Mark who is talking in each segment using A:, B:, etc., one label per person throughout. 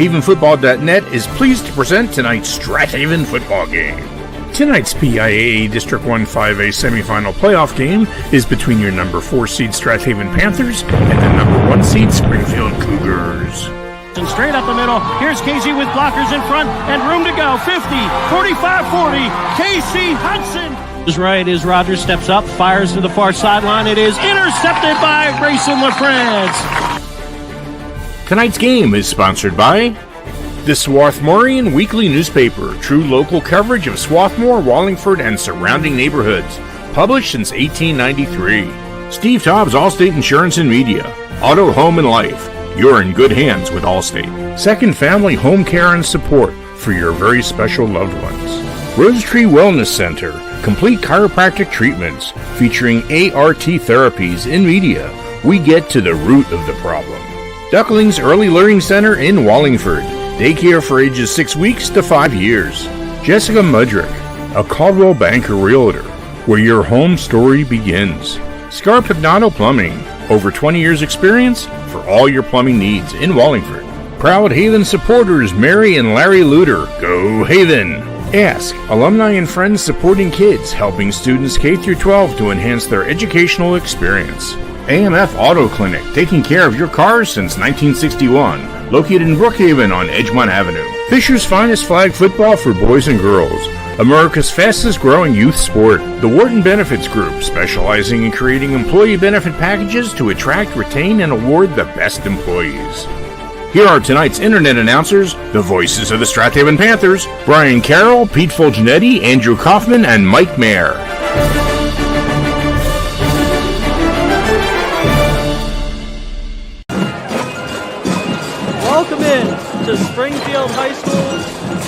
A: HavenFootball.net is pleased to present tonight's Strath Haven football game. Tonight's PIAA District One 5A semifinal playoff game is between your number 4 seed Strath Haven Panthers and the number 1 seed Springfield Cougars.
B: And straight up the middle, here's Casey with blockers in front and room to go. 50, 45, 40, Casey Hudson. Is right as Rogers steps up, fires to the far sideline. It is intercepted by Grayson LaFrance.
A: Tonight's game is sponsored by the Swarthmorean Weekly Newspaper, true local coverage of Swarthmore, Wallingford, and surrounding neighborhoods, published since 1893. Steve Taub's Allstate Insurance and Media, Auto, Home, and Life. You're in good hands with Allstate. Second Family Home Care and Support for your very special loved ones. Rose Tree Wellness Center, complete chiropractic treatments featuring ART therapies in media. We get to the root of the problem. Ducklings Early Learning Center in Wallingford. Daycare for ages 6 weeks to 5 years. Jessica Mudrick, a Caldwell Banker Realtor, where your home story begins. Scar Pignato Plumbing, over 20 years experience for all your plumbing needs in Wallingford. Proud Haven supporters Mary and Larry Luter. Go Haven! Ask, alumni and friends supporting kids, helping students K through 12 to enhance their educational experience. AMF Auto Clinic, taking care of your cars since 1961. Located in Brookhaven on Edgemont Avenue. Fisher's finest flag football for boys and girls. America's fastest growing youth sport. The Wharton Benefits Group, specializing in creating employee benefit packages to attract, retain, and award the best employees. Here are tonight's internet announcers, the voices of the Strath Haven Panthers, Brian Carroll, Pete Fulgenetti, Andrew Kaufman, and Mike Mayer.
C: Welcome in to Springfield High School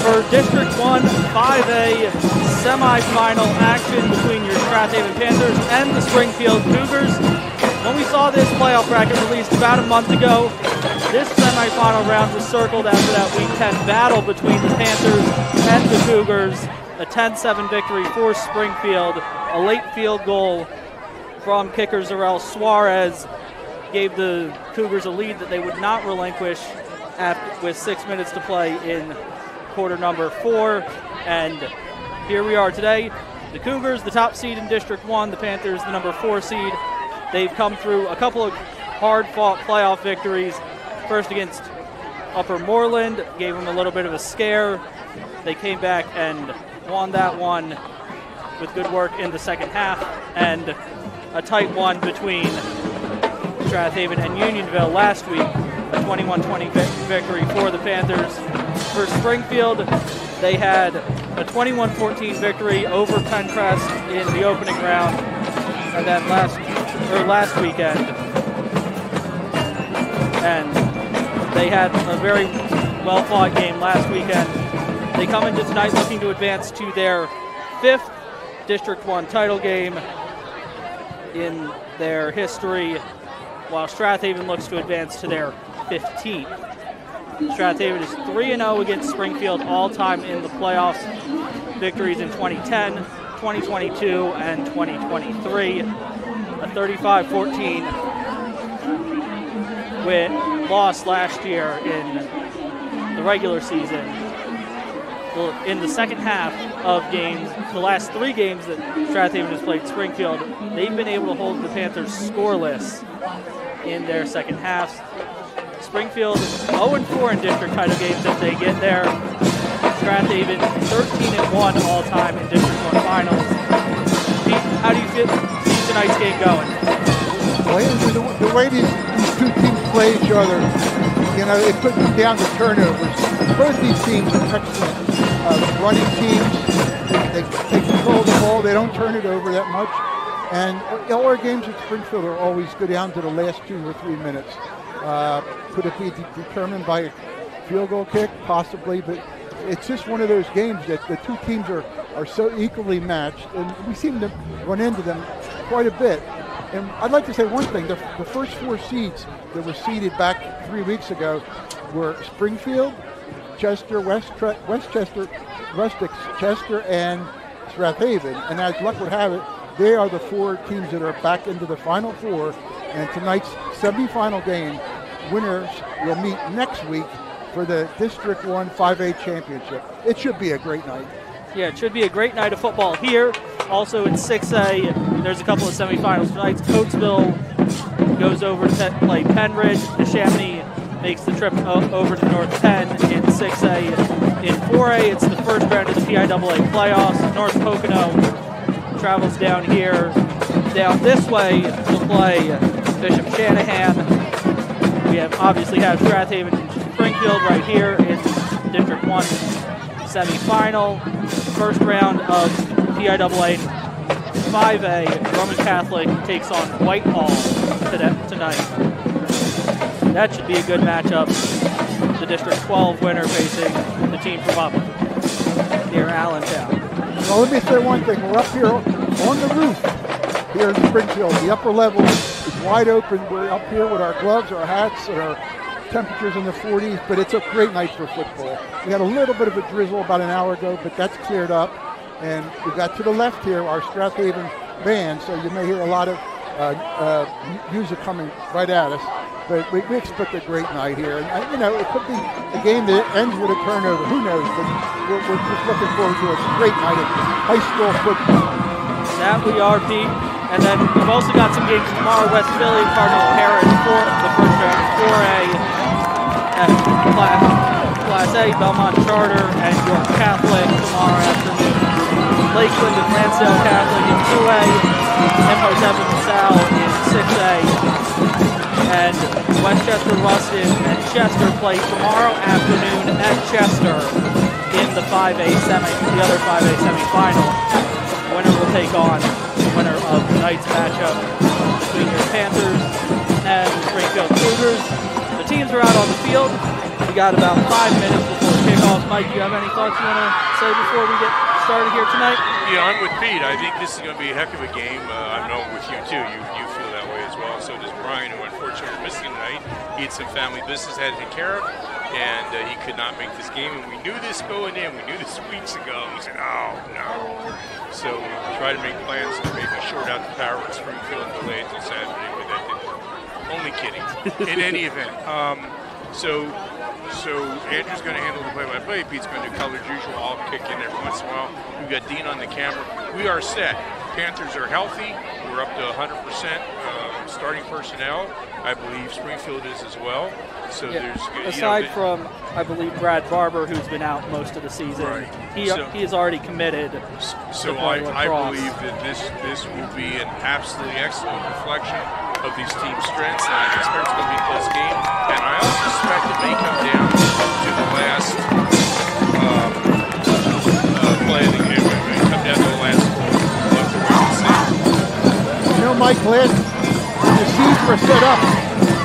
C: for District 1 5A semifinal action between your Strath Haven Panthers and the Springfield Cougars. When we saw this playoff bracket released about a month ago, this semifinal round was circled after that Week 10 battle between the Panthers and the Cougars. A 10-7 victory for Springfield. A late field goal from kicker Zarel Suarez gave the Cougars a lead that they would not relinquish with 6 minutes to play in quarter number 4. And here we are today. The Cougars, the top seed in District 1. The Panthers, the number 4 seed. They've come through a couple of hard-fought playoff victories. First against Upper Moreland, gave them a little bit of a scare. They came back and won that one with good work in the second half. And a tight one between Strath Haven and Unionville last week. A 21-20 victory for the Panthers. For Springfield, they had a 21-14 victory over Pencrest in the opening round, and then last weekend. And they had a very well-fought game last weekend. They come into tonight looking to advance to their 5th District 1 title game in their history, while Strath Haven looks to advance to their 15th. Strath Haven is 3-0 against Springfield all-time in the playoffs. Victories in 2010, 2022, and 2023. A 35-14 loss last year in the regular season. In the second half of games, the last 3 games that Strath Haven has played Springfield, they've been able to hold the Panthers scoreless in their second halves. Springfield 0-4 in district title games if they get there. Strath Haven 13-1 all-time in District 1 finals. Pete, how do you see tonight's game going?
D: Well, the way these two teams play each other, you know, it puts them down to turnovers. Both these teams are excellent running teams. They control the ball. They don't turn it over that much. And all our games at Springfield are always go down to the last 2 or 3 minutes. Could it be determined by a field goal kick? Possibly, but it's just one of those games that the two teams are so equally matched, and we seem to run into them quite a bit. And I'd like to say one thing. The first 4 seeds that were seeded back 3 weeks ago were Springfield, Chester, Westchester, Rustics, Chester, and Strath Haven. And as luck would have it, they are the 4 teams that are back into the Final 4. And tonight's semifinal game, winners will meet next week for the District One 5A championship. It should be a great night.
C: Yeah, it should be a great night of football here. Also in 6A, there's a couple of semifinals tonight. Coatesville goes over to play Penridge. Neshaminy makes the trip over to North Penn in 6A. In 4A, it's the first round of the PIAA playoffs. North Pocono travels down this way to play Bishop Shanahan. We obviously have Strath Haven and Springfield right here in District 1 semifinal. First round of PIAA 5A, Roman Catholic takes on Whitehall tonight. That should be a good matchup. The District 12 winner facing the team from up near Allentown.
D: Well, let me say one thing. We're up here on the roof here in Springfield. The upper level is wide open. We're up here with our gloves, our hats, and our temperatures in the 40s, but it's a great night for football. We had a little bit of a drizzle about an hour ago, but that's cleared up. And we got to the left here, our Strath Haven band, so you may hear a lot of music coming right at us. But we expect a great night here. And, it could be a game that ends with a turnover. Who knows? But we're just looking forward to a great night of high school football.
C: That we are, Pete. And then we've also got some games tomorrow. West Philly, Cardinal Parish for the first round of 4A. Class A, Belmont Charter and York Catholic tomorrow afternoon. Lakeland and Lansdale Catholic in 2A. Empire 7 LaSalle in 6A. And Westchester Ruston and Chester play tomorrow afternoon at Chester in the 5A the other 5A semifinal. Winner will take on the winner of tonight's matchup between your Panthers and the Springfield Cougars. The teams are out on the field. We got about 5 minutes before kickoff. Mike, do you have any thoughts you want to say before we get started here tonight?
A: Yeah, I'm with Pete. I think this is going to be a heck of a game. I know I'm with you too. You feel that way as well. So does Brian, who unfortunately is missing tonight. He had some family business had to take care of, and he could not make this game. And we knew this going in. We knew this weeks ago. We said, oh, no. So we tried to make plans to maybe short out the power at Springfield and delay it until Saturday, but that didn't. Only kidding. In any event. So Andrew's going to handle the play-by-play. Pete's going to do color as usual. I'll kick in every once in a while. We've got Dean on the camera. We are set. Panthers are healthy. We're up to 100% starting personnel. I believe Springfield is as well. So
C: yeah. Aside from, I believe, Brad Barber, who's been out most of the season,
A: right.
C: he is already committed.
A: So I believe that this will be an absolutely excellent reflection of these teams' strengths, and I expect it's going to be a close game. And I also suspect it may come down to the last play of the game. It may come down to the last score. We'll have to wait and see.
D: Mike, when the seeds were set up,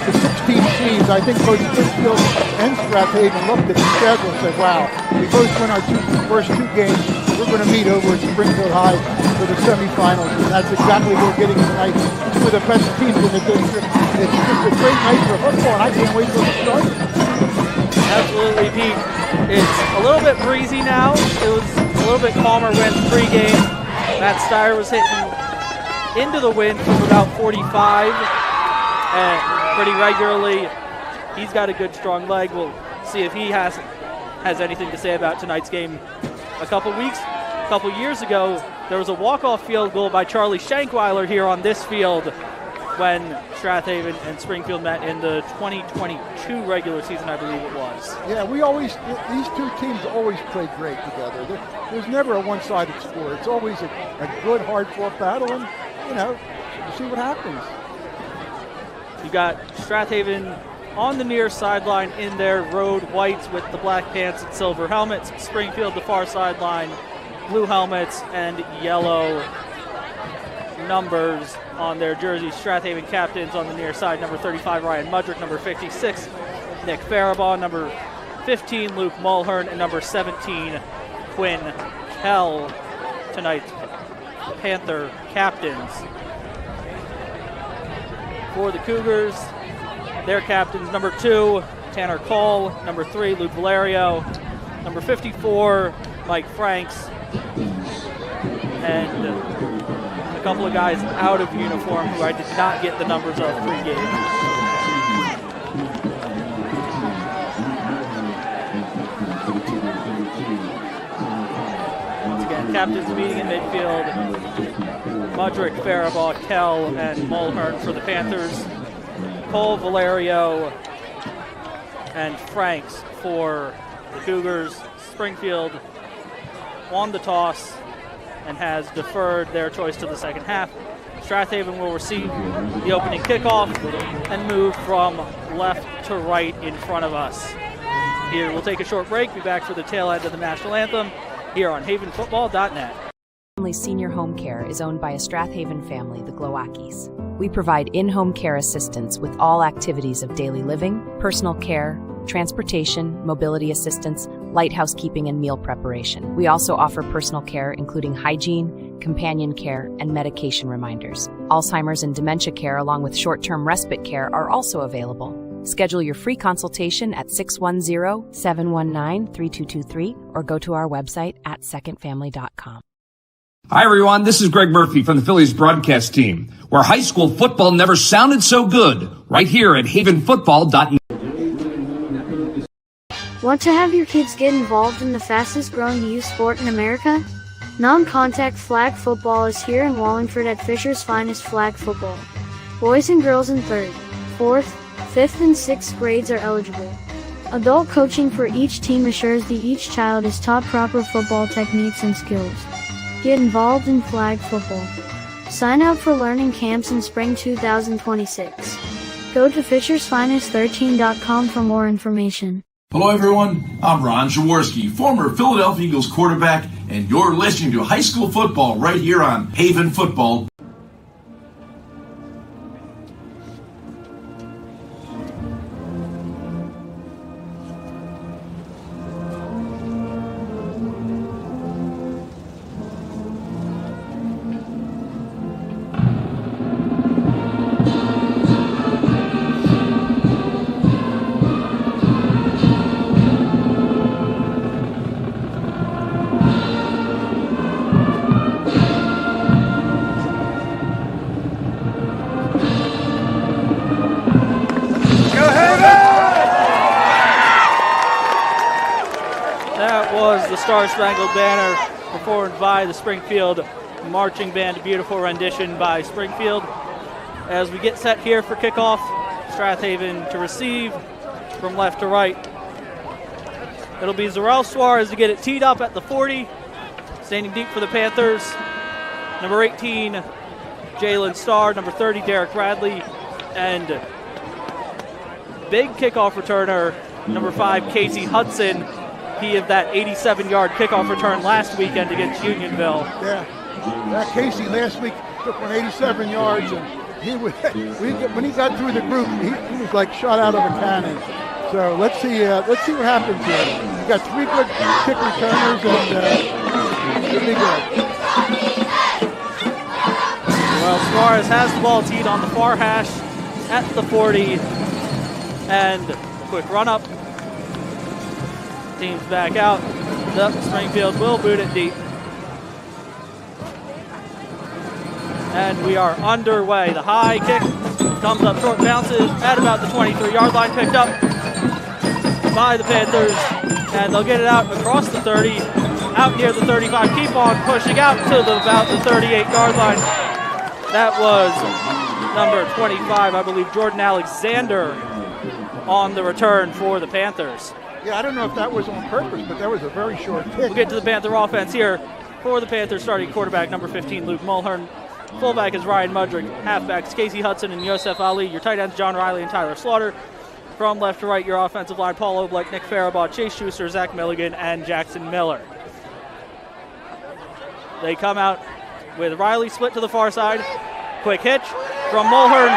D: the 16 seeds, I think both Springfield and Strath Haven looked at the schedule and said, wow, we both win our first two games. We're going to meet over at Springfield High for the semifinals, and that's exactly what we're getting tonight. Two of the best teams in the district. It's just a great night for football, and I can't wait till it starts.
C: Absolutely, Pete. It's a little bit breezy now. It was a little bit calmer when pregame. Matt Steyer was hitting into the wind from about 45 and pretty regularly. He's got a good, strong leg. We'll see if he has anything to say about tonight's game. A couple years ago, there was a walk-off field goal by Charlie Shankweiler here on this field when Strath Haven and Springfield met in the 2022 regular season, I believe it was.
D: Yeah, these two teams always play great together. There's never a one-sided score. It's always a good, hard-fought battle, and, we'll see what happens.
C: You got Strath Haven on the near sideline in their road whites with the black pants and silver helmets. Springfield, the far sideline, blue helmets and yellow numbers on their jerseys. Strath Haven captains on the near side, number 35, Ryan Mudrick, number 56, Nick Faribaugh, number 15, Luke Mulhern, and number 17, Quinn Kell, tonight's Panther captains. For the Cougars, their captains, number 2, Tanner Cole, number 3, Luke Valerio, number 54, Mike Franks, and a couple of guys out of uniform who I did not get the numbers of pregame. captains meeting in midfield. Mudrick, Faribault, Kell, and Mulhern for the Panthers. Cole, Valerio, and Franks for the Cougars. Springfield won the toss and has deferred their choice to the second half. Strath Haven will receive the opening kickoff and move from left to right in front of us. Here, we'll take a short break, be back for the tail end of the national anthem here on havenfootball.net.
E: Senior Home Care is owned by a Strath Haven family, the Glowackies. We provide in-home care assistance with all activities of daily living, personal care, transportation, mobility assistance, light housekeeping, and meal preparation. We also offer personal care, including hygiene, companion care, and medication reminders. Alzheimer's and dementia care, along with short-term respite care, are also available. Schedule your free consultation at 610-719-3223 or go to our website at secondfamily.com.
F: Hi, everyone. This is Greg Murphy from the Phillies broadcast team, where high school football never sounded so good, right here at havenfootball.net.
G: Want to have your kids get involved in the fastest growing youth sport in America? Non-contact flag football is here in Wallingford at Fisher's Finest Flag Football. Boys and girls in 3rd, 4th, 5th, and 6th grades are eligible. Adult coaching for each team assures that each child is taught proper football techniques and skills. Get involved in flag football. Sign up for learning camps in spring 2026. Go to fishersfinest13.com for more information.
H: Hello everyone, I'm Ron Jaworski, former Philadelphia Eagles quarterback, and you're listening to high school football right here on Haven Football.
C: Star-Spangled Banner performed by the Springfield Marching Band. A beautiful rendition by Springfield. As we get set here for kickoff, Strath Haven to receive from left to right. It'll be Zarel Suarez to get it teed up at the 40. Standing deep for the Panthers, number 18, Jalen Starr, number 30, Derek Bradley, and big kickoff returner, number 5, Casey Hudson. He had that 87-yard kickoff return last weekend against Unionville.
D: Yeah, Casey last week took 187 yards, and when he got through the group, he was like shot out of a cannon. So let's see what happens here. We got 3 good kick returners, and it'll be good.
C: Well, Suarez has the ball teed on the far hash at the 40, and a quick run up. Team's back out. The Springfield will boot it deep. And we are underway. The high kick comes up short, bounces at about the 23-yard line, picked up by the Panthers. And they'll get it out across the 30, out near the 35. Keep on pushing out to about the 38-yard line. That was number 25, I believe, Jordan Alexander on the return for the Panthers.
D: Yeah, I don't know if that was on purpose, but that was a very short kick.
C: We'll get to the Panther offense here for the Panthers. Starting quarterback, number 15, Luke Mulhern. Fullback is Ryan Mudrick. Halfbacks, Casey Hudson and Yosef Ali. Your tight ends, John Riley and Tyler Slaughter. From left to right, your offensive line, Paul Oblak, Nick Faribault, Chase Schuster, Zach Milligan, and Jackson Miller. They come out with Riley split to the far side. Quick hitch from Mulhern.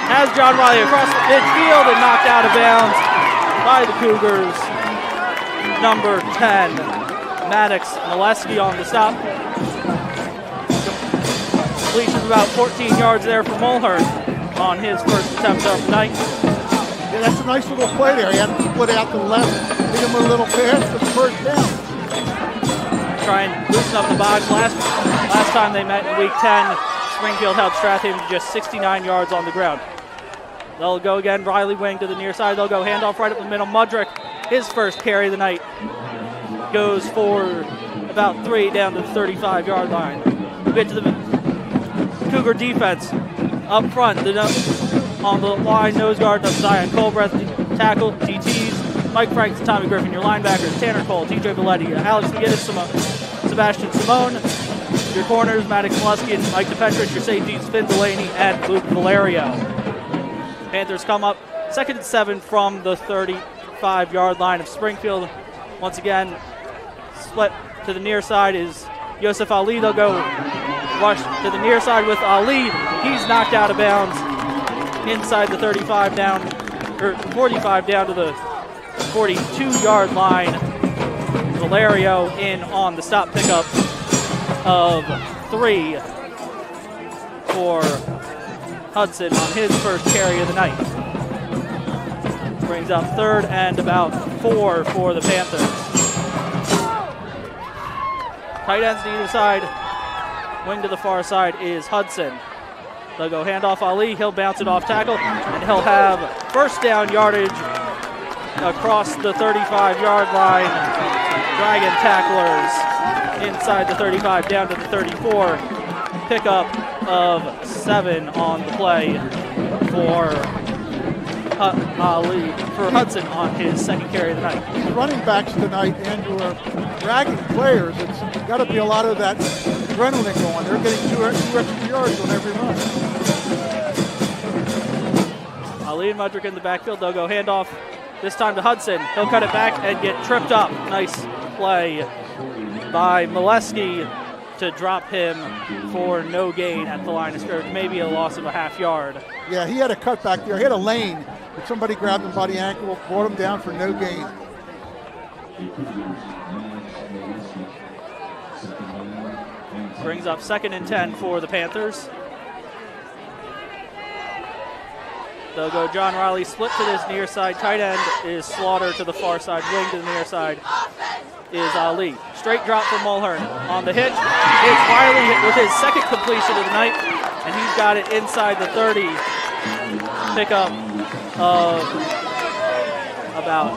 C: Has John Riley across the midfield and knocked out of bounds by the Cougars. Number 10, Maddox Molesky on the stop. Completion about 14 yards there for Mulhern on his first attempt of the night.
D: Yeah, that's a nice little play there. He had him split out to the left, hit him with a little pass for the first down.
C: Try and loosen up the box. Last time they met in Week 10, Springfield helped Strath Haven to just 69 yards on the ground. They'll go again, Riley wing to the near side. They'll go handoff right up the middle. Mudrick, his first carry of the night. goes for about 3 down to the 35-yard line. We get to the Cougar defense up front. On the line, nose guard of Zion Colbreth, tackle, DTs, Mike Franks, Tommy Griffin, your linebackers, Tanner Cole, TJ Valetti, Alex McGinnis, Sebastian Simone, your corners, Maddox Molesky and Mike DePetrich, your safeties, Finn Delaney and Luke Valerio. Panthers come up 2nd and 7 from the 35-yard line of Springfield. Once again, split to the near side is Yosef Ali. They'll go rush to the near side with Ali. He's knocked out of bounds inside the 35 down, or 45 down to the 42-yard line. Valerio in on the stop pickup of 3 for Hudson on his first carry of the night. Brings up 3rd and about 4 for the Panthers. Tight ends to either side. Wing to the far side is Hudson. They'll go handoff Ali. He'll bounce it off tackle, and he'll have first down yardage across the 35-yard line. Dragon tacklers inside the 35 down to the 34. Pickup of 7 on the play for Ali, for Hudson on his second carry of the night.
D: These running backs tonight, Andrew, are dragging players. It's got to be a lot of that adrenaline going. They're getting 2 extra yards on every run.
C: Ali and Mudrick in the backfield. They'll go handoff this time to Hudson. He'll cut it back and get tripped up. Nice play by Molesky to drop him for no gain at the line of scrimmage. Maybe a loss of a half yard.
D: Yeah, he had a cut back there. He had a lane, but somebody grabbed him by the ankle, brought him down for no gain.
C: Brings up 2nd and 10 for the Panthers. They'll go John Riley, split to this near side. Tight end is Slaughter to the far side. Wing to the near side is Ali. Straight drop from Mulhern. On the hitch, it's Riley with his second completion of the night, and he's got it inside the 30. Pickup of about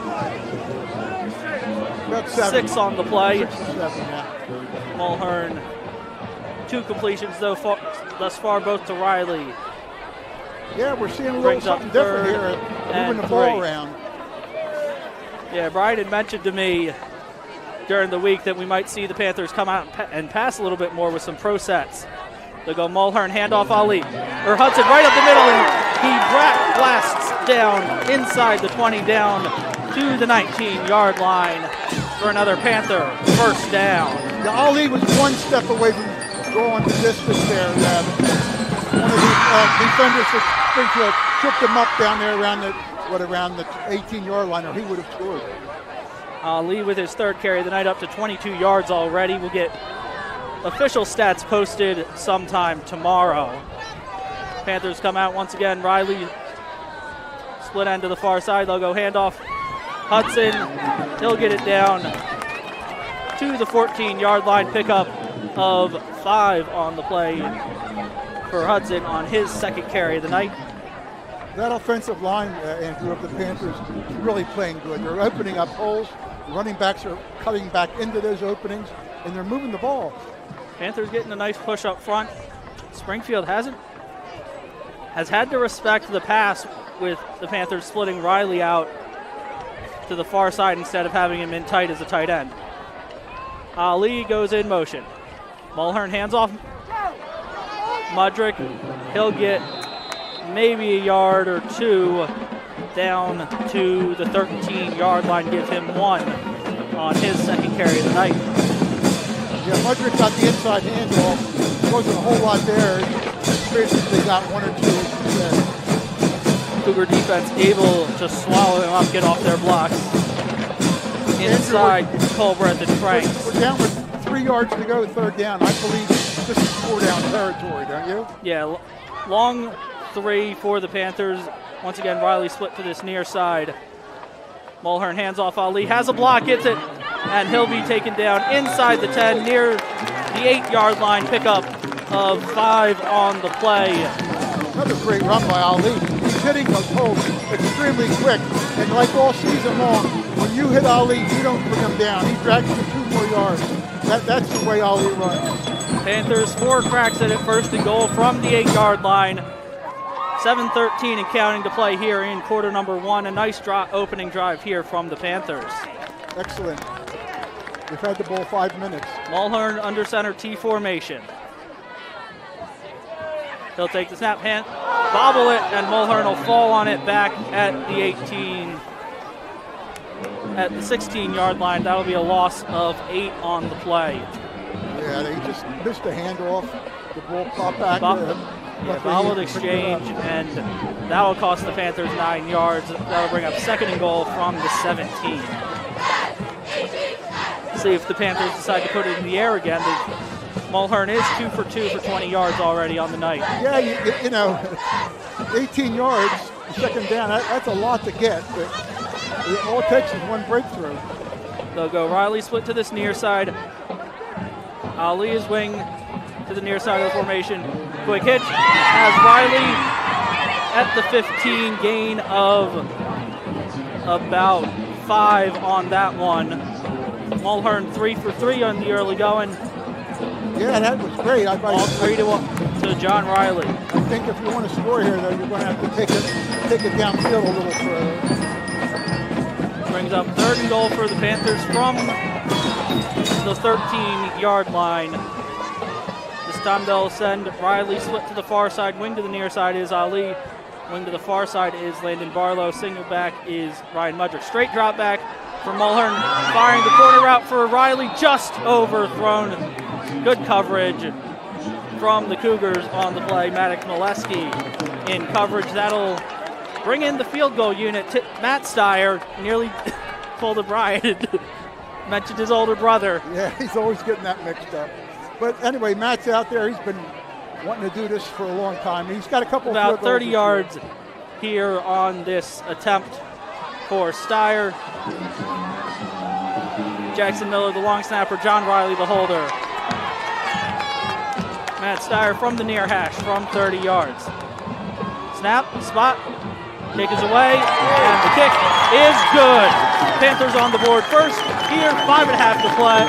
C: 6 on the play.
D: 6 or 7, yeah.
C: Mulhern, 2 completions thus far, both to Riley.
D: Yeah, we're seeing a little something different here, moving the ball around.
C: Yeah, Brian had mentioned to me during the week that we might see the Panthers come out and pass a little bit more with some pro sets. They'll go Mulhern, handoff Ali. Or Hudson right up the middle, and he blasts down inside the 20 down to the 19-yard line for another Panther first down.
D: Yeah, Ali was 1 step away from going the distance there. One of the defenders for Springfield tripped him up down there around the 18-yard line, or he would have scored.
C: Ali with his 3rd carry of the night up to 22 yards already. We'll get official stats posted sometime tomorrow. Panthers come out once again. Riley split end to the far side. They'll go handoff. Hudson, he'll get it down to the 14-yard line. Pickup of 5 on the play for Hudson on his 2nd carry of the night.
D: That offensive line, Andrew, of the Panthers is really playing good. They're opening up holes. The running backs are cutting back into those openings, and they're moving the ball.
C: Panthers getting a nice push up front. Springfield has had to respect the pass with the Panthers splitting Riley out to the far side instead of having him in tight as a tight end. Ali goes in motion. Mulhern hands off Mudrick. He'll get maybe a yard or 2 down to the 13-yard line. Give him 1 on his 2nd carry of the night.
D: Yeah, Mudrick got the inside handoff. There wasn't a whole lot there. Basically got 1 or 2, as you said.
C: Cougar defense able to swallow him up, get off their blocks. Inside Colbreth and Franks.
D: We're down with 3 yards to go, 3rd down. I believe this is 4-down territory, don't you?
C: Yeah, long 3 for the Panthers. Once again, Riley split to this near side. Mulhern hands off Ali, has a block, gets it, and he'll be taken down inside the 10, near the 8-yard line. Pickup of 5 on the play.
D: Another great run by Ali. He His hitting goes home extremely quick. And like all season long, when you hit Ali, you don't bring him down. He drags you 2 more yards. That's the way Ali runs.
C: Panthers 4 cracks at it, first and goal from the 8-yard line. 7:13 and counting to play here in quarter number 1. A nice opening drive here from the Panthers.
D: Excellent. We've had the ball 5 minutes.
C: Mulhern under center T formation. He'll take the snap, bobble it, and Mulhern will fall on it back at the 18, at the 16-yard line. That'll be a loss of 8 on the play.
D: Yeah, they just missed a handoff. The ball popped back to him.
C: Bobbled exchange, and that'll cost the Panthers 9 yards. That'll bring up second and goal from the 17. See if the Panthers decide to put it in the air again. Mulhern is 2 for 2 for 20 yards already on the night.
D: Yeah, you know, 18 yards, second down, that's a lot to get, but all it takes is one breakthrough.
C: They'll go Riley split to this near side. Ali is wing to the near side of the formation. Quick hitch has Riley at the 15, gain of about 5 on that one. Mulhern 3 for 3 on the early going.
D: Yeah, that was great.
C: All 3 to John Riley.
D: I think if you want to score here, though, you're going to have to take it downfield a little further.
C: Brings up third and goal for the Panthers from the 13-yard line. This time they'll send Riley split to the far side. Wing to the near side is Ali. Wing to the far side is Landon Barlow. Single back is Ryan Mudrick. Straight drop back for Mulhern. Firing the corner route for Riley. Just overthrown. Good coverage from the Cougars on the play. Maddox Molesky in coverage. That'll bring in the field goal unit. Matt Steyer nearly pulled a Brian. Mentioned his older brother.
D: Yeah, he's always getting that mixed up. But anyway, Matt's out there. He's been wanting to do this for a long time. He's got a couple
C: about
D: of
C: 30 yards here on this attempt for Steyer. Jackson Miller, the long snapper. John Riley, the holder. Matt Steyer from the near hash from 30 yards. Snap, spot, kick is away, and the kick is good. Panthers on the board first here, 5.5 to play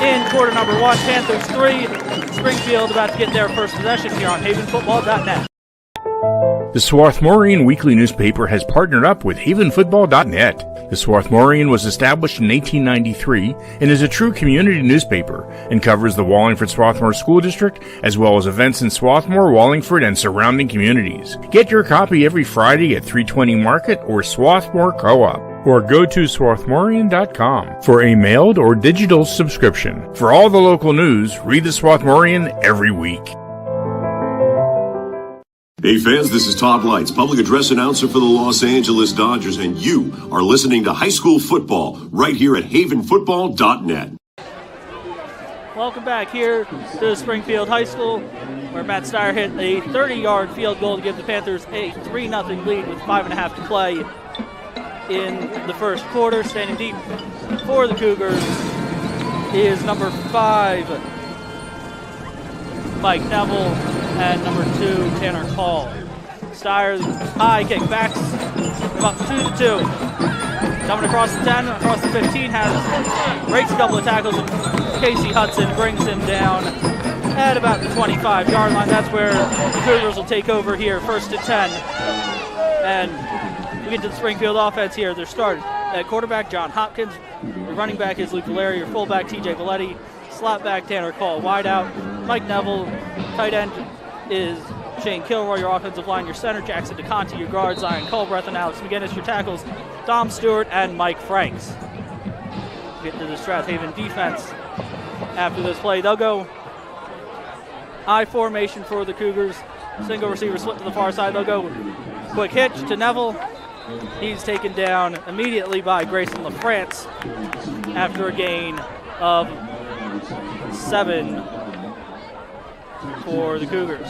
C: in quarter number 1. Panthers 3, Springfield about to get their first possession here on havenfootball.net.
A: The Swarthmorean Weekly Newspaper has partnered up with havenfootball.net. The Swarthmorean was established in 1893 and is a true community newspaper and covers the Wallingford-Swarthmore School District as well as events in Swarthmore, Wallingford, and surrounding communities. Get your copy every Friday at 320 Market or Swarthmore Co-op, or go to swarthmorean.com for a mailed or digital subscription. For all the local news, read the Swarthmorean every week.
I: Hey fans, this is Todd Lights, public address announcer for the Los Angeles Dodgers, and you are listening to high school football right here at havenfootball.net.
C: Welcome back here to Springfield High School, where Matt Steyer hit a 30-yard field goal to give the Panthers a 3-0 lead with 5.5 to play in the first quarter. Standing deep for the Cougars is number 5, Mike Neville, and number 2, Tanner Call. Steyer, high kick, backs up 2-2. Coming across the 10, across the 15, breaks a couple of tackles, and Casey Hudson brings him down at about the 25-yard line. That's where the Cougars will take over here, first and 10. And we get to the Springfield offense here. They're started at quarterback, John Hopkins. The running back is Luke Valeri. Your fullback, TJ Valetti. Slot back, Tanner Call. Wide out, Mike Neville. Tight end is Shane Kilroy. Your offensive line, your center, Jackson DeConte. Your guards, Zion Culbreath and Alex McGinnis. Your tackles, Dom Stewart and Mike Franks. Get to the Strath Haven defense after this play. They'll go I formation for the Cougars. Single receiver split to the far side. They'll go quick hitch to Neville. He's taken down immediately by Grayson LaFrance after a gain of 7 for the Cougars.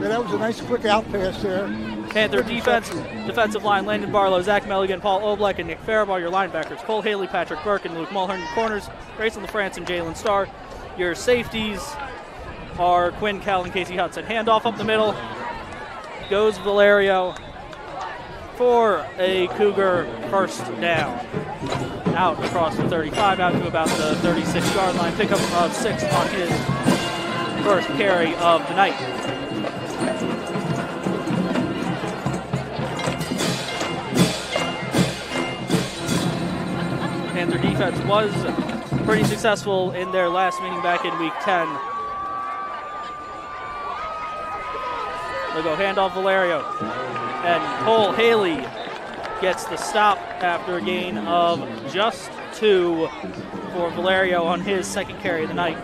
D: Yeah, that was a nice quick out pass there.
C: Panther defensive line, Landon Barlow, Zach Milligan, Paul Oblek, and Nick Faribault. Your linebackers, Cole Haley, Patrick Burke, and Luke Mulhern. Your corners, Grayson LaFrance and Jalen Starr. Your safeties are Quinn Kell and Casey Hudson. Handoff up the middle. Goes Valerio. for a Cougar first down. Out across the 35, out to about the 36-yard line. Pickup of 6 on his first carry of the night. Panther defense was pretty successful in their last meeting back in week 10. They'll go handoff Valerio. And Cole Haley gets the stop after a gain of just 2 for Valerio on his second carry of the night.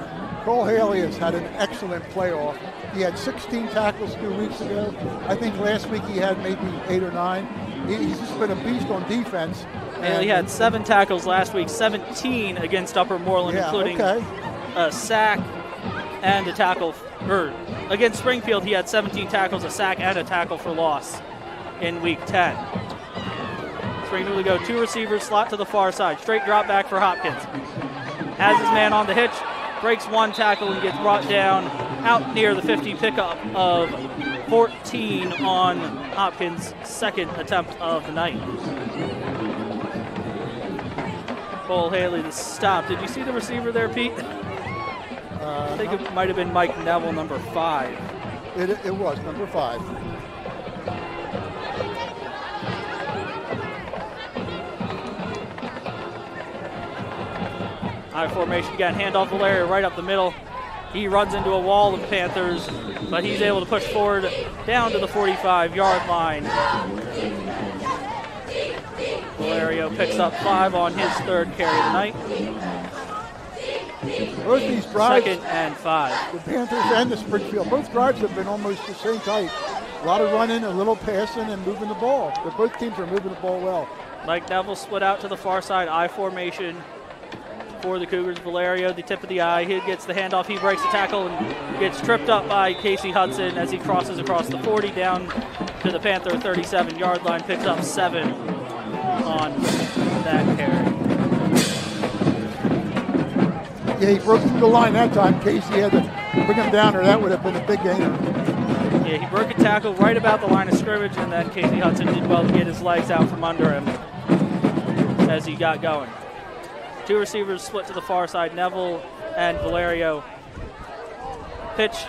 D: Cole Haley has had an excellent playoff. He had 16 tackles 2 weeks ago. I think last week he had maybe 8 or 9. He's just been a beast on defense.
C: Haley had 7 tackles last week, 17 against Upper Moreland, including a sack and a tackle. Against Springfield, he had 17 tackles, a sack, and a tackle for loss in week 10. Springfield will go 2 receivers, slot to the far side. Straight drop back for Hopkins. Has his man on the hitch, breaks 1 tackle and gets brought down out near the 50, pickup of 14 on Hopkins' second attempt of the night. Cole Haley, the stop. Did you see the receiver there, Pete? I think it might have been Mike Neville, number 5.
D: It was number 5.
C: High formation again, handoff Valerio right up the middle. He runs into a wall of Panthers, but he's able to push forward down to the 45-yard line. Valerio picks up 5 on his third carry of the night.
D: Both these drives,
C: 2nd and 5.
D: the Panthers and the Springfield, both drives have been almost the same type. A lot of running, a little passing, and moving the ball. But both teams are moving the ball well.
C: Mike Neville split out to the far side, I formation for the Cougars. Valerio, the tip of the eye, he gets the handoff, he breaks the tackle and gets tripped up by Casey Hudson as he crosses across the 40 down to the Panther 37-yard line, picks up 7 on that carry.
D: Yeah, he broke through the line that time. Casey had to bring him down, or that would have been a big gainer.
C: Yeah, he broke a tackle right about the line of scrimmage, and then Casey Hudson did well to get his legs out from under him as he got going. 2 receivers split to the far side, Neville and Valerio. Pitch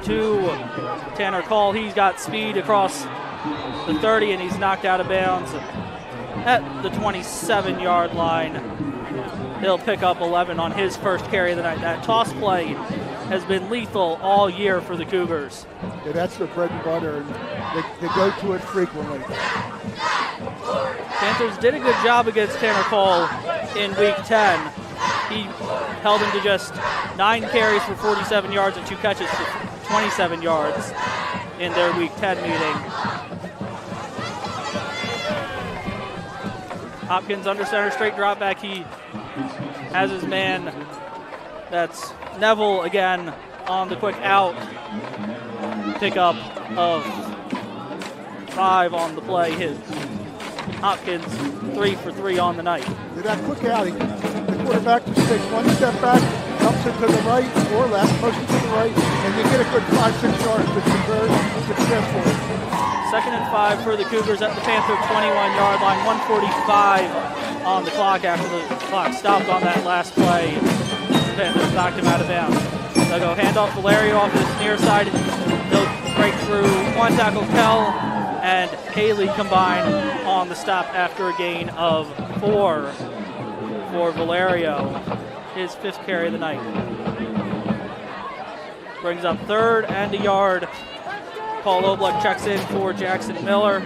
C: to Tanner Call. He's got speed across the 30, and he's knocked out of bounds at the 27-yard line. He'll pick up 11 on his first carry of the night. That toss play has been lethal all year for the Cougars.
D: Yeah, that's their bread and butter, and they go to it frequently.
C: Panthers did a good job against Tanner Cole in week 10. He held him to just 9 carries for 47 yards and 2 catches for 27 yards in their week 10 meeting. Hopkins under center, straight drop back. He has his man, that's Neville again on the quick out. Pickup of 5 on the play. His Hopkins 3 for 3 on the night.
D: With that quick out, the quarterback just takes 1 step back, dumps it to the right or left, motions to the right, and you get a good 5-6 yards, which is very successful.
C: 2nd and 5 for the Cougars at the Panther 21-yard line. 1:45 on the clock after the clock stopped on that last play. The Panthers knocked him out of bounds. They'll go handoff Valerio off his near side. They'll break through 1 tackle. Kell and Haley combine on the stop after a gain of 4 for Valerio, his 5th carry of the night. Brings up 3rd and a yard. Paul Oblak checks in for Jackson Miller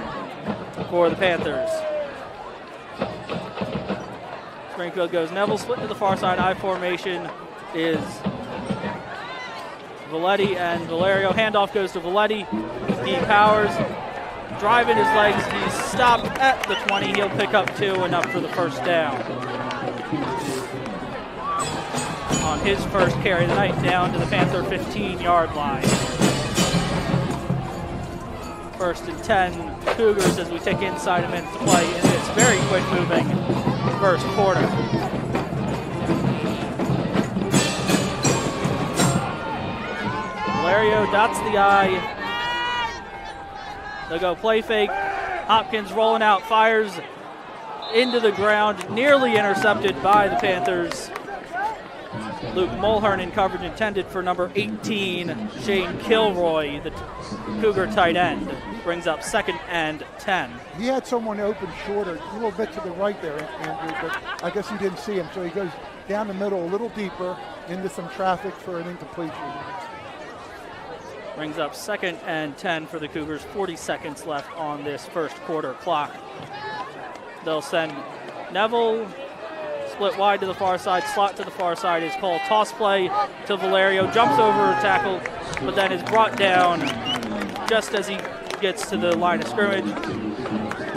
C: for the Panthers. Springfield goes Neville, split to the far side. I formation is Valetti and Valerio. Handoff goes to Valetti. He powers, driving his legs. He's stopped at the 20. He'll pick up 2 and up for the first down. On his first carry of the night, down to the Panther 15-yard line. 1st and 10 Cougars as we take inside a minute to play in this very quick moving first quarter. Valerio dots the I. They'll go play fake. Hopkins rolling out, fires into the ground, nearly intercepted by the Panthers. Luke Mulhern in coverage intended for number 18, Shane Kilroy, the Cougar tight end. Brings up 2nd and 10.
D: He had someone open shorter, a little bit to the right there, Andrew, but I guess he didn't see him, so he goes down the middle a little deeper into some traffic for an incompletion.
C: Brings up 2nd and 10 for the Cougars. 40 seconds left on this first quarter clock. They'll send Neville, split wide to the far side, slot to the far side is called. Toss play to Valerio, jumps over a tackle, but then is brought down just as he gets to the line of scrimmage.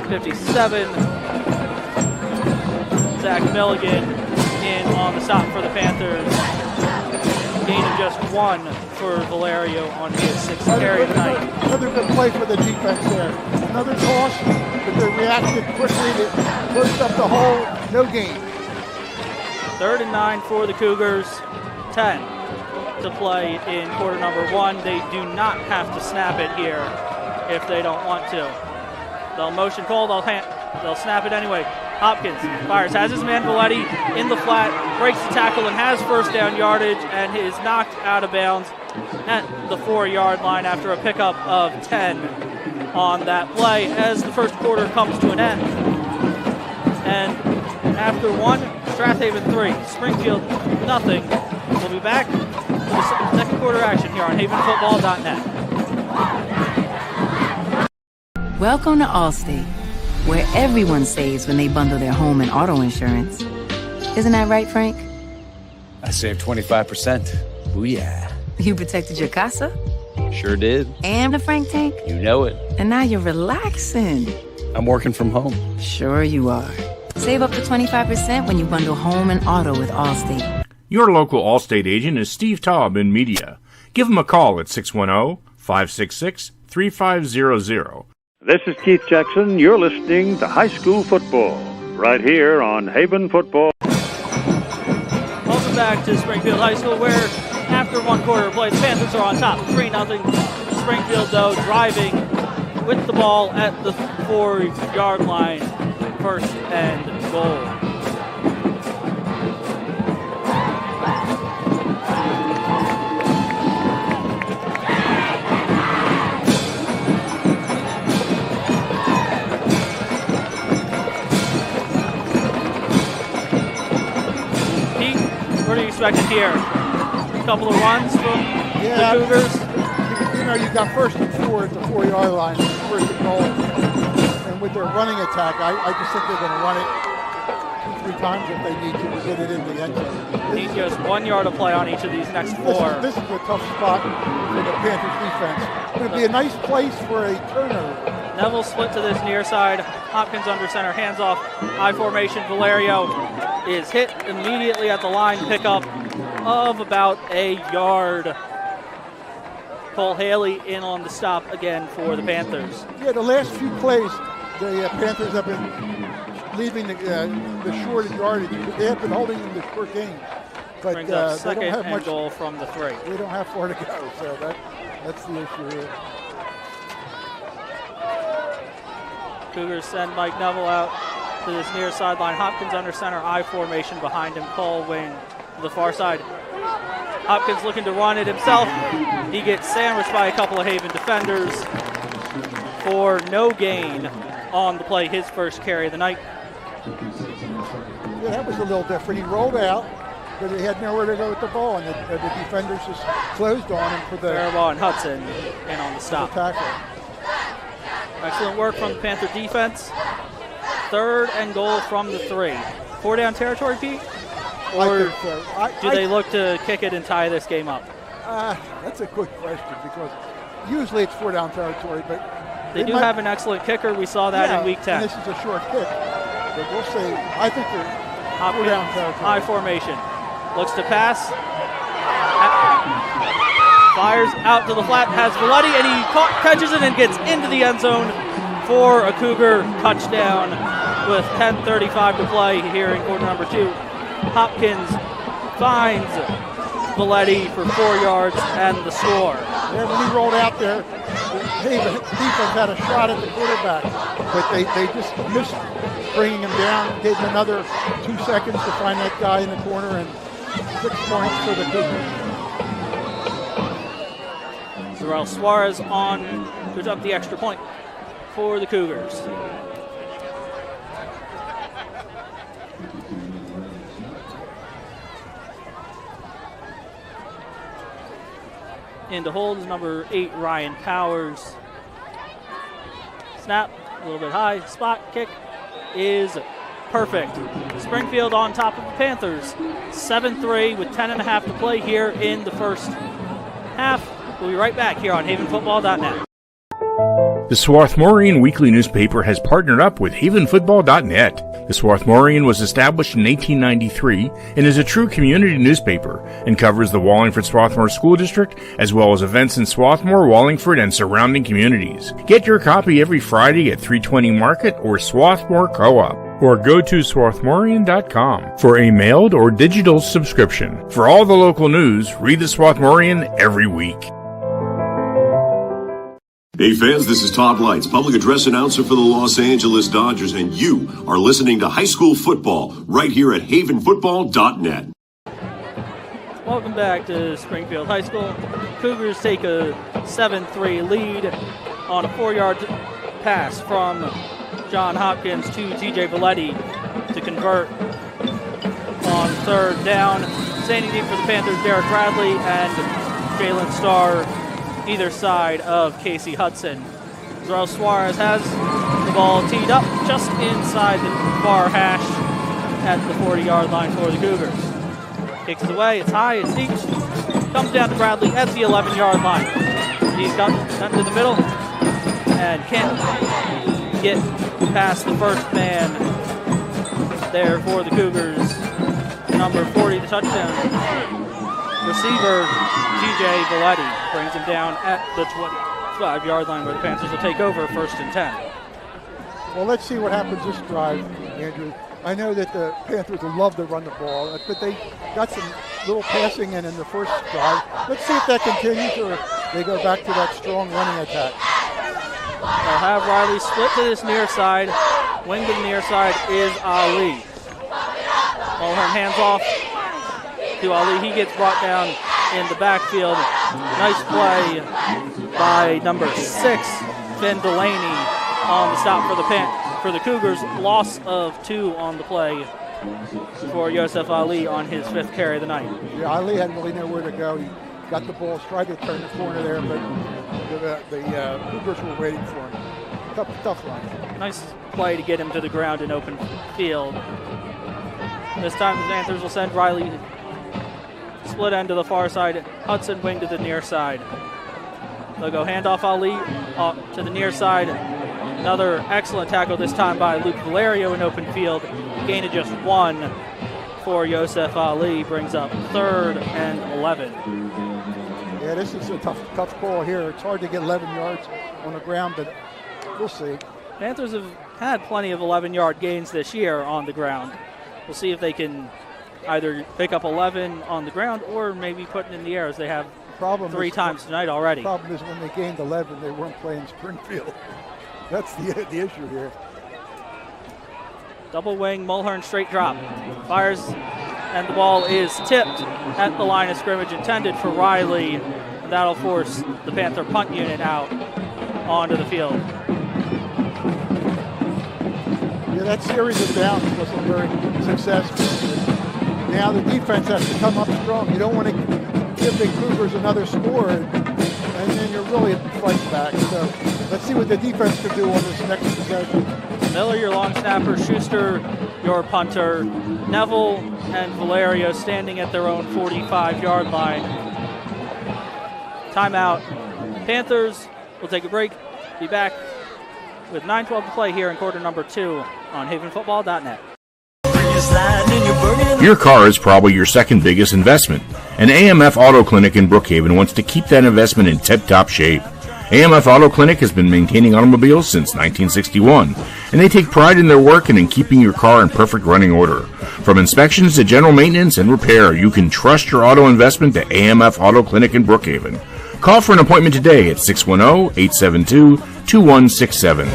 C: 57. Zach Milligan in on the stop for the Panthers. Gain of just 1 for Valerio on his 6th carry tonight.
D: Another good play for the defense there. Another toss, but they reacted quickly to close up the hole. No gain.
C: 3rd and 9 for the Cougars. 10 to play in quarter number 1. They do not have to snap it here if they don't want to. They'll motion call, they'll snap it anyway. Hopkins fires, has his man Valetti in the flat, breaks the tackle and has first down yardage, and is knocked out of bounds at the 4-yard line after a pickup of 10 on that play as the first quarter comes to an end. And after 1, Strath Haven 3, Springfield nothing. We'll be back for the second quarter action here on havenfootball.net.
J: Welcome to Allstate, where everyone saves when they bundle their home and auto insurance. Isn't that right, Frank?
K: I saved 25%. Booyah.
J: You protected your casa?
K: Sure did.
J: And the Frank tank?
K: You know it.
J: And now you're relaxing.
K: I'm working from home.
J: Sure you are. Save up to 25% when you bundle home and auto with Allstate.
A: Your local Allstate agent is Steve Taub in media. Give him a call at 610-566-3500.
L: This is Keith Jackson. You're listening to High School Football right here on Haven Football.
C: Welcome back to Springfield High School, where after 1 quarter of play, the Panthers are on top, 3-0. Springfield, though, driving with the ball at the 4-yard line, 1st and goal. What are you expecting here? A couple of runs from the Cougars?
D: You know, you got 1st and 4 at the 4-yard line, 1st and goal. And with their running attack, I just think they're going to run it 2-3 times if they need to get it in the end zone.
C: Need just 1 yard of play on each of these next 4.
D: This is a tough spot for the Panthers defense. It's going to be a nice place for a turnover.
C: Neville split to this near side. Hopkins under center, hands off. I formation. Valerio is hit immediately at the line. Pickup of about a yard. Cole Haley in on the stop again for the Panthers.
D: Yeah, the last few plays, the Panthers have been leaving the short yardage. They have been holding them to short gain. But
C: Brings up
D: they don't have much
C: goal from the 3.
D: They don't have far to go, so that's the issue here.
C: Cougars send Mike Neville out to this near sideline. Hopkins under center, I formation behind him. Cole wing to the far side. Hopkins looking to run it himself. He gets sandwiched by a couple of Haven defenders for no gain on the play, his first carry of the night.
D: Yeah, that was a little different. He rolled out, but he had nowhere to go with the ball, and the defenders just closed on him for the
C: Fairbaugh and Hudson in on the stop.
D: tackle.
C: Excellent work from the Panther defense. 3rd and goal from the 3. 4 down territory, Pete? Or do they look to kick it and tie this game up?
D: That's a good question, because usually it's 4 down territory, but
C: they do have an excellent kicker. We saw that in week 10.
D: And this is a short kick, but we'll see. I think they're 4 down territory.
C: High formation. Looks to pass. Fires out to the flat, has Valetti, and he catches it and gets into the end zone for a Cougar touchdown with 10:35 to play here in quarter number 2. Hopkins finds Valetti for 4 yards and the score.
D: Yeah, when he rolled out there, the defense had a shot at the quarterback. but they just missed bringing him down. Gave him another 2 seconds to find that guy in the corner, and 6 points for the Cougars.
C: Zarel Suarez goes up the extra point for the Cougars. In to hold is number 8, Ryan Powers. Snap, a little bit high. Spot kick is perfect. Springfield on top of the Panthers. 7-3 with 10.5 to play here in the first half. We'll be right back here on havenfootball.net.
A: The Swarthmorean Weekly Newspaper has partnered up with havenfootball.net. The Swarthmorean was established in 1893 and is a true community newspaper and covers the Wallingford-Swarthmore School District as well as events in Swarthmore, Wallingford, and surrounding communities. Get your copy every Friday at 320 Market or Swarthmore Co-op, or go to swarthmorean.com for a mailed or digital subscription. For all the local news, read the Swarthmorean every week.
I: Hey fans, this is Todd Lights, public address announcer for the Los Angeles Dodgers, and you are listening to High School Football right here at havenfootball.net.
C: Welcome back to Springfield High School. Cougars take a 7-3 lead on a 4-yard pass from John Hopkins to TJ Valetti to convert on third down. Standing deep for the Panthers, Derek Bradley and Jalen Starr either side of Casey Hudson. Zarel Suarez has the ball teed up just inside the far hash at the 40-yard line for the Cougars. Kicks it away, it's high, it's deep. Comes down to Bradley at the 11-yard line. He's got to the middle and can't get past the first man there for the Cougars. Number 40, the touchdown receiver, TJ Valetti, brings him down at the 25-yard line where the Panthers will take over 1st and 10.
D: Well, let's see what happens this drive, Andrew. I know that the Panthers will love to run the ball, but they got some little passing in the first drive. Let's see if that continues or they go back to that strong running attack.
C: They'll have Riley split to this near side. Wing to the near side is Ali. Mulhern hands off to Ali. He gets brought down in the backfield. Nice play by number 6, Finn Delaney, on the stop for the Cougars. Loss of 2 on the play for Yosef Ali on his 5th carry of the night.
D: Yeah, Ali had really nowhere to go. He got the ball, tried to turn the corner there, but the Cougars were waiting for him. Tough line.
C: Nice play to get him to the ground in open field. This time the Panthers will send Riley split end to the far side, Hudson wing to the near side. They'll go handoff Ali to the near side. Another excellent tackle, this time by Luke Valerio in open field. Gain of just 1 for Yosef Ali, brings up 3rd and 11.
D: Yeah, this is a tough call here. It's hard to get 11 yards on the ground, but we'll see.
C: Panthers have had plenty of 11-yard gains this year on the ground. We'll see if they can either pick up 11 on the ground or maybe put it in the air, as they have 3 times tonight already.
D: The problem is when they gained 11, they weren't playing Springfield. That's the issue here.
C: Double wing, Mulhern straight drop. Fires, and the ball is tipped at the line of scrimmage, intended for Riley. And that'll force the Panther punt unit out onto the field.
D: Yeah, that series of downs wasn't very successful. Now the defense has to come up strong. You don't want to give the Cougars another score, and then you're really fighting back. So let's see what the defense can do on this next possession.
C: Miller, your long snapper. Schuster, your punter. Neville and Valerio standing at their own 45-yard line. Timeout. Panthers will take a break. Be back with 9:12 to play here in quarter number 2 on havenfootball.net.
A: Your car is probably your second biggest investment, and AMF Auto Clinic in Brookhaven wants to keep that investment in tip-top shape. AMF Auto Clinic has been maintaining automobiles since 1961, and they take pride in their work and in keeping your car in perfect running order. From inspections to general maintenance and repair, you can trust your auto investment to AMF Auto Clinic in Brookhaven. Call for an appointment today at 610-872-2167.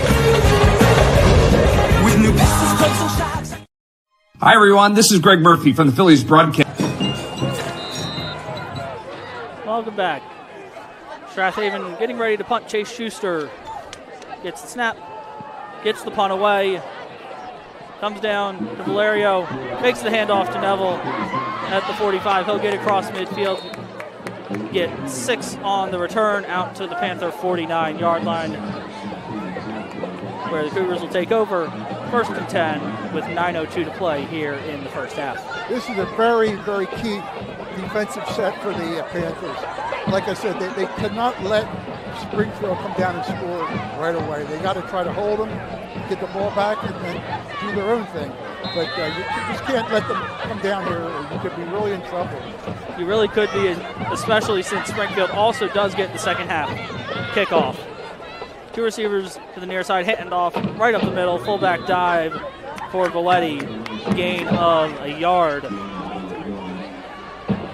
F: Hi, everyone. This is Greg Murphy from the Phillies broadcast.
C: Welcome back. Strath Haven getting ready to punt. Chase Schuster gets the snap, gets the punt away, comes down to Valerio, makes the handoff to Neville at the 45. He'll get across midfield, get 6 on the return out to the Panther 49-yard line, where the Cougars will take over 1st and 10 with 9:02 to play here in the first half.
D: This is a very, very key defensive set for the Panthers. Like I said, they cannot let Springfield come down and score right away. They got to try to hold them, get the ball back, and then do their own thing. But you just can't let them come down here, or you could be really in trouble.
C: You really could be, especially since Springfield also does get the second half kickoff. 2 receivers to the near side, handoff right up the middle, fullback dive for Valetti, gain of a yard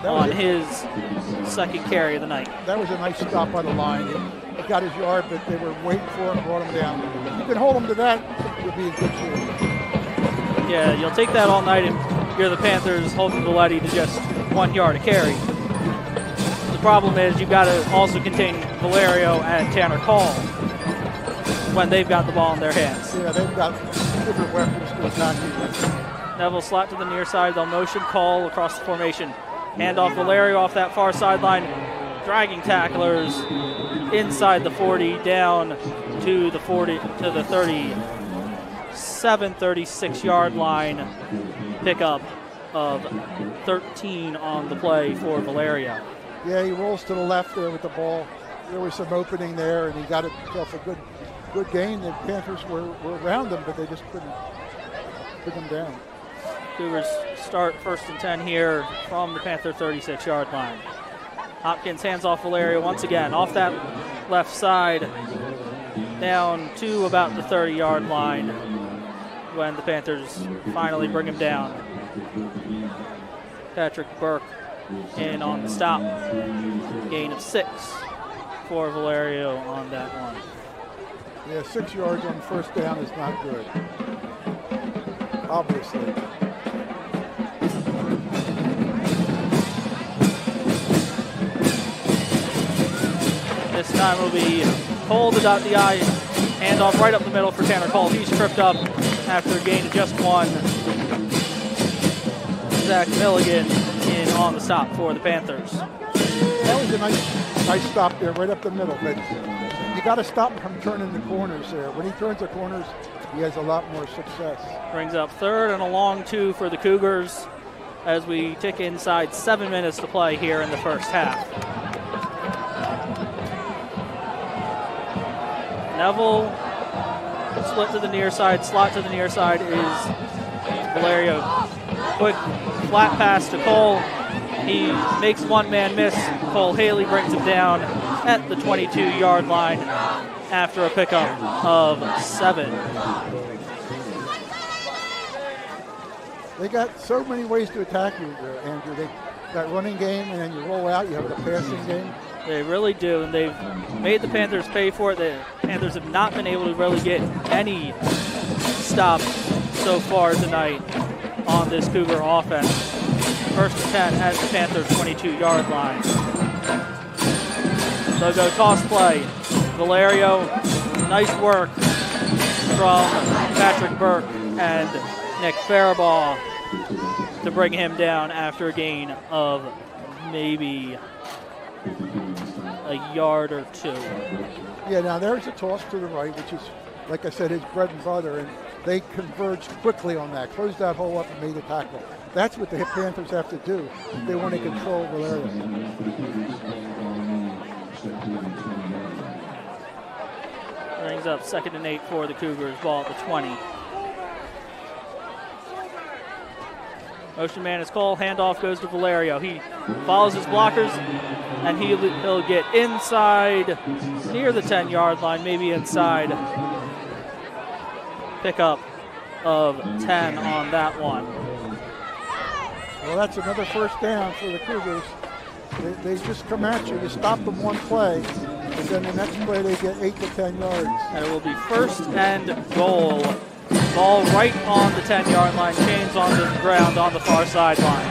C: on his second carry of the night.
D: That was a nice stop on the line. He got his yard, but they were waiting for him, brought him down. If you can hold him to that, you'll be in good shape.
C: Yeah, you'll take that all night and you're the Panthers holding Valetti to just 1 yard a carry. The problem is you've got to also contain Valerio and Tanner Call when they've got the ball in their hands.
D: Yeah, they've got different weapons to attack you.
C: Neville slot to the near side. They'll motion Call across the formation. Hand off Valerio off that far sideline. Dragging tacklers inside the 40 down to the 37, 36-yard line. Pickup of 13 on the play for Valerio.
D: Yeah, he rolls to the left there with the ball. There was some opening there, and he got himself a good gain. The Panthers were around him, but they just couldn't put him down.
C: Cougars start 1st and 10 here from the Panther 36-yard line. Hopkins hands off Valerio once again off that left side down to about the 30-yard line when the Panthers finally bring him down. Patrick Burke in on the stop. Gain of 6 for Valerio on that one.
D: Yeah, 6 yards on 1st down is not good, obviously.
C: This time will be Cole to dot the I. Handoff right up the middle for Tanner Cole. He's tripped up after a gain of just 1. Zach Milligan in on the stop for the Panthers.
D: That was a nice stop there, right up the middle. But you got to stop him from turning the corners there. When he turns the corners, he has a lot more success.
C: Brings up 3rd and a long 2 for the Cougars as we tick inside 7 minutes to play here in the first half. Neville, split to the near side, slot to the near side is Valerio. Quick flat pass to Cole. He makes one man miss. Cole Haley brings him down at the 22-yard line after a pickup of 7.
D: They got so many ways to attack you, Andrew. They got running game, and then you roll out. You have the passing game.
C: They really do, and they've made the Panthers pay for it. The Panthers have not been able to really get any stops so far tonight on this Cougar offense. 1st and 10 at the Panthers' 22-yard line. So go toss play. Valerio, nice work from Patrick Burke and Nick Faribaugh to bring him down after a gain of maybe a yard or 2.
D: Yeah, now there's a toss to the right, which is, like I said, his bread and butter, and they converged quickly on that, closed that hole up and made a tackle. That's what the Panthers have to do if they want to control Valerio.
C: Brings up 2nd and 8 for the Cougars, ball at the 20. Motion man is Cole, handoff goes to Valerio. He follows his blockers, and he'll get inside near the 10-yard line, maybe inside. Pickup of 10 on that one.
D: Well, that's another 1st down for the Cougars. They just come at you. You stop them one play, and then the next play they get 8 to 10 yards.
C: And it will be 1st and goal Ball right on the 10-yard line, chains on the ground on the far sideline.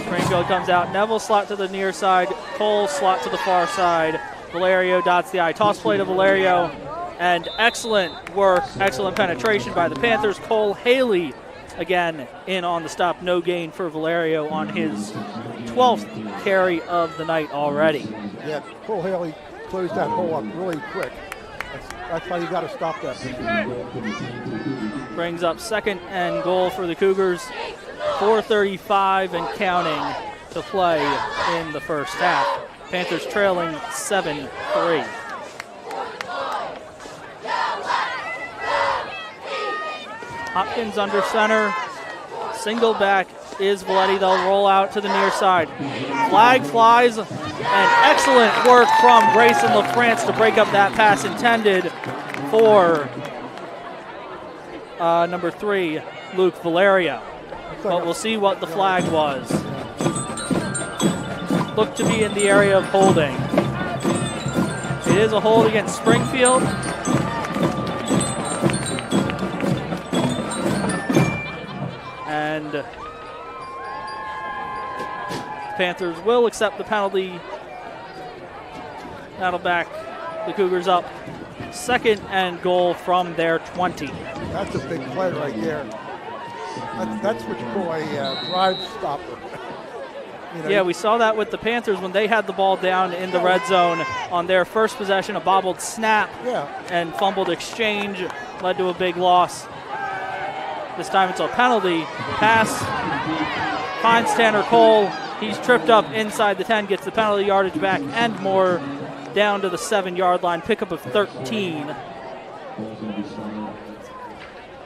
C: Springfield comes out, Neville slot to the near side, Cole slot to the far side. Valerio dots the I. Toss play to Valerio, and excellent work, excellent penetration by the Panthers. Cole Haley again in on the stop, no gain for Valerio on his 12th carry of the night already.
D: Yeah, Cole Haley closed that hole up really quick. That's how you got to stop that.
C: Brings up 2nd and goal for the Cougars. 4:35 and counting to play in the first half. Panthers trailing 7-3. Hopkins under center. Single back is Valetti. They'll roll out to the near side. Flag flies, and excellent work from Grayson LaFrance to break up that pass intended for number 3, Luke Valerio. But we'll see what the flag was. Looked to be in the area of holding. It is a hold against Springfield. And the Panthers will accept the penalty. That'll back the Cougars up. 2nd and goal from their 20.
D: That's a big play right there. That's what you call a drive stopper.
C: Yeah, we saw that with the Panthers when they had the ball down in the red zone on their first possession. A bobbled snap and fumbled exchange led to a big loss. This time it's a penalty. Pass finds Tanner Cole. He's tripped up inside the 10, gets the penalty yardage back and more down to the 7-yard line. Pickup of 13.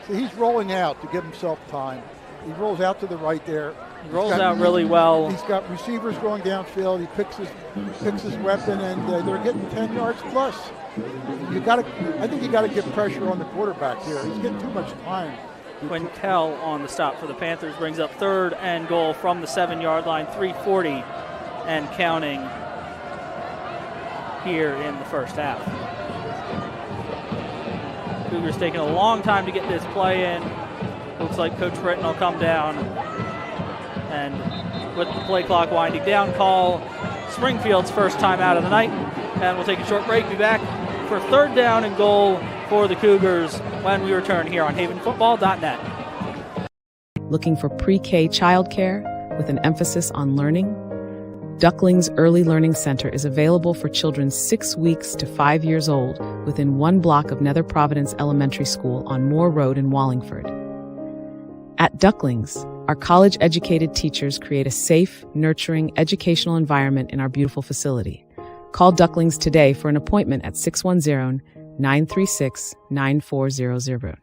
D: So he's rolling out to give himself time. He rolls out to the right there.
C: He rolls out really well.
D: He's got receivers going downfield. He picks his weapon, and they're getting 10 yards plus. I think you got to get pressure on the quarterback here. He's getting too much time.
C: Quinkel on the stop for the Panthers brings up 3rd and goal from the 7-yard line. 3:40 and counting here in the first half. Cougars taking a long time to get this play in. Looks like Coach Britton will come down. And with the play clock winding down, call Springfield's first time out of the night. And we'll take a short break, be back for 3rd down and goal for the Cougars when we return here on havenfootball.net.
E: Looking for pre-K childcare with an emphasis on learning? Ducklings Early Learning Center is available for children 6 weeks to 5 years old within 1 block of Nether Providence Elementary School on Moore Road in Wallingford. At Ducklings, our college-educated teachers create a safe, nurturing, educational environment in our beautiful facility. Call Ducklings today for an appointment at 610-936-9400.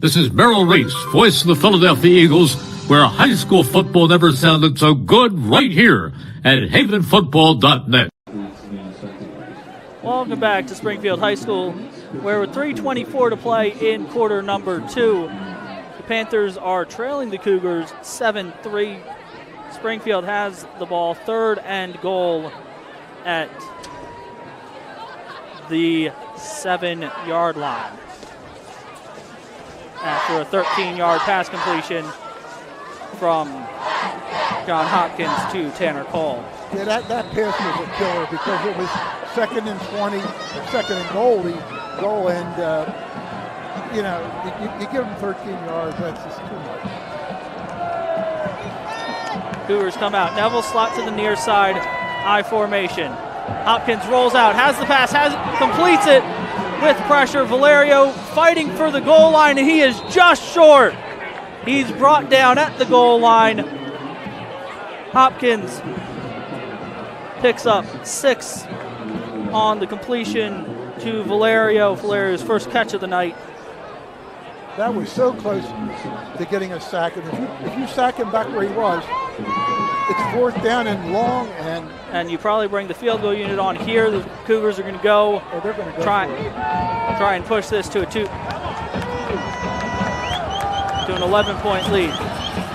M: This is Merrill Reese, voice of the Philadelphia Eagles, where high school football never sounded so good, right here at havenfootball.net.
C: Welcome back to Springfield High School, where with 3:24 to play in quarter number 2, the Panthers are trailing the Cougars 7-3. Springfield has the ball, 3rd and goal at the 7-yard line. After a 13-yard pass completion from John Hopkins to Tanner Cole.
D: Yeah, that pass was a killer because it was 2nd and 20, 2nd and goal, and you give them 13 yards, that's just too much.
C: Cougars come out. Neville slot to the near side, I formation. Hopkins rolls out, has the pass, completes it with pressure. Valerio fighting for the goal line, and he is just short. He's brought down at the goal line. Hopkins picks up 6 on the completion to Valerio. Valerio's first catch of the night.
D: That was so close to getting a sack. And if you sack him back where he was, it's 4th down and long.
C: And you probably bring the field goal unit on here. The Cougars are going to go.
D: Oh, they're going to
C: try and push this to an 11-point lead.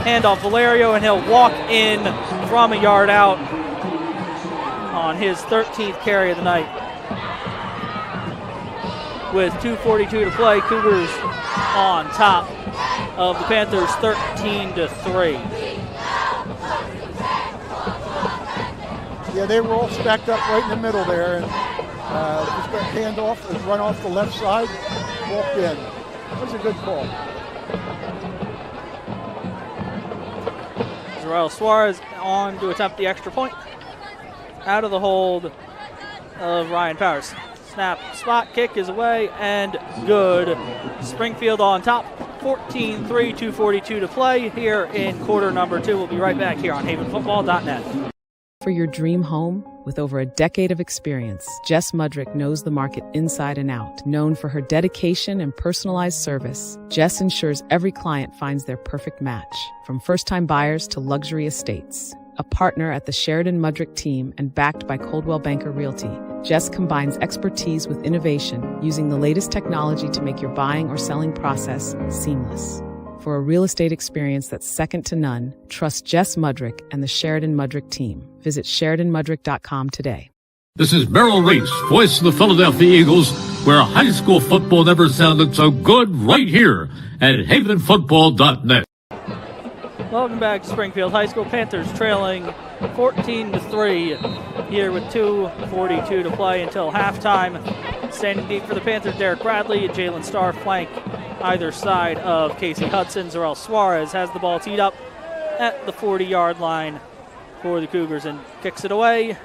C: Handoff Valerio, and he'll walk in from a yard out on his 13th carry of the night. with 2:42 to play. Cougars on top of the Panthers 13-3.
D: Yeah, they were all stacked up right in the middle there, and just got hand off and run off the left side, walked in. That was a good call.
C: Zorel Suarez on to attempt the extra point. Out of the hold of Ryan Powers. Snap, spot, kick is away, and good. Springfield on top, 14-3, 2:42 to play here in quarter number 2. We'll be right back here on havenfootball.net.
N: For your dream home, with over a decade of experience, Jess Mudrick knows the market inside and out. Known for her dedication and personalized service, Jess ensures every client finds their perfect match. From first-time buyers to luxury estates. A partner at the Sheridan Mudrick team and backed by Coldwell Banker Realty, Jess combines expertise with innovation, using the latest technology to make your buying or selling process seamless. For a real estate experience that's second to none, trust Jess Mudrick and the Sheridan Mudrick team. Visit SheridanMudrick.com today.
M: This is Merrill Reese, voice of the Philadelphia Eagles, where high school football never sounded so good, right here at havenfootball.net.
C: Welcome back to Springfield High School. Panthers trailing 14-3 here with 2:42 to play until halftime. Standing deep for the Panthers, Derek Bradley and Jalen Starr flank either side of Casey Hudson. Zorel Suarez has the ball teed up at the 40-yard line for the Cougars and kicks it away.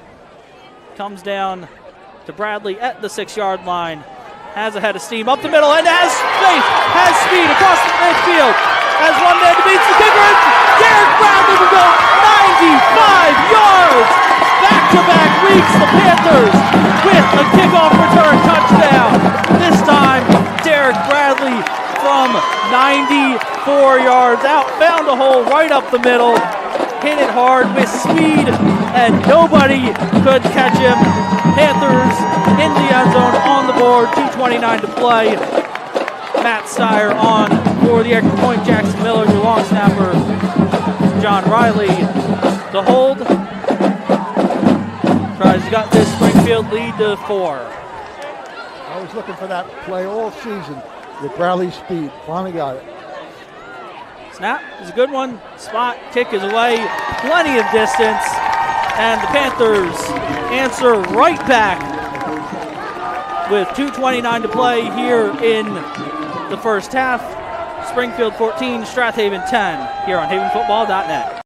C: Comes down to Bradley at the 6-yard line. Has a head of steam up the middle and has faith, has speed across the midfield. Has one man to beat the kicker, and Derek Bradley will go 95 yards. Back-to-back weeks, the Panthers with a kickoff return touchdown. This time, Derek Bradley from 94 yards out, found a hole right up the middle, hit it hard with speed, and nobody could catch him. Panthers in the end zone on the board, 2:29 to play. Matt Steyer on for the extra point. Jackson Miller, your long snapper. John Riley, the hold. Tries to got this Springfield lead to 4.
D: I was looking for that play all season with Bradley's speed. Finally got it.
C: Snap is a good one. Spot kick is away. Plenty of distance. And the Panthers answer right back with 2:29 to play here in the first half. Springfield 14, Strath Haven 10 here on havenfootball.net.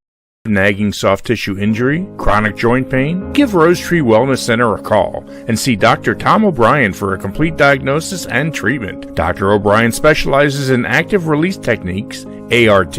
A: Nagging soft tissue injury, chronic joint pain? Give Rose Tree Wellness Center a call and see Dr. Tom O'Brien for a complete diagnosis and treatment. Dr. O'Brien specializes in active release techniques, ART.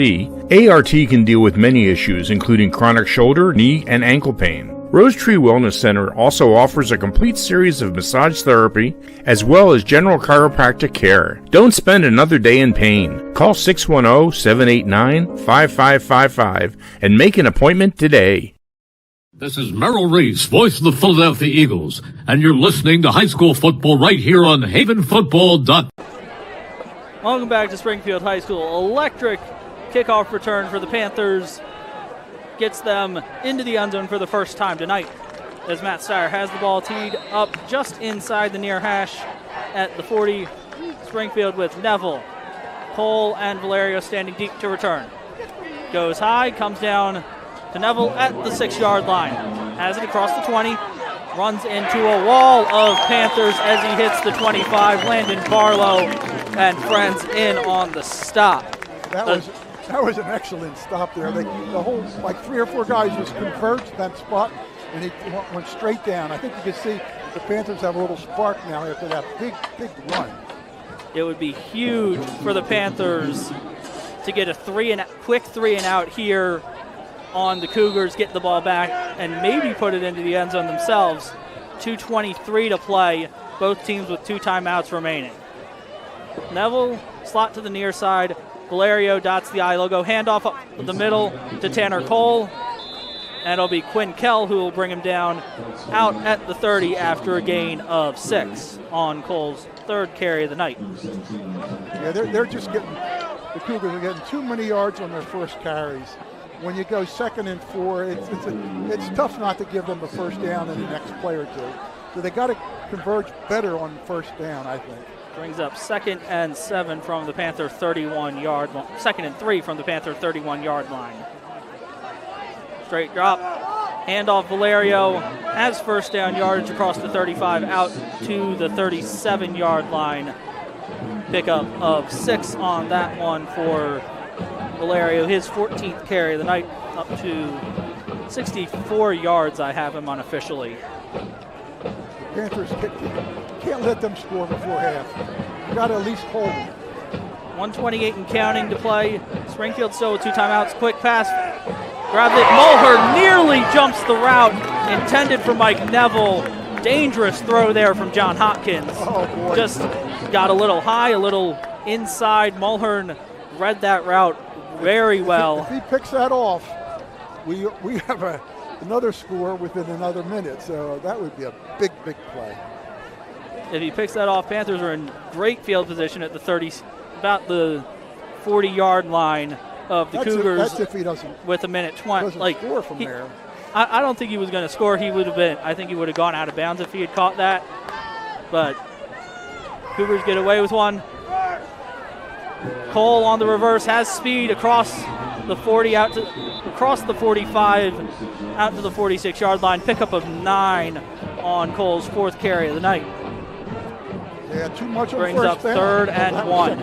A: ART can deal with many issues, including chronic shoulder, knee, and ankle pain. Rose Tree Wellness Center also offers a complete series of massage therapy as well as general chiropractic care. Don't spend another day in pain. Call 610-789-5555 and make an appointment today.
M: This is Merrill Reese, voice of the Philadelphia Eagles, and you're listening to high school football right here on havenfootball.net.
C: Welcome back to Springfield High School. Electric kickoff return for the Panthers. Gets them into the end zone for the first time tonight as Matt Steyer has the ball teed up just inside the near hash at the 40. Springfield with Neville, Cole, and Valerio standing deep to return. Goes high, comes down to Neville at the 6-yard line. Has it across the 20, runs into a wall of Panthers as he hits the 25. Landon Barlow and friends in on the stop.
D: That was an excellent stop there. The whole, like 3 or 4 guys just converged that spot, and he went straight down. I think you can see the Panthers have a little spark now after that big run.
C: It would be huge for the Panthers to get a quick 3 and out here on the Cougars, get the ball back, and maybe put it into the end zone themselves. 2:23 to play, both teams with 2 timeouts remaining. Neville, slot to the near side. Valerio dots the I logo. Handoff up the middle to Tanner Cole. And it'll be Quinn Kell who will bring him down out at the 30 after a gain of 6 on Cole's 3rd carry of the night.
D: Yeah, they're just getting, the Cougars are getting too many yards on their first carries. When you go 2nd and 4, it's tough not to give them the first down in the next play or two. So they got to converge better on first down, I think.
C: Brings up 2nd and 7 from the Panther 31-yard line. 2nd and 3 from the Panther 31-yard line. Straight drop. Handoff. Valerio has first down yardage across the 35 out to the 37-yard line. Pickup of 6 on that one for Valerio. His 14th carry of the night, up to 64 yards. I have him unofficially.
D: Panthers can't let them score before half. You got to at least hold them.
C: 1:28 and counting to play. Springfield still with 2 timeouts. Quick pass. Grabbed it. Mulhern nearly jumps the route intended for Mike Neville. Dangerous throw there from John Hopkins.
D: Oh, boy.
C: Just got a little high, a little inside. Mulhern read that route very well.
D: If he picks that off, we have another score within another minute, so that would be a big, big play.
C: If he picks that off, Panthers are in great field position at the 30, about the 40-yard line of the Cougars.
D: That's if he doesn't.
C: With a minute 20,
D: score from there.
C: I don't think he was going to score. I think he would have gone out of bounds if he had caught that. But Cougars get away with one. Cole on the reverse has speed across the 40 across the 45 out to the 46-yard line. Pickup of 9 on Cole's 4th carry of the night.
D: Yeah, too much on
C: Brings up
D: first down.
C: 3rd and 1.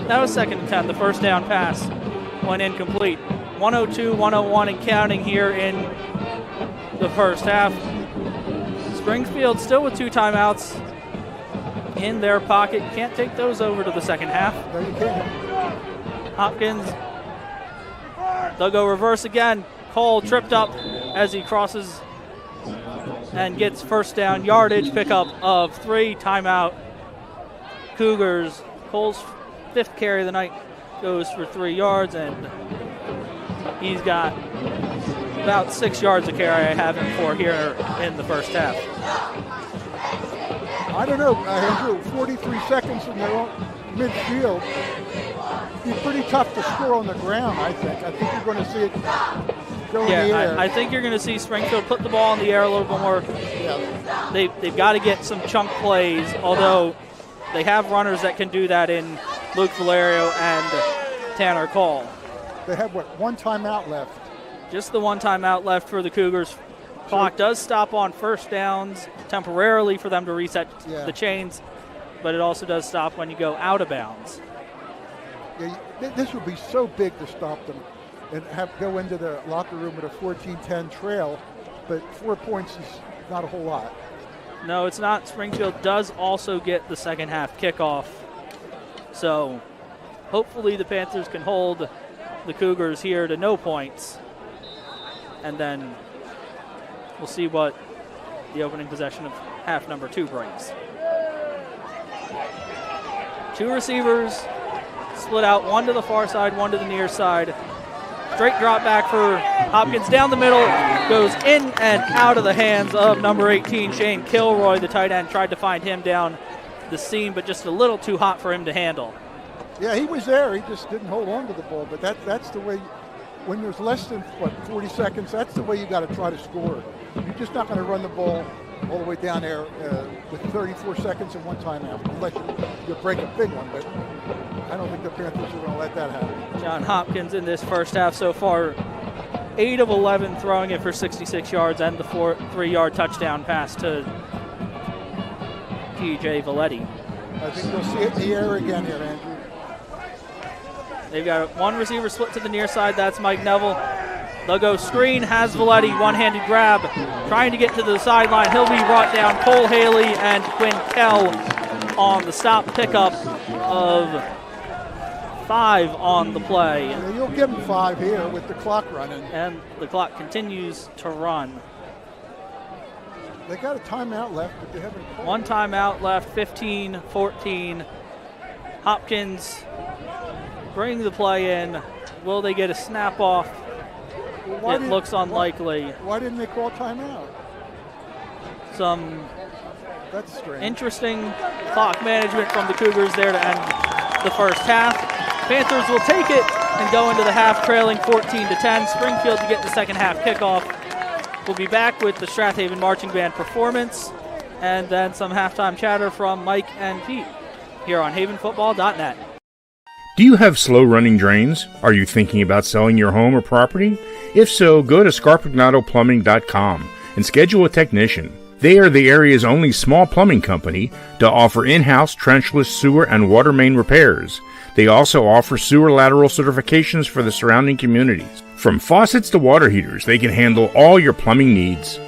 D: That was
C: 2nd and 10. The first down pass went incomplete. 102, 101 and counting here in the first half. Springfield still with 2 timeouts in their pocket. Can't take those over to the second half.
D: No, you can't.
C: Hopkins, they'll go reverse again. Cole tripped up as he crosses and gets first down yardage. Pickup of 3. Timeout. Cougars. Cole's 5th carry of the night goes for 3 yards, and he's got about 6 yards of carry I have him for here in the first half.
D: I don't know, Andrew, 43 seconds in their own midfield. It'd be pretty tough to score on the ground, I think. I think you're going to see it go in the air.
C: I think you're going to see Springfield put the ball in the air a little bit more.
D: Yeah.
C: They've got to get some chunk plays, although they have runners that can do that in Luke Valerio and Tanner Cole.
D: They have, one timeout left?
C: Just the 1 timeout left for the Cougars. Clock does stop on first downs temporarily for them to reset the chains, but it also does stop when you go out of bounds.
D: Yeah, this would be so big to stop them and go into the locker room with a 14-10 trail, but 4 points is not a whole lot.
C: No, it's not. Springfield does also get the second half kickoff, so hopefully the Panthers can hold the Cougars here to no points, and then we'll see what the opening possession of half number 2 brings. 2 receivers split out, 1 to the far side, 1 to the near side. Straight drop back for Hopkins down the middle, goes in and out of the hands of number 18, Shane Kilroy. The tight end tried to find him down the seam, but just a little too hot for him to handle.
D: Yeah, he was there. He just didn't hold on to the ball, but that's the way. When there's less than, 40 seconds, that's the way you got to try to score. You're just not going to run the ball all the way down there with 34 seconds and 1 timeout, unless you break a big one, but I don't think the Panthers are going to let that happen.
C: John Hopkins in this first half so far, 8 of 11 throwing it for 66 yards and the 3-yard touchdown pass to TJ Valetti.
D: I think you'll see it in the air again here, Andrew.
C: They've got 1 receiver split to the near side. That's Mike Neville. They'll go screen, has Valetti, one-handed grab, trying to get to the sideline. He'll be brought down. Cole Haley and Quinn Kell on the stop, pickup of 5 on the play.
D: Yeah, you'll give them 5 here with the clock running.
C: And the clock continues to run.
D: They got a timeout left, but they haven't called.
C: 1 timeout left, 15-14. Hopkins bring the play in. Will they get a snap off? It looks unlikely.
D: Why didn't they call timeout? That's strange.
C: Interesting clock management from the Cougars there to end the first half. Panthers will take it and go into the half trailing 14-10. Springfield to get the second half kickoff. We'll be back with the Strath Haven Marching Band performance and then some halftime chatter from Mike and Pete. here on havenfootball.net.
A: Do you have slow-running drains? Are you thinking about selling your home or property? If so, go to scarpignotoplumbing.com and schedule a technician. They are the area's only small plumbing company to offer in-house trenchless sewer and water main repairs. They also offer sewer lateral certifications for the surrounding communities. From faucets to water heaters, they can handle all your plumbing needs.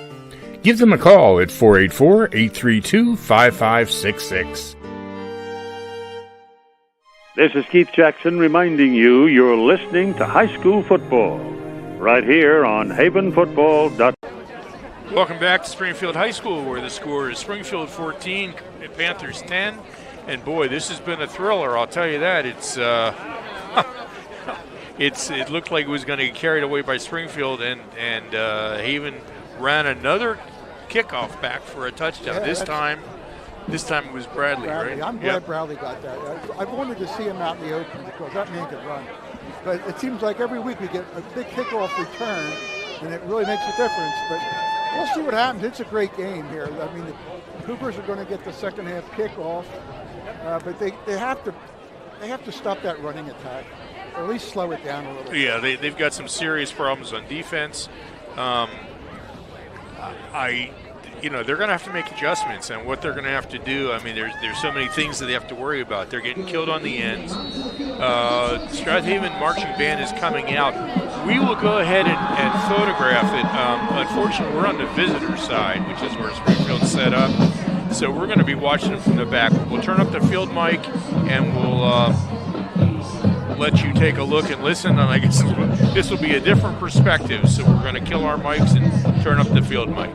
A: Give them a call at 484-832-5566.
L: This is Keith Jackson reminding you you're listening to high school football right here on havenfootball.com.
A: Welcome back to Springfield High School, where the score is Springfield 14, Panthers 10. And boy, this has been a thriller, I'll tell you that. It looked like it was going to get carried away by Springfield, and Haven ran another kickoff back for a touchdown.
D: Yeah,
A: This time it was Bradley, right?
D: I'm glad Bradley got that. I wanted to see him out in the open because that man could run. But it seems like every week we get a big kickoff return, and it really makes a difference. But we'll see what happens. It's a great game here. I mean, the Cougars are going to get the second half kickoff, but they have to stop that running attack, or at least slow it down a little bit.
A: Yeah, they've got some serious problems on defense. They're going to have to make adjustments, and what they're going to have to do, I mean, there's so many things that they have to worry about. They're getting killed on the ends. Strath Haven Marching Band is coming out. We will go ahead and photograph it. Unfortunately, we're on the visitor side, which is where Springfield's set up. So we're going to be watching them from the back. We'll turn up the field mic, and we'll let you take a look and listen. And I guess this will be a different perspective. So we're going to kill our mics and turn up the field mic.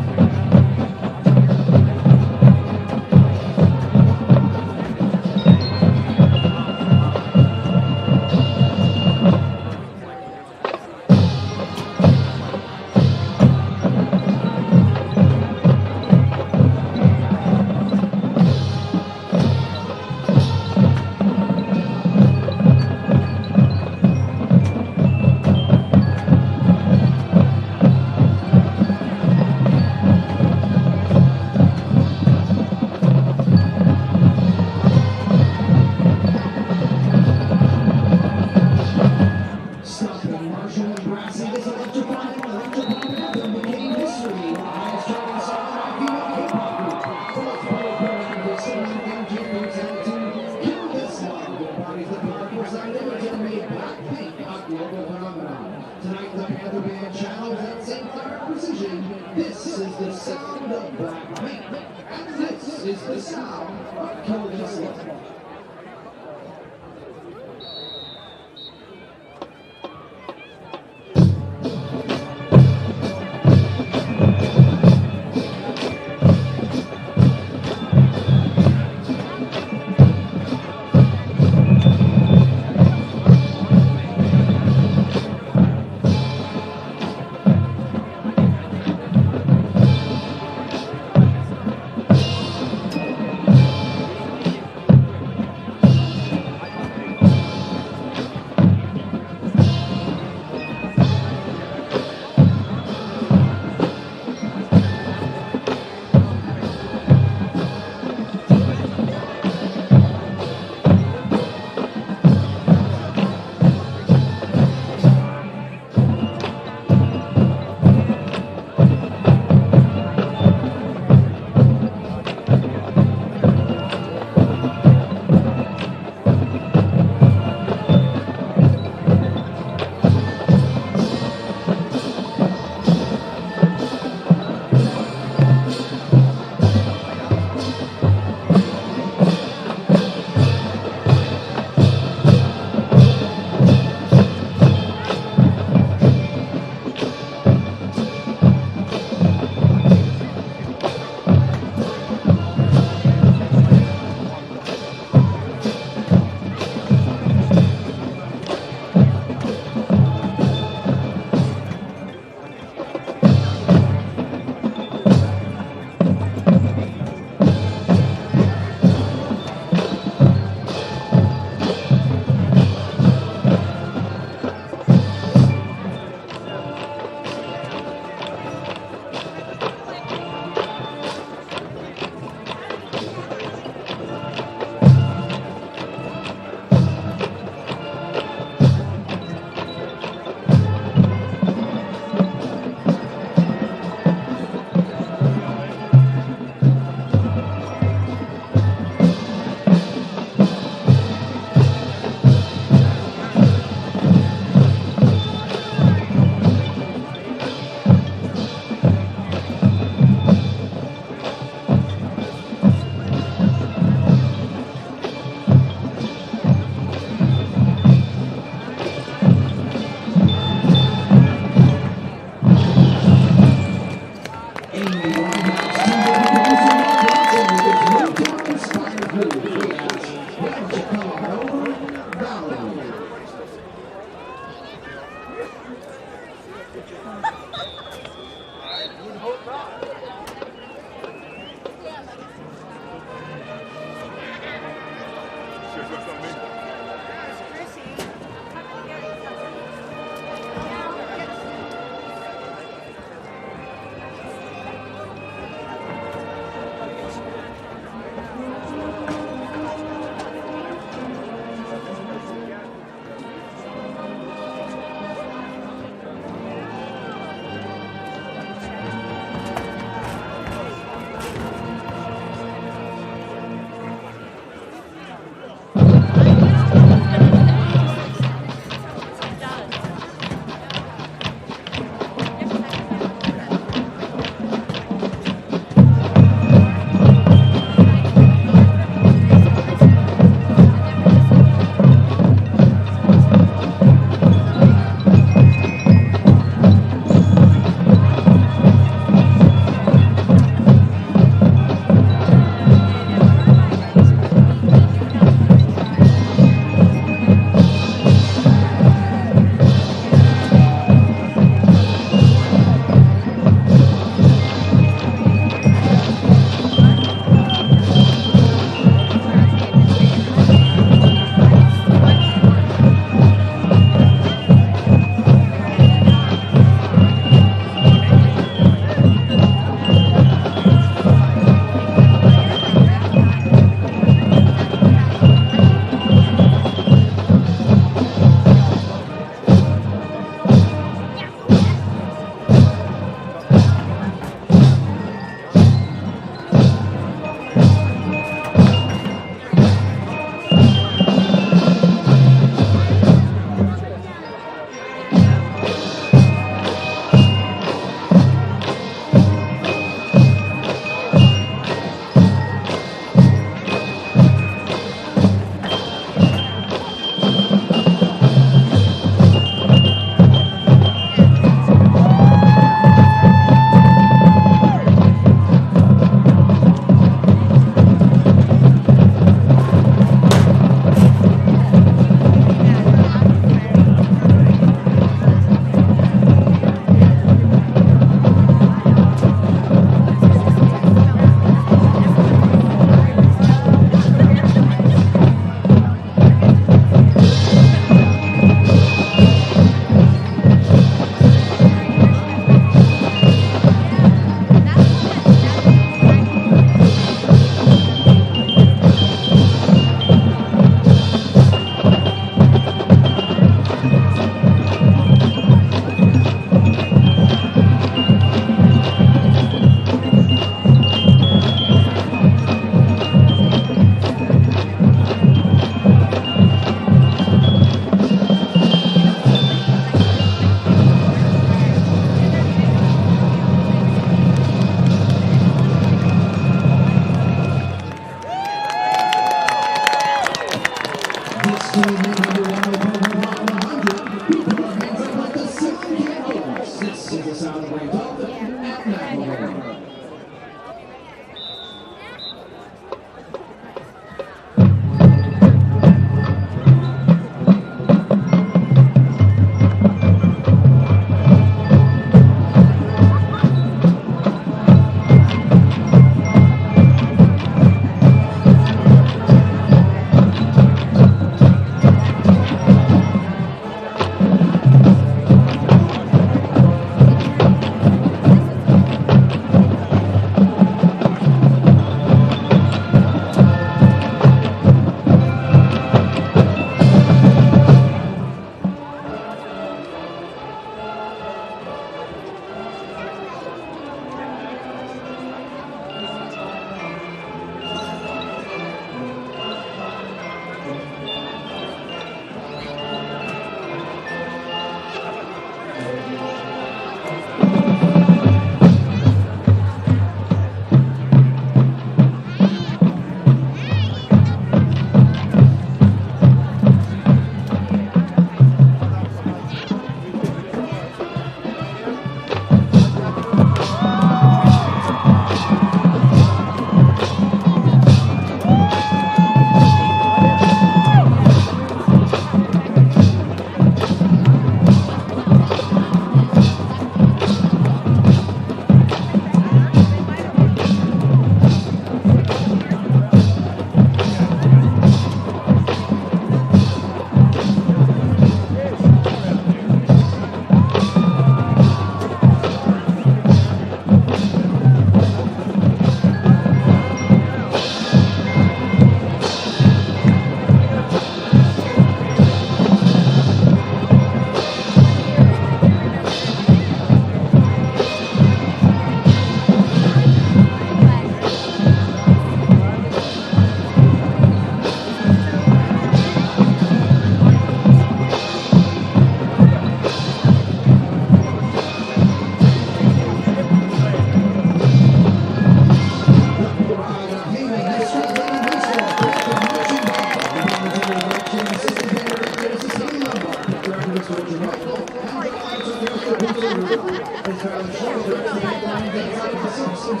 A: We'll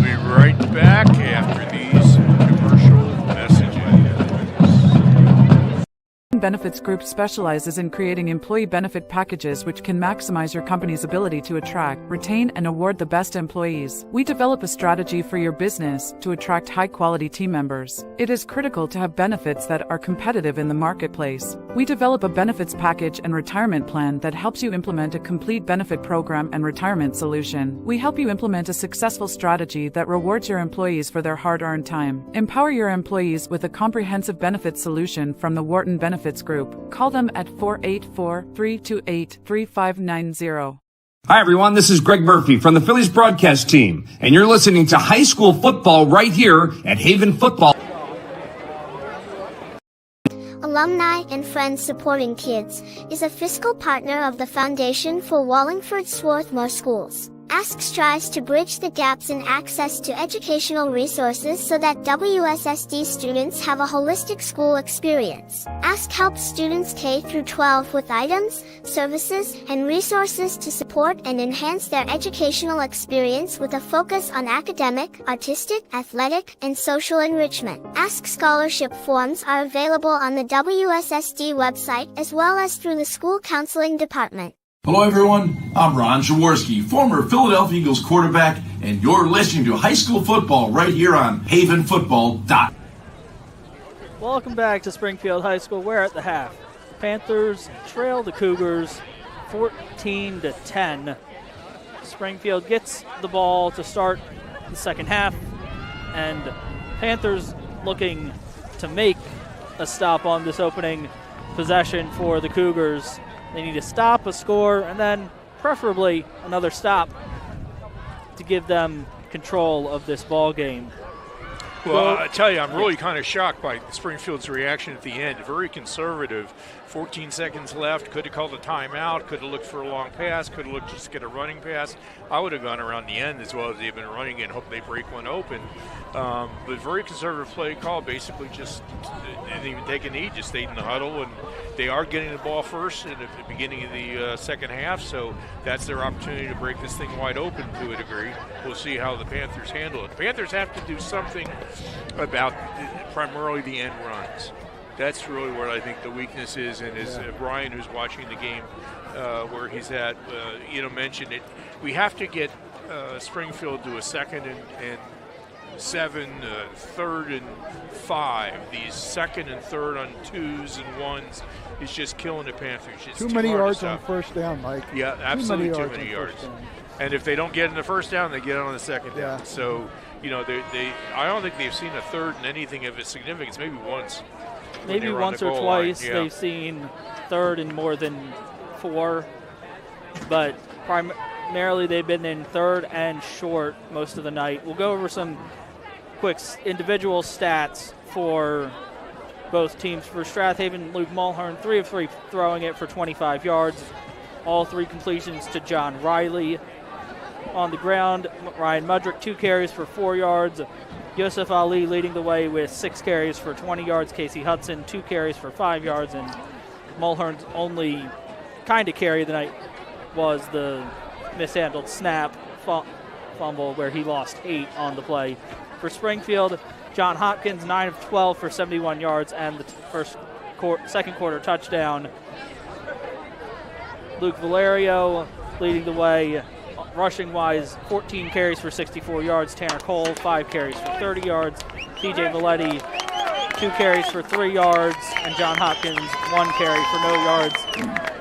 A: be right back after these commercial messages.
O: Benefits Group specializes in creating employee benefit packages which can maximize your company's ability to attract, retain, and award the best employees. We develop a strategy for your business to attract high-quality team members. It is critical to have benefits that are competitive in the marketplace. We develop a benefits package and retirement plan that helps you implement a complete benefit program and retirement solution. We help you implement a successful strategy that rewards your employees for their hard-earned time. Empower your employees with a comprehensive benefits solution from the Wharton Benefits Group. Call them at 484-328-3590.
F: Hi, everyone. This is Greg Murphy from the Phillies broadcast team, and you're listening to high school football right here at Haven Football.
P: Alumni and Friends Supporting Kids is a fiscal partner of the Foundation for Wallingford Swarthmore Schools. ASK strives to bridge the gaps in access to educational resources so that WSSD students have a holistic school experience. ASK helps students K-12 with items, services, and resources to support and enhance their educational experience with a focus on academic, artistic, athletic, and social enrichment. ASK scholarship forms are available on the WSSD website as well as through the school counseling department.
H: Hello, everyone. I'm Ron Jaworski, former Philadelphia Eagles quarterback, and you're listening to high school football right here on havenfootball.com.
C: Welcome back to Springfield High School. We're at the half. The Panthers trail the Cougars 14-10. Springfield gets the ball to start the second half, and Panthers looking to make a stop on this opening possession for the Cougars. They need to stop, a score, and then preferably another stop to give them control of this ball game.
A: Well, I tell you, I'm really kind of shocked by Springfield's reaction at the end. Very conservative. 14 seconds left. Could have called a timeout. Could have looked for a long pass. Could have looked just to get a running pass. I would have gone around the end as well as they've been running and hope they break one open. But very conservative play call. Basically just didn't even take a knee. Just stayed in the huddle. And they are getting the ball first at the beginning of the second half. So that's their opportunity to break this thing wide open to a degree. We'll see how the Panthers handle it. The Panthers have to do something about primarily the end runs. That's really where I think the weakness is, and as Brian, who's watching the game where he's at, mentioned it. We have to get Springfield to a 2nd and 7, 3rd and 5. These 2nd and 3rd on 2s and 1s is just killing the Panthers. It's
D: too many yards on first down, Mike.
A: Yeah, absolutely too many yards. And if they don't get in the first down, they get on the second down. So, I don't think they've seen a 3rd and anything of its significance. Maybe once.
C: Maybe once or twice they've seen 3rd and more than 4, but primarily they've been in 3rd and short most of the night. We'll go over some quick individual stats for both teams. For Strath Haven, Luke Mulhern, 3 of 3 throwing it for 25 yards. All 3 completions to John Riley. On the ground, Ryan Mudrick, 2 carries for 4 yards. Yosef Ali leading the way with 6 carries for 20 yards. Casey Hudson, 2 carries for 5 yards. And Mulhern's only kind of carry of the night was the mishandled snap fumble where he lost 8 on the play. For Springfield, John Hopkins, 9 of 12 for 71 yards and the second quarter touchdown. Luke Valerio leading the way. Rushing-wise, 14 carries for 64 yards. Tanner Cole, 5 carries for 30 yards. TJ Valetti, 2 carries for 3 yards. And John Hopkins, 1 carry for no yards.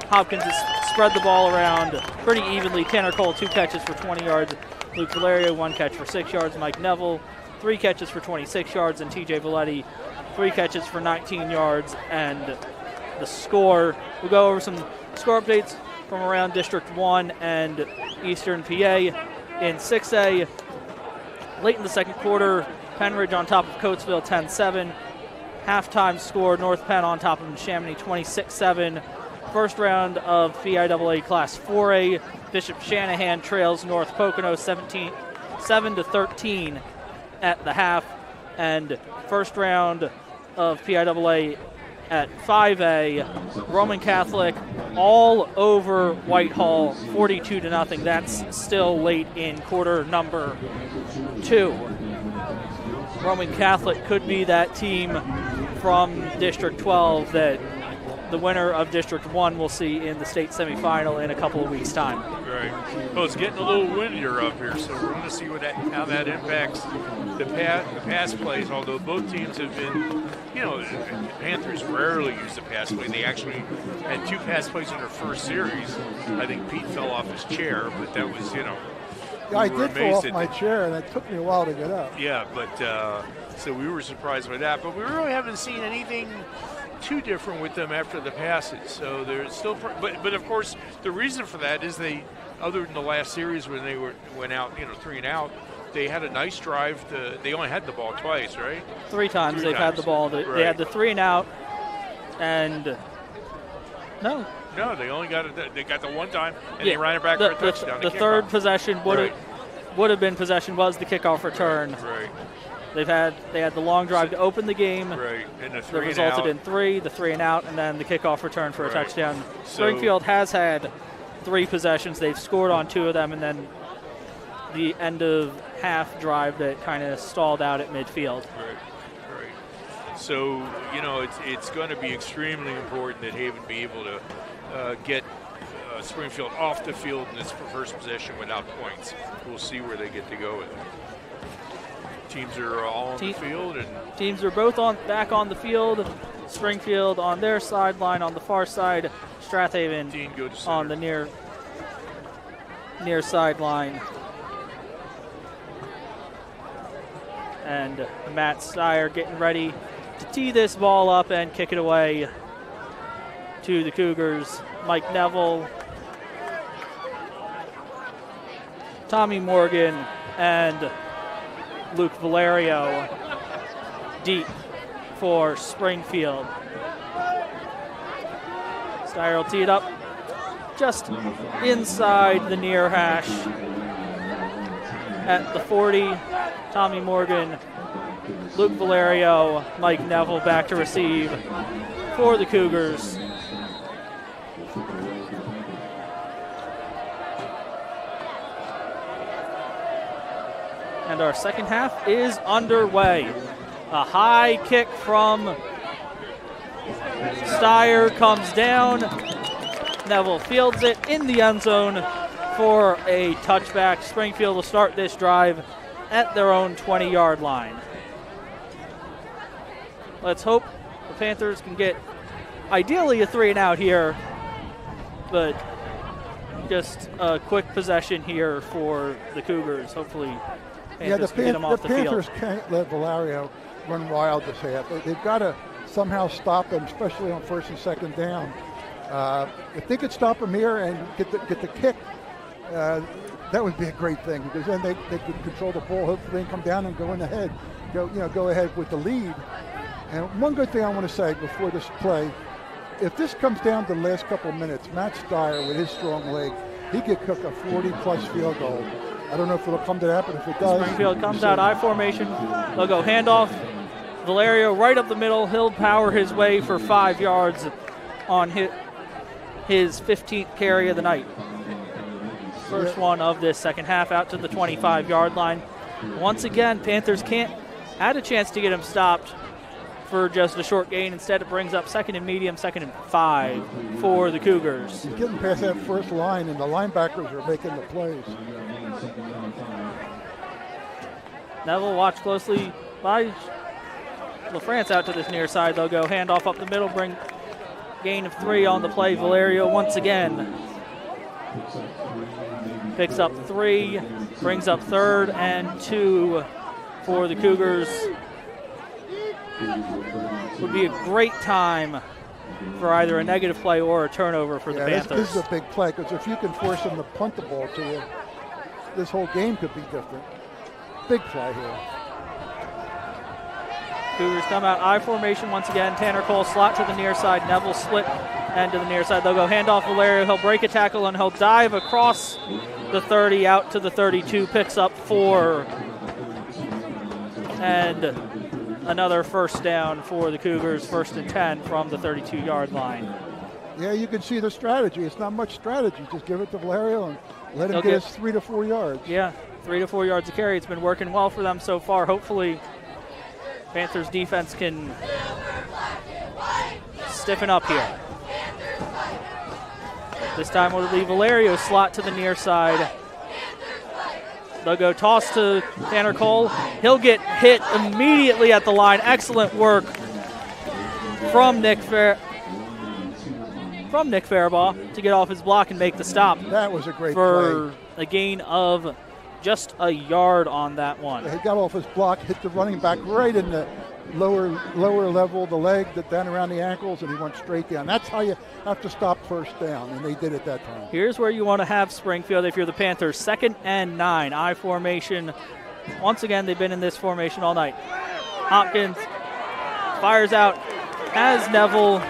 C: Hopkins has spread the ball around pretty evenly. Tanner Cole, 2 catches for 20 yards. Luke Valerio, 1 catch for 6 yards. Mike Neville, 3 catches for 26 yards. And TJ Valetti, 3 catches for 19 yards. And the score, we'll go over some score updates from around District 1 and Eastern PA. In 6A, late in the second quarter, Penridge on top of Coatesville 10-7. Halftime score, North Penn on top of Neshaminy 26-7. First round of PIAA Class 4A, Bishop Shanahan trails North Pocono 7-13. at the half, and first round of PIAA at 5A, Roman Catholic all over Whitehall, 42-0. That's still late in quarter number 2. Roman Catholic could be that team from District 12 that the winner of District 1 will see in the state semifinal in a couple of weeks' time.
Q: Right. Well, it's getting a little windier up here, so we're going to see how that impacts the pass plays, although both teams have been, the Panthers rarely use the pass play. They actually had 2 pass plays in their first series. I think Pete fell off his chair, but that was,
D: Yeah, I did fall off my chair, and it took me a while to get up.
Q: Yeah, but so we were surprised by that. But we really haven't seen anything too different with them after the passes. So they're still, but of course, the reason for that is other than the last series when they went out, 3 and out, they had a nice drive. They only had the ball twice, right?
C: 3 times they've had the ball. They had the 3 and out, and no,
Q: they only got it. They got the one time, and they ran it back for a touchdown.
C: The third possession would have been possession was the kickoff return.
Q: Right.
C: They had the long drive to open the game.
Q: Right. And the 3
C: that
Q: and
C: resulted
Q: out.
C: in 3, the 3 and out, and then the kickoff return for a touchdown. Springfield has had 3 possessions. They've scored on 2 of them, and then the end of half drive that kind of stalled out at midfield.
Q: Right. So, it's going to be extremely important that Haven be able to get Springfield off the field in this first possession without points. We'll see where they get to go with it. Teams are all on the field, and
C: teams are both back on the field. Springfield on their sideline on the far side. Strath Haven on the near sideline. And Matt Steyer getting ready to tee this ball up and kick it away to the Cougars. Mike Neville, Tommy Morgan, and Luke Valerio deep for Springfield. Steyer will tee it up just inside the near hash at the 40. Tommy Morgan, Luke Valerio, Mike Neville back to receive for the Cougars. And our second half is underway. A high kick from Steyer comes down. Neville fields it in the end zone for a touchback. Springfield will start this drive at their own 20-yard line. Let's hope the Panthers can get ideally a 3 and out here, but just a quick possession here for the Cougars. Hopefully Panthers can get them off the field.
D: Panthers can't let Valerio run wild this half. They've got to somehow stop him, especially on 1st and 2nd down. If they could stop him here and get the kick, that would be a great thing, because then they could control the ball, hopefully, and come down and go ahead with the lead. And one good thing I want to say before this play, if this comes down to the last couple of minutes, Matt Steyer with his strong leg, he could cook a 40-plus field goal. I don't know if it'll come to that, but if it does.
C: Springfield comes out I formation. They'll go handoff. Valerio right up the middle. He'll power his way for 5 yards on his 15th carry of the night. First one of this second half out to the 25-yard line. Once again, Panthers had a chance to get him stopped for just a short gain. Instead, it brings up 2nd and medium, 2nd and 5 for the Cougars.
D: He's getting past that first line, and the linebackers are making the plays.
C: Neville watched closely by LaFrance out to this near side. They'll go handoff up the middle, bring gain of 3 on the play. Valerio once again picks up 3, brings up 3rd and 2 for the Cougars. Would be a great time for either a negative play or a turnover for the Panthers.
D: This is a big play, because if you can force them to punt the ball to you, this whole game could be different. Big play here.
C: Cougars come out I formation once again. Tanner Cole slot to the near side. Neville split end to the near side. They'll go handoff Valerio. He'll break a tackle and he'll dive across the 30 out to the 32. Picks up 4. And another first down for the Cougars, 1st and 10 from the 32-yard line.
D: Yeah, you can see the strategy. It's not much strategy. Just give it to Valerio and let him get us 3 to 4 yards.
C: Yeah, 3 to 4 yards a carry. It's been working well for them so far. Hopefully, Panthers defense can stiffen up here. This time it'll be Valerio slot to the near side. They'll go toss to Tanner Cole. He'll get hit immediately at the line. Excellent work from Nick Faribaugh to get off his block and make the stop.
D: That was a great
C: for
D: play.
C: A gain of just a yard on that one.
D: He got off his block, hit the running back right in the lower level of the leg, down around the ankles, and he went straight down. That's how you have to stop first down, and they did it that time.
C: Here's where you want to have Springfield if you're the Panthers. 2nd and 9, I formation. Once again, they've been in this formation all night. Hopkins fires out as Neville.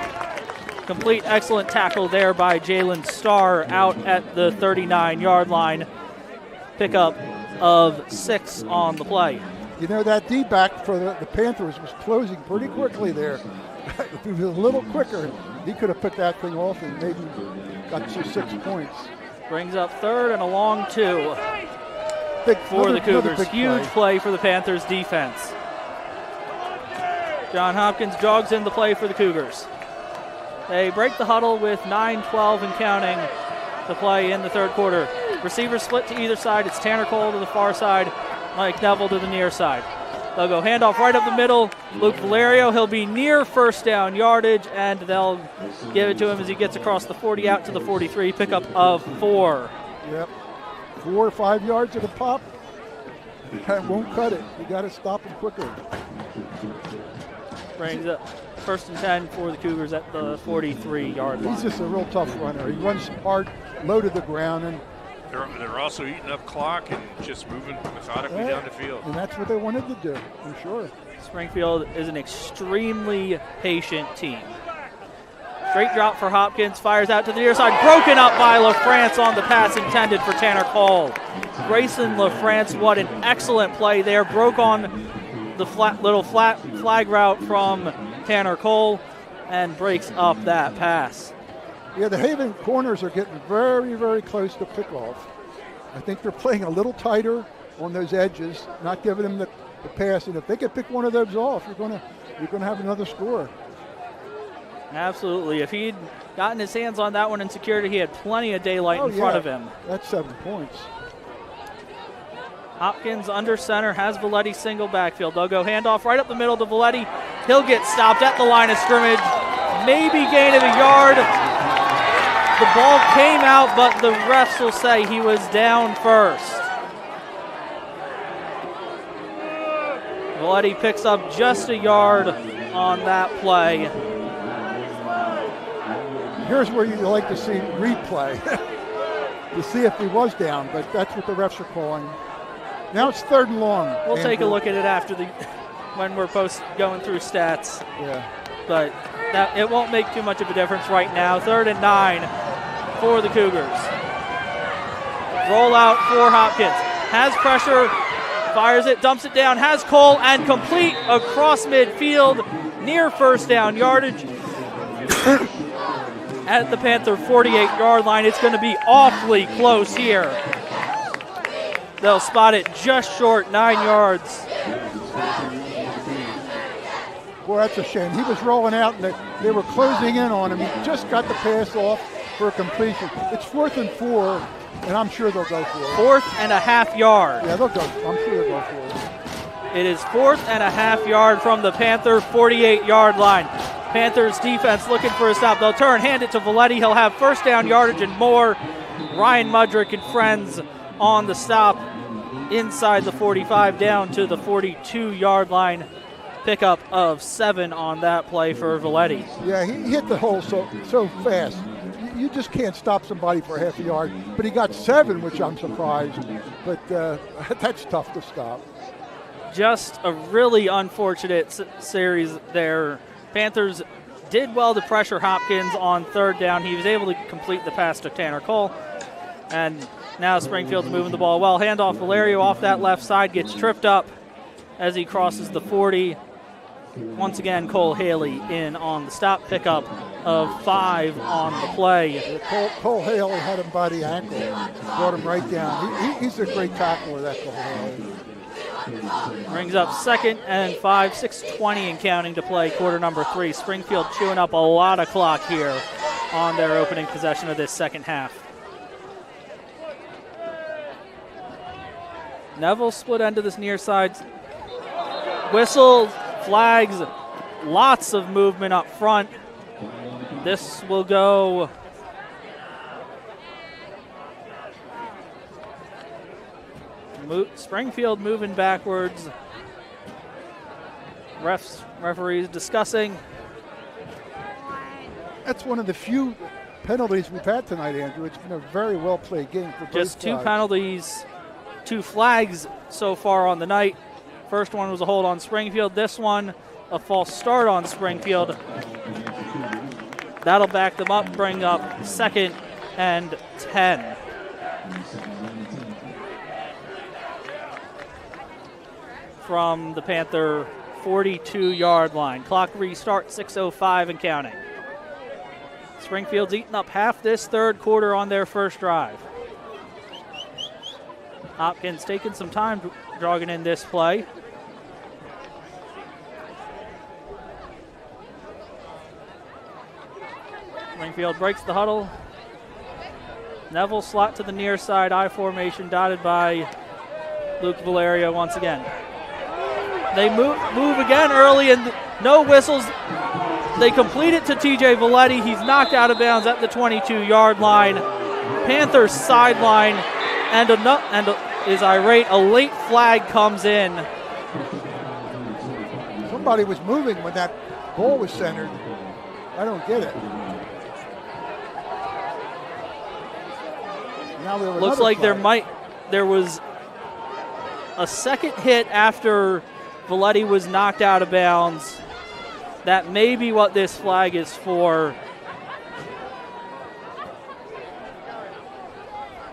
C: Complete excellent tackle there by Jalen Starr out at the 39-yard line. Pickup of 6 on the play.
D: You know, that D-back for the Panthers was closing pretty quickly there. If he was a little quicker, he could have picked that thing off and maybe got you 6 points.
C: Brings up 3rd and a long 2 for the Cougars. Huge play for the Panthers defense. John Hopkins jogs in the play for the Cougars. They break the huddle with 9:12 and counting to play in the 3rd quarter. Receivers split to either side. It's Tanner Cole to the far side, Mike Neville to the near side. They'll go handoff right up the middle. Luke Valerio, he'll be near first down yardage, and they'll give it to him as he gets across the 40 out to the 43, pickup of 4.
D: Yep, 4 or 5 yards at a pop. That won't cut it. You got to stop him quicker.
C: Brings up 1st and 10 for the Cougars at the 43-yard line.
D: He's just a real tough runner. He runs hard, low to the ground, and
Q: they're also eating up clock and just moving methodically down the field.
D: And that's what they wanted to do, I'm sure.
C: Springfield is an extremely patient team. Straight drop for Hopkins, fires out to the near side, broken up by LaFrance on the pass intended for Tanner Cole. Grayson LaFrance, what an excellent play there. Broke on the little flag route from Tanner Cole and breaks up that pass.
D: Yeah, the Haven corners are getting very, very close to pickoff. I think they're playing a little tighter on those edges, not giving them the pass. And if they can pick one of those off, you're going to have another score.
C: Absolutely. If he'd gotten his hands on that one in security, he had plenty of daylight in front of him.
D: That's 7 points.
C: Hopkins under center, has Valetti single backfield. They'll go handoff right up the middle to Valetti. He'll get stopped at the line of scrimmage. Maybe gain of a yard. The ball came out, but the refs will say he was down first. Valetti picks up just a yard on that play.
D: Here's where you like to see replay to see if he was down, but that's what the refs are calling. Now it's 3rd and long.
C: We'll take a look at it after when we're going through stats.
D: Yeah.
C: But it won't make too much of a difference right now. 3rd and 9 for the Cougars. Roll out for Hopkins. Has pressure, fires it, dumps it down, has Cole, and complete across midfield near first down yardage. At the Panther 48-yard line. It's going to be awfully close here. They'll spot it just short, 9 yards.
D: Boy, that's a shame. He was rolling out, and they were closing in on him. He just got the pass off for a completion. It's 4th and 4, and I'm sure they'll go for it.
C: 4th and a half yard.
D: Yeah, they'll go. I'm sure they'll go for it.
C: It is 4th and a half yard from the Panther 48-yard line. Panthers defense looking for a stop. They'll turn, hand it to Valetti. He'll have first down yardage and more. Ryan Mudrick and friends on the stop inside the 45 down to the 42-yard line. Pickup of 7 on that play for Valetti.
D: Yeah, he hit the hole so fast. You just can't stop somebody for half a yard. But he got 7, which I'm surprised. But that's tough to stop.
C: Just a really unfortunate series there. Panthers did well to pressure Hopkins on 3rd down. He was able to complete the pass to Tanner Cole. And now Springfield's moving the ball well. Handoff Valerio off that left side, gets tripped up as he crosses the 40. Once again, Cole Haley in on the stop, pickup of 5 on the play.
D: Cole Haley had him by the ankle, brought him right down. He's a great tackler, that Cole Haley.
C: Brings up 2nd and 5, 6:20 and counting to play, quarter number 3. Springfield chewing up a lot of clock here on their opening possession of this second half. Neville split end to this near side. Whistles, flags, lots of movement up front. This will go Springfield moving backwards. Referees discussing.
D: That's one of the few penalties we've had tonight, Andrew. It's been a very well played game for both
C: Just 2
D: sides.
C: penalties, 2 flags so far on the night. First one was a hold on Springfield. This one, a false start on Springfield. That'll back them up, bring up 2nd and 10. From the Panther 42-yard line. Clock restart, 6:05 and counting. Springfield's eaten up half this third quarter on their first drive. Hopkins taking some time jogging in this play. Springfield breaks the huddle. Neville slot to the near side, I formation dotted by Luke Valerio once again. They move again early and no whistles. They complete it to TJ Valetti. He's knocked out of bounds at the 22-yard line. Panthers sideline and is irate. A late flag comes in.
D: Somebody was moving when that ball was centered. I don't get it. Now
C: looks like there was a second hit after Valetti was knocked out of bounds. That may be what this flag is for.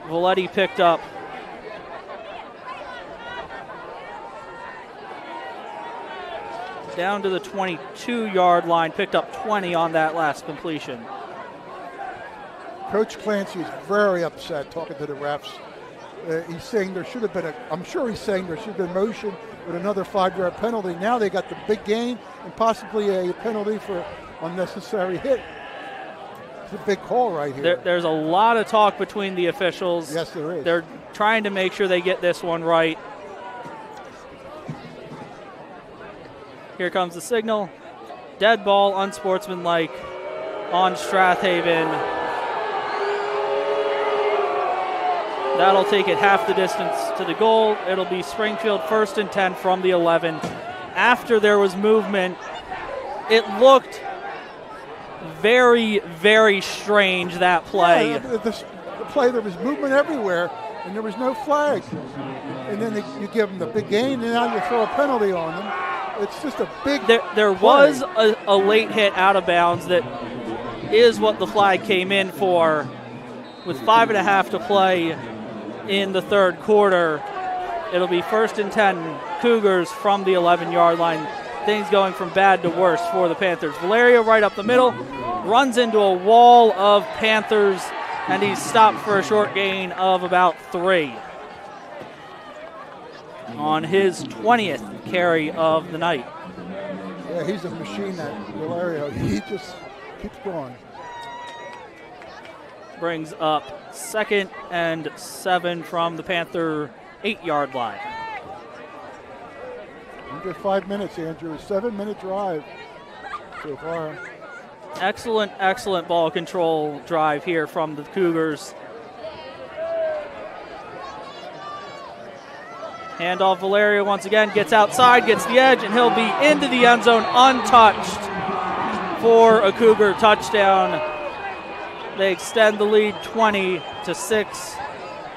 C: Valetti picked up down to the 22-yard line, picked up 20 on that last completion.
D: Coach Clancy is very upset talking to the refs. He's saying there should have been I'm sure he's saying there should have been motion with another 5-yard penalty. Now they got the big gain and possibly a penalty for unnecessary hit. It's a big call right here.
C: There's a lot of talk between the officials.
D: Yes, there is.
C: They're trying to make sure they get this one right. Here comes the signal. Dead ball, unsportsmanlike on Strath Haven. That'll take it half the distance to the goal. It'll be Springfield 1st and 10 from the 11. After there was movement, it looked very, very strange, that play.
D: Yeah, the play, there was movement everywhere, and there was no flag. And then you give them the big gain, and now you throw a penalty on them. It's just a big
C: There was a late hit out of bounds that is what the flag came in for. With 5.5 to play in the third quarter, it'll be 1st and 10 Cougars from the 11-yard line. Things going from bad to worse for the Panthers. Valerio right up the middle, runs into a wall of Panthers, and he's stopped for a short gain of about 3 on his 20th carry of the night.
D: Yeah, he's a machine, that Valerio. He just keeps going.
C: Brings up 2nd and 7 from the Panther 8-yard line.
D: Under 5 minutes, Andrew. A 7-minute drive so far.
C: Excellent ball control drive here from the Cougars. Handoff, Valerio once again gets outside, gets the edge, and he'll be into the end zone untouched for a Cougar touchdown. They extend the lead 20-6.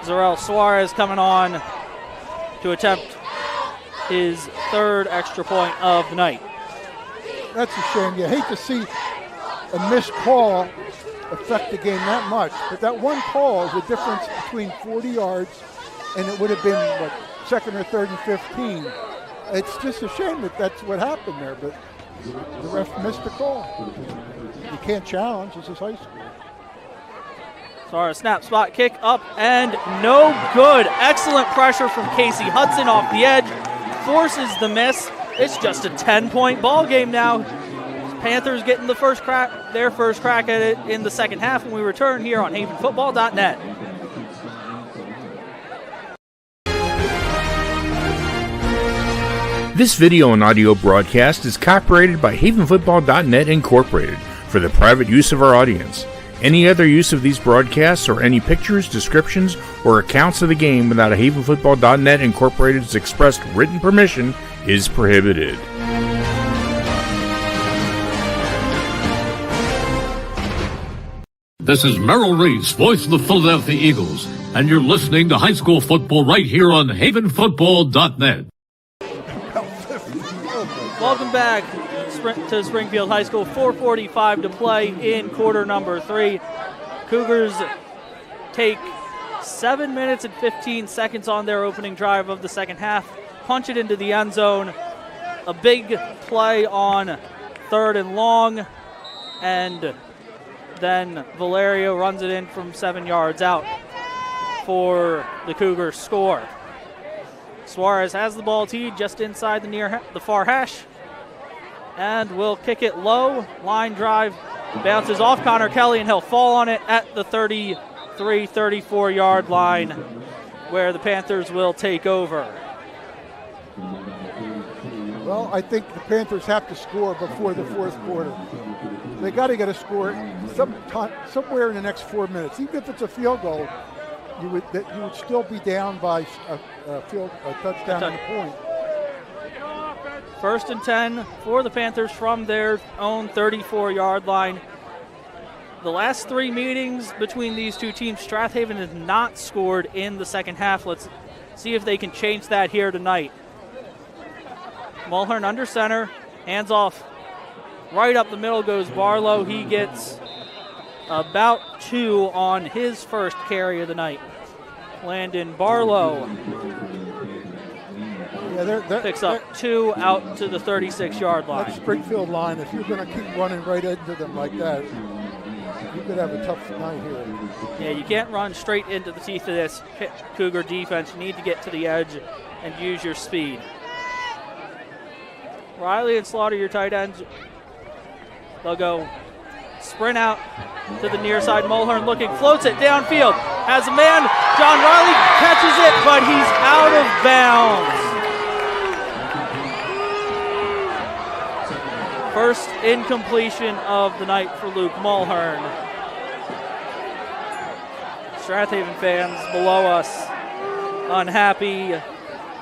C: Zarel Suarez coming on to attempt his 3rd extra point of the night.
D: That's a shame. You hate to see a missed call affect the game that much, but that one call is the difference between 40 yards and it would have been, 2nd or 3rd and 15. It's just a shame that that's what happened there, but the ref missed the call. You can't challenge. This is high school.
C: Sorry, snap, spot, kick, up, and no good. Excellent pressure from Casey Hudson off the edge. Forces the miss. It's just a 10-point ball game now. Panthers getting their first crack at it in the second half when we return here on havenfootball.net.
A: This video and audio broadcast is copyrighted by havenfootball.net Incorporated for the private use of our audience. Any other use of these broadcasts or any pictures, descriptions, or accounts of the game without a havenfootball.net Incorporated's expressed written permission is prohibited.
M: This is Merrill Reese, voice of the Philadelphia Eagles, and you're listening to high school football right here on havenfootball.net.
C: Welcome back to Springfield High School. 4:45 to play in quarter number 3. Cougars take 7 minutes and 15 seconds on their opening drive of the second half. Punch it into the end zone. A big play on 3rd and long. And then Valerio runs it in from 7 yards out for the Cougars score. Suarez has the ball teed just inside the far hash. And will kick it low. Line drive bounces off Connor Kelly, and he'll fall on it at the 34-yard line, where the Panthers will take over.
D: Well, I think the Panthers have to score before the fourth quarter. They got to get a score somewhere in the next 4 minutes. Even if it's a field goal, you would still be down by a touchdown and a point.
C: 1st and 10 for the Panthers from their own 34-yard line. The last 3 meetings between these two teams, Strath Haven has not scored in the second half. Let's see if they can change that here tonight. Mulhern under center, hands off. Right up the middle goes Barlow. He gets about 2 on his first carry of the night. Landon Barlow picks up 2 out to the 36-yard line.
D: That Springfield line, if you're going to keep running right into them like that, you could have a tough night here.
C: Yeah, you can't run straight into the teeth of this Cougar defense. You need to get to the edge and use your speed. Riley and Slaughter, your tight ends. They'll go sprint out to the near side. Mulhern looking, floats it downfield. Has a man. John Riley catches it, but he's out of bounds. First incompletion of the night for Luke Mulhern. Strath Haven fans below us unhappy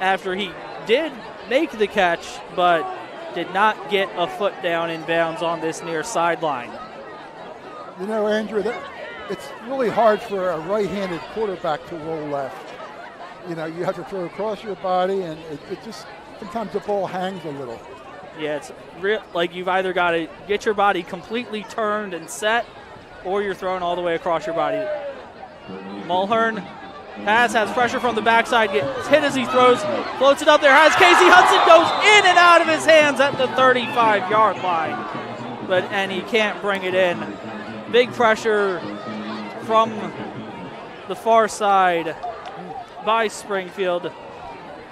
C: after he did make the catch, but did not get a foot down in bounds on this near sideline.
D: You know, Andrew, it's really hard for a right-handed quarterback to roll left. You know, you have to throw across your body, and it just, sometimes the ball hangs a little.
C: Yeah, it's like you've either got to get your body completely turned and set, or you're thrown all the way across your body. Mulhern pass, has pressure from the backside, gets hit as he throws, floats it up there, has Casey Hudson, goes in and out of his hands at the 35-yard line. And he can't bring it in. Big pressure from the far side by Springfield.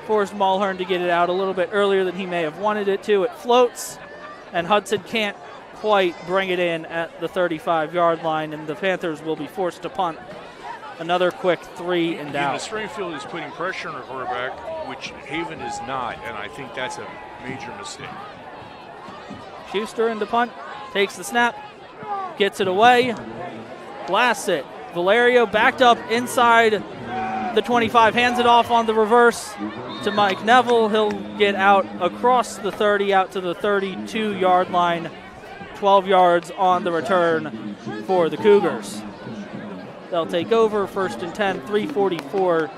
C: Forced Mulhern to get it out a little bit earlier than he may have wanted it to. It floats, and Hudson can't quite bring it in at the 35-yard line, and the Panthers will be forced to punt. Another quick 3 and out.
Q: Springfield is putting pressure on the quarterback, which Haven is not, and I think that's a major mistake.
C: Schuster in the punt, takes the snap, gets it away, blasts it. Valerio backed up inside the 25, hands it off on the reverse to Mike Neville. He'll get out across the 30, out to the 32-yard line. 12 yards on the return for the Cougars. They'll take over, 1st and 10, 3:44.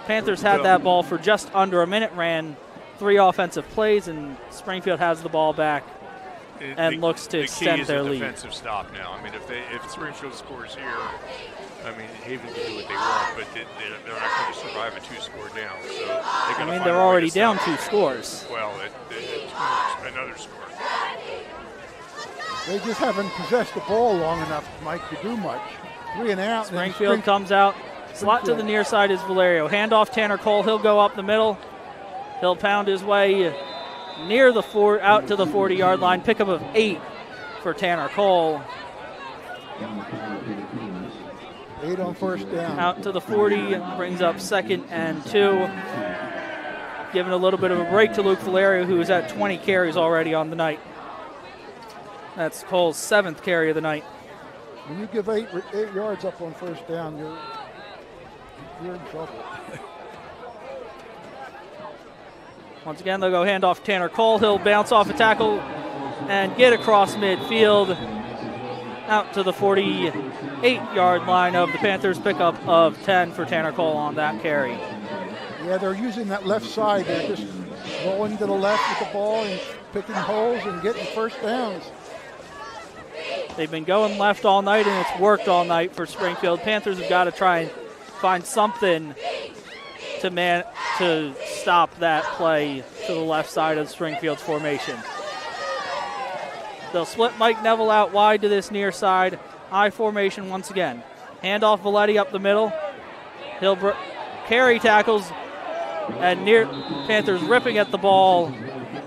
C: Panthers had that ball for just under a minute, ran 3 offensive plays, and Springfield has the ball back and looks to extend their lead.
Q: The key is a defensive stop now. I mean, if Springfield scores here, I mean, Haven can do what they want, but they're not going to survive a 2-score down. So
C: they're already down 2 scores.
Q: Well, another score.
D: They just haven't possessed the ball long enough, Mike, to do much. 3 and out.
C: Springfield comes out. Slot to the near side is Valerio. Handoff Tanner Cole. He'll go up the middle. He'll pound his way out to the 40-yard line. Pickup of 8 for Tanner Cole.
D: 8 on first down.
C: Out to the 40, brings up 2nd and 2. Giving a little bit of a break to Luke Valerio, who is at 20 carries already on the night. That's Cole's 7th carry of the night.
D: When you give 8 yards up on first down, you're in trouble.
C: Once again, they'll go handoff Tanner Cole. He'll bounce off a tackle and get across midfield out to the 48-yard line of the Panthers. Pickup of 10 for Tanner Cole on that carry.
D: Yeah, they're using that left side. They're just rolling to the left with the ball and picking holes and getting first downs.
C: They've been going left all night, and it's worked all night for Springfield. Panthers have got to try and find something to stop that play to the left side of Springfield's formation. They'll split Mike Neville out wide to this near side. I formation once again. Handoff Valetti up the middle. He'll carry tackles, and Panthers ripping at the ball,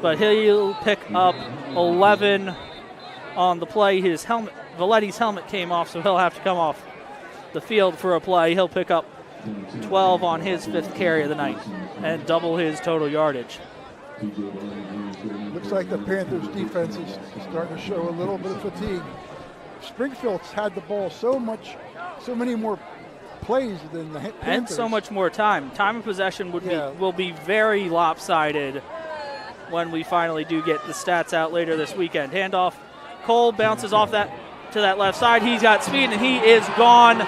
C: but he'll pick up 11 on the play. Valetti's helmet came off, so he'll have to come off the field for a play. He'll pick up 12 on his 5th carry of the night and double his total yardage.
D: Looks like the Panthers' defense is starting to show a little bit of fatigue. Springfield's had the ball so many more plays than the Panthers.
C: And so much more time. Time of possession will be very lopsided when we finally do get the stats out later this weekend. Handoff. Cole bounces off to that left side. He's got speed, and he is gone.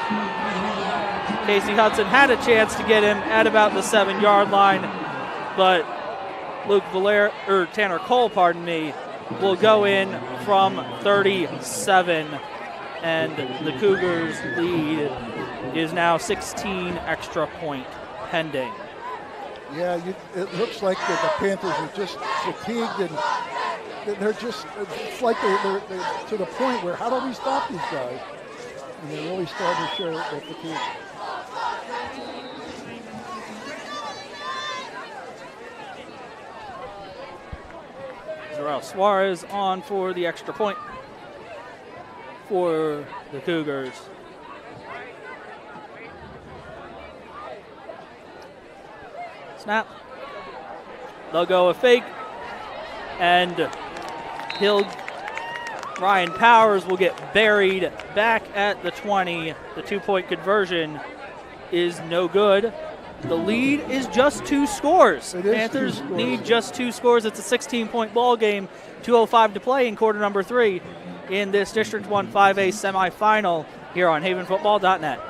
C: Casey Hudson had a chance to get him at about the 7-yard line, but Tanner Cole, will go in from 37, and the Cougars' lead is now 16 extra point pending.
D: Yeah, it looks like that the Panthers are just fatigued, and they're just, it's like they're to the point where, how do we stop these guys? And they're really starting to show their fatigue.
C: Zarel Suarez on for the extra point for the Cougars. Snap. They'll go a fake, and Ryan Powers will get buried back at the 20. The 2-point conversion is no good. The lead is just 2 scores. Panthers need just 2 scores. It's a 16-point ball game. 2:05 to play in quarter number 3 in this District 1 5A semifinal here on havenfootball.net.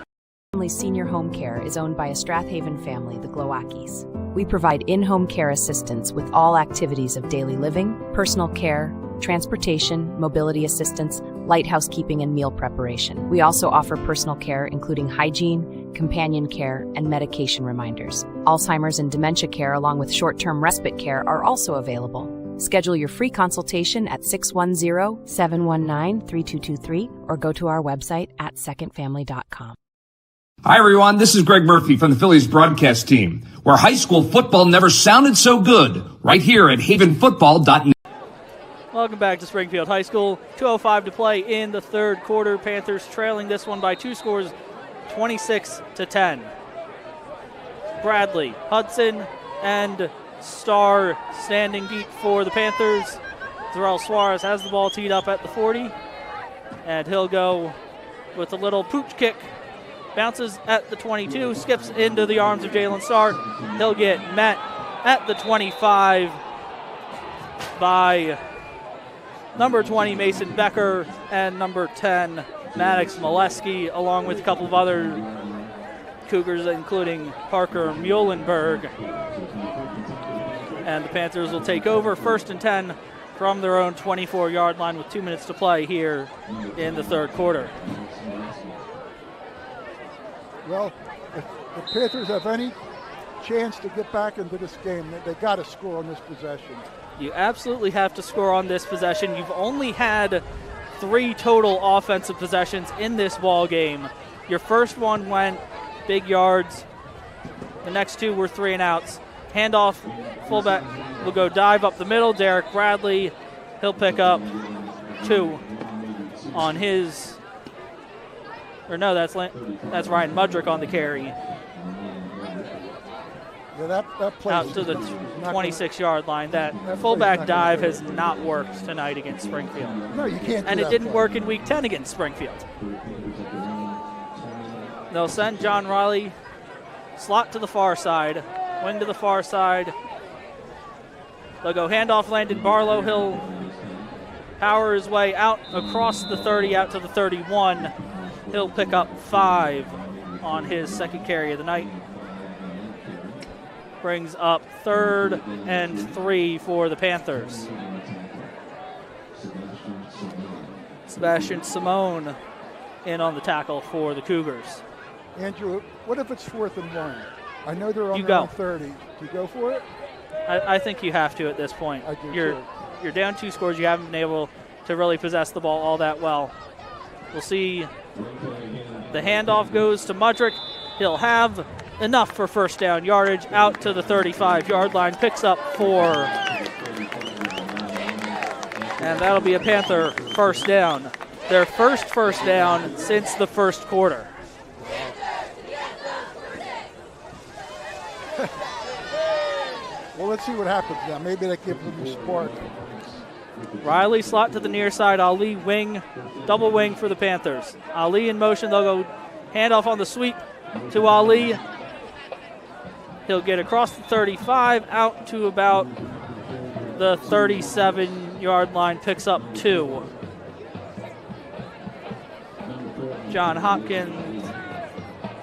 E: Family Senior Home Care is owned by a Strath Haven family, the Glowackies. We provide in-home care assistance with all activities of daily living, personal care, transportation, mobility assistance, light housekeeping, and meal preparation. We also offer personal care, including hygiene, companion care, and medication reminders. Alzheimer's and dementia care, along with short-term respite care, are also available. Schedule your free consultation at 610-719-3223 or go to our website at secondfamily.com.
F: Hi, everyone. This is Greg Murphy from the Phillies broadcast team, where high school football never sounded so good, right here at havenfootball.net.
C: Welcome back to Springfield High School. 2:05 to play in the third quarter. Panthers trailing this one by 2 scores, 26-10. Bradley, Hudson, and Starr standing deep for the Panthers. Zarel Suarez has the ball teed up at the 40, and he'll go with a little pooch kick. Bounces at the 22, skips into the arms of Jalen Starr. He'll get met at the 25 by number 20, Mason Becker, and number 10, Maddox Molesky, along with a couple of other Cougars, including Parker Muhlenberg. And the Panthers will take over 1st and 10 from their own 24-yard line with 2 minutes to play here in the third quarter.
D: Well, if the Panthers have any chance to get back into this game, they got to score on this possession.
C: You absolutely have to score on this possession. You've only had 3 total offensive possessions in this ball game. Your first one went big yards. The next 2 were 3 and outs. Handoff, fullback will go dive up the middle. Derek Bradley, he'll pick up 2 on his, or no, that's Ryan Mudrick on the carry.
D: Yeah, that play
C: out to the 26-yard line. That fullback dive has not worked tonight against Springfield.
D: No, you can't.
C: And it didn't work in Week 10 against Springfield. They'll send John Riley, slot to the far side, wing to the far side. They'll go handoff, Landon Barlow. He'll power his way out across the 30, out to the 31. He'll pick up 5 on his second carry of the night. Brings up 3rd and 3 for the Panthers. Sebastian Simone in on the tackle for the Cougars.
D: Andrew, what if it's 4th and 1? I know they're on
C: You
D: their
C: go.
D: own 30. Do you go for it?
C: I think you have to at this point.
D: I do
C: You're down 2 scores. You haven't been able to really possess the ball all that well. We'll see. The handoff goes to Mudrick. He'll have enough for first down yardage out to the 35-yard line. Picks up 4. And that'll be a Panther first down. Their first down since the first quarter.
D: Well, let's see what happens now. Maybe that gives them a spark.
C: Riley slot to the near side. Ali wing, double wing for the Panthers. Ali in motion. They'll go handoff on the sweep to Ali. He'll get across the 35 out to about the 37-yard line. Picks up 2. John Hopkins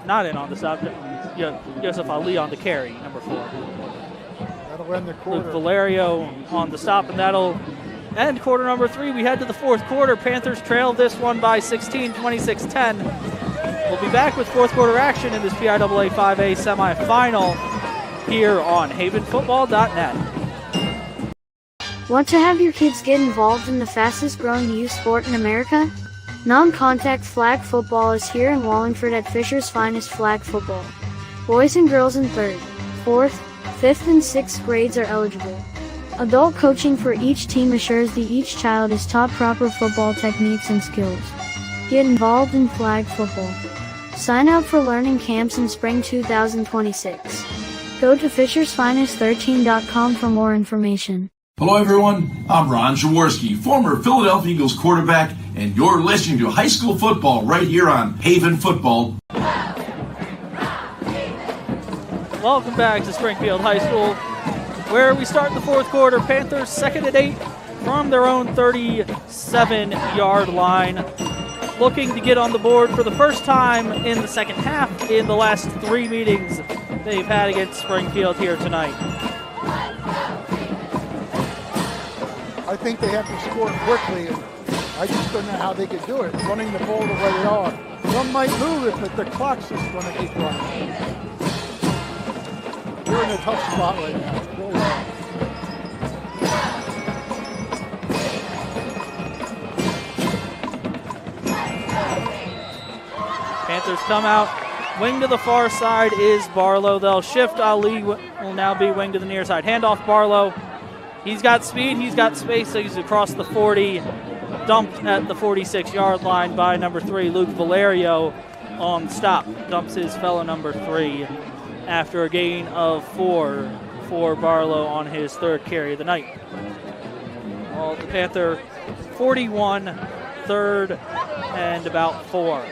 C: not in on the stop. Joseph Ali on the carry, number 4.
D: That'll end the quarter.
C: Luke Valerio on the stop, and that'll end quarter number 3. We head to the fourth quarter. Panthers trail this one by 16, 26-10. We'll be back with fourth quarter action in this PIAA 5A semifinal here on havenfootball.net.
G: Want to have your kids get involved in the fastest growing youth sport in America? Non-contact flag football is here in Wallingford at Fisher's Finest Flag Football. Boys and girls in 3rd, 4th, 5th and 6th grades are eligible. Adult coaching for each team assures that each child is taught proper football techniques and skills. Get involved in flag football. Sign up for learning camps in spring 2026. Go to fishersfinest13.com for more information.
H: Hello, everyone. I'm Ron Jaworski, former Philadelphia Eagles quarterback, and you're listening to high school football right here on Haven Football.
C: Welcome back to Springfield High School, where we start the fourth quarter. Panthers 2nd and 8 from their own 37-yard line. Looking to get on the board for the first time in the second half in the last 3 meetings they've had against Springfield here tonight.
D: I think they have to score quickly. I just don't know how they could do it, running the ball the way they are. Some might move it, but the clock's just going to keep running. They're in a tough spot right now. Really hard.
C: Panthers come out. Wing to the far side is Barlow. They'll shift. Ali will now be wing to the near side. Handoff Barlow. He's got speed. He's got space. So he's across the 40. Dumped at the 46-yard line by number 3, Luke Valerio on stop. Dumps his fellow number 3 after a gain of 4 for Barlow on his 3rd carry of the night. Well, the Panther 41, 3rd and about 4.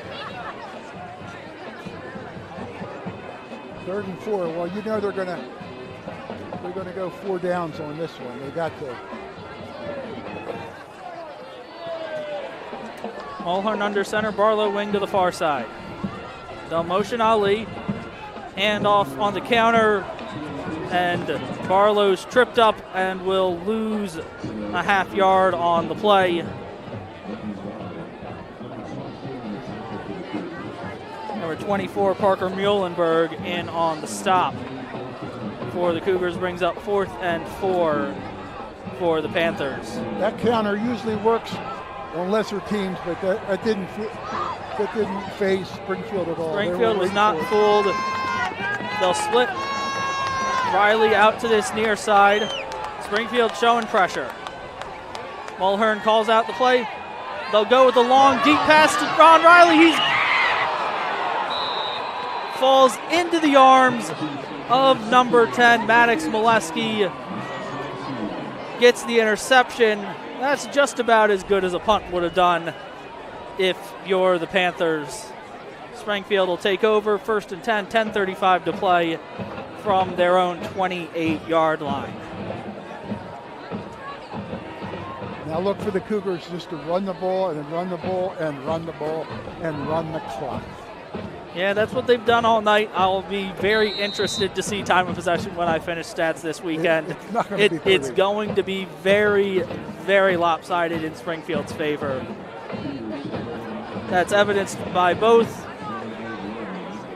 D: 3rd and 4. Well, you know they're going to go 4 downs on this one. They got to.
C: Mulhern under center. Barlow wing to the far side. They'll motion Ali. Hand off on the counter. And Barlow's tripped up and will lose a half yard on the play. Number 24, Parker Muhlenberg, in on the stop for the Cougars, brings up 4th and 4 for the Panthers.
D: That counter usually works on lesser teams, but that didn't phase Springfield at all.
C: Springfield was not fooled. They'll split Riley out to this near side. Springfield showing pressure. Mulhern calls out the play. They'll go with the long, deep pass to Ron Riley. He falls into the arms of number 10, Maddox Molesky. Gets the interception. That's just about as good as a punt would have done if you're the Panthers. Springfield will take over, 1st and 10, 10:35 to play from their own 28-yard line.
D: Now look for the Cougars just to run the ball and then run the ball and run the ball and run the clock.
C: Yeah, that's what they've done all night. I'll be very interested to see time of possession when I finish stats this weekend. It's going to be very, very lopsided in Springfield's favor. That's evidenced by both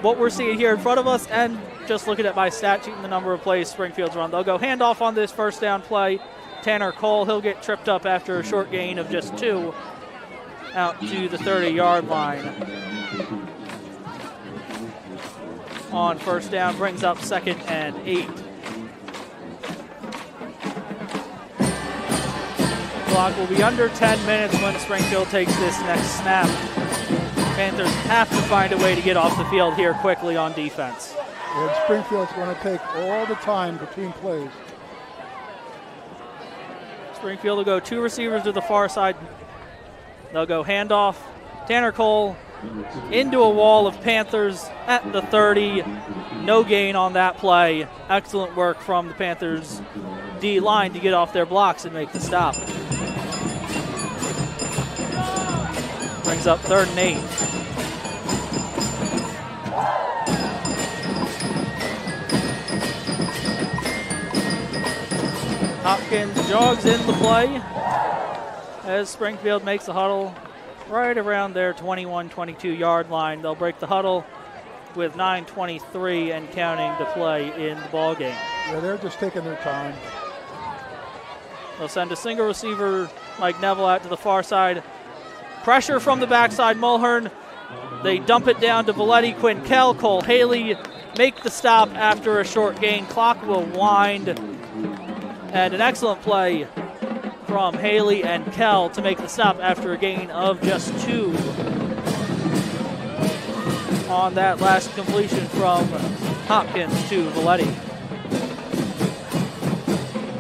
C: what we're seeing here in front of us and just looking at my stat sheet and the number of plays Springfield's run. They'll go handoff on this first down play. Tanner Cole, he'll get tripped up after a short gain of just 2 out to the 30-yard line. On first down, brings up 2nd and 8. Clock will be under 10 minutes when Springfield takes this next snap. Panthers have to find a way to get off the field here quickly on defense.
D: And Springfield's going to take all the time between plays.
C: Springfield will go 2 receivers to the far side. They'll go handoff. Tanner Cole into a wall of Panthers at the 30. No gain on that play. Excellent work from the Panthers D-line to get off their blocks and make the stop. Brings up 3rd and 8. Hopkins jogs in the play as Springfield makes the huddle right around their 21, 22-yard line. They'll break the huddle with 9:23 and counting to play in the ball game.
D: Yeah, they're just taking their time.
C: They'll send a single receiver, Mike Neville, out to the far side. Pressure from the backside, Mulhern. They dump it down to Valetti, Quinn-Kell, Cole Haley make the stop after a short gain. Clock will wind. And an excellent play from Haley and Kell to make the stop after a gain of just 2 on that last completion from Hopkins to Valetti.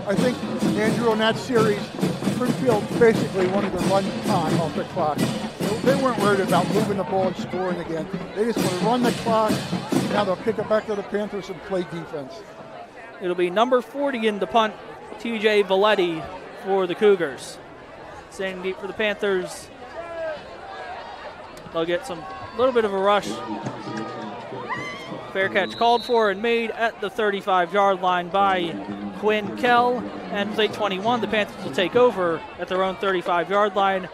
D: I think, Andrew, in that series, Springfield basically wanted to run time off the clock. They weren't worried about moving the ball and scoring again. They just want to run the clock. Now they'll kick it back to the Panthers and play defense.
C: It'll be number 40 in the punt, TJ Valetti for the Cougars. Standing deep for the Panthers. They'll get some little bit of a rush. Fair catch called for and made at the 35-yard line by Quinn-Kell. And with 8:21, the Panthers will take over at their own 35-yard line,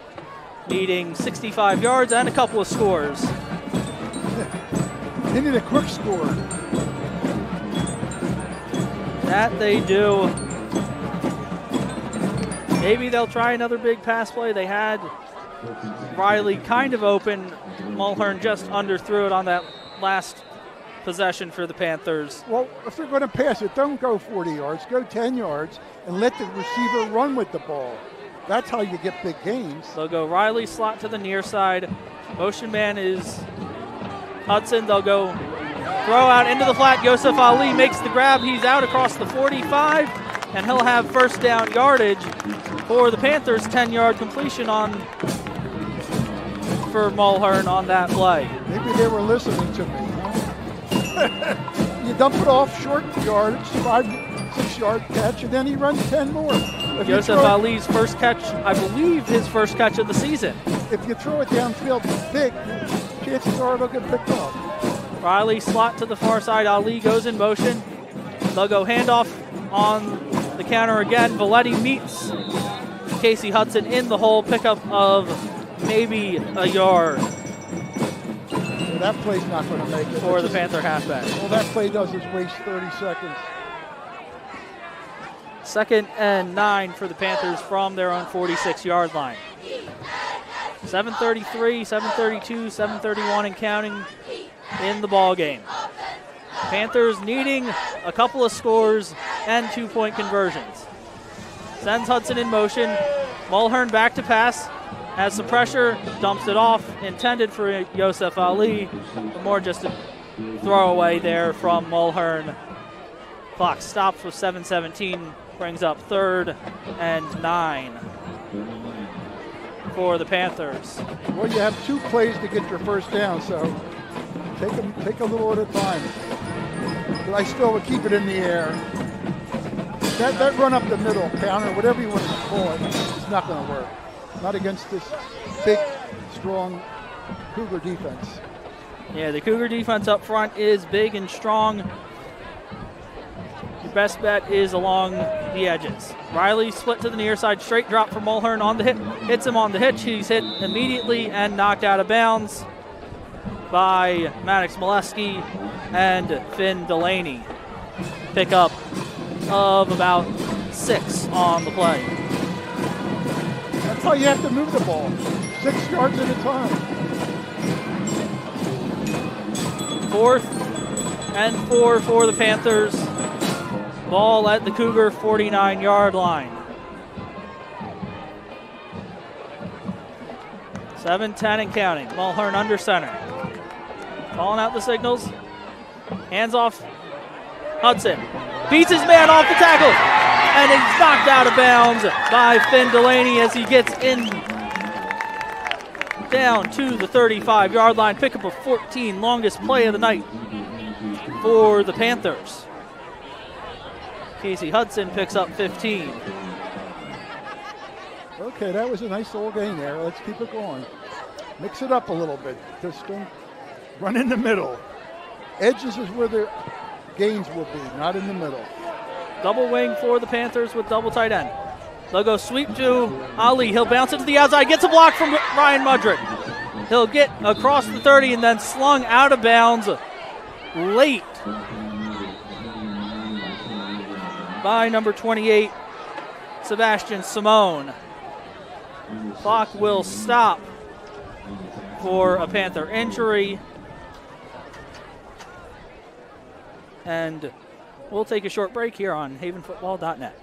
C: needing 65 yards and a couple of scores.
D: They need a quick score.
C: That they do. Maybe they'll try another big pass play. They had Riley kind of open. Mulhern just underthrew it on that last possession for the Panthers.
D: Well, if they're going to pass it, don't go 40 yards. Go 10 yards and let the receiver run with the ball. That's how you get big gains.
C: They'll go Riley slot to the near side. Motion man is Hudson. They'll go throw out into the flat. Yosef Ali makes the grab. He's out across the 45, and he'll have first down yardage for the Panthers. 10-yard completion for Mulhern on that play.
D: Maybe they were listening to me. You dump it off short yardage, 5-6 yard catch, and then he runs 10 more.
C: Yosef Ali's first catch, I believe his first catch of the season.
D: If you throw it downfield big, chances are it'll get picked off.
C: Riley slot to the far side. Ali goes in motion. They'll go handoff on the counter again. Valetti meets Casey Hudson in the hole. Pickup of maybe a yard.
D: Well, that play's not going to make it.
C: For the Panther halfback.
D: All that play does is waste 30 seconds.
C: 2nd and 9 for the Panthers from their own 46-yard line. 7:33, 7:32, 7:31 and counting in the ball game. Panthers needing a couple of scores and 2-point conversions. Sends Hudson in motion. Mulhern back to pass. Has some pressure. Dumps it off. Intended for Yosef Ali. But more just a throwaway there from Mulhern. Clock stops with 7:17. Brings up 3rd and 9 for the Panthers.
D: Well, you have 2 plays to get your first down, so take a little at a time. But I still would keep it in the air. That run up the middle, counter, whatever you want to call it, it's not going to work. Not against this big, strong Cougar defense.
C: Yeah, the Cougar defense up front is big and strong. Your best bet is along the edges. Riley split to the near side, straight drop from Mulhern on the hit. Hits him on the hitch. He's hit immediately and knocked out of bounds by Maddox Molesky and Finn Delaney. Pickup of about 6 on the play.
D: That's how you have to move the ball. 6 yards at a time.
C: 4th and 4 for the Panthers. Ball at the Cougar 49-yard line. 7-10 and counting. Mulhern under center. Calling out the signals. Hands off. Hudson beats his man off the tackle. And he's knocked out of bounds by Finn Delaney as he gets in down to the 35-yard line. Pickup of 14, longest play of the night for the Panthers. Casey Hudson picks up 15.
D: Okay, that was a nice little game there. Let's keep it going. Mix it up a little bit. Just don't run in the middle. Edges is where the gains will be, not in the middle.
C: Double wing for the Panthers with double tight end. They'll go sweep to Ali. He'll bounce it to the outside. Gets a block from Ryan Mudrick. He'll get across the 30 and then slung out of bounds late by number 28, Sebastian Simone. Clock will stop for a Panther injury. And we'll take a short break here on havenfootball.net.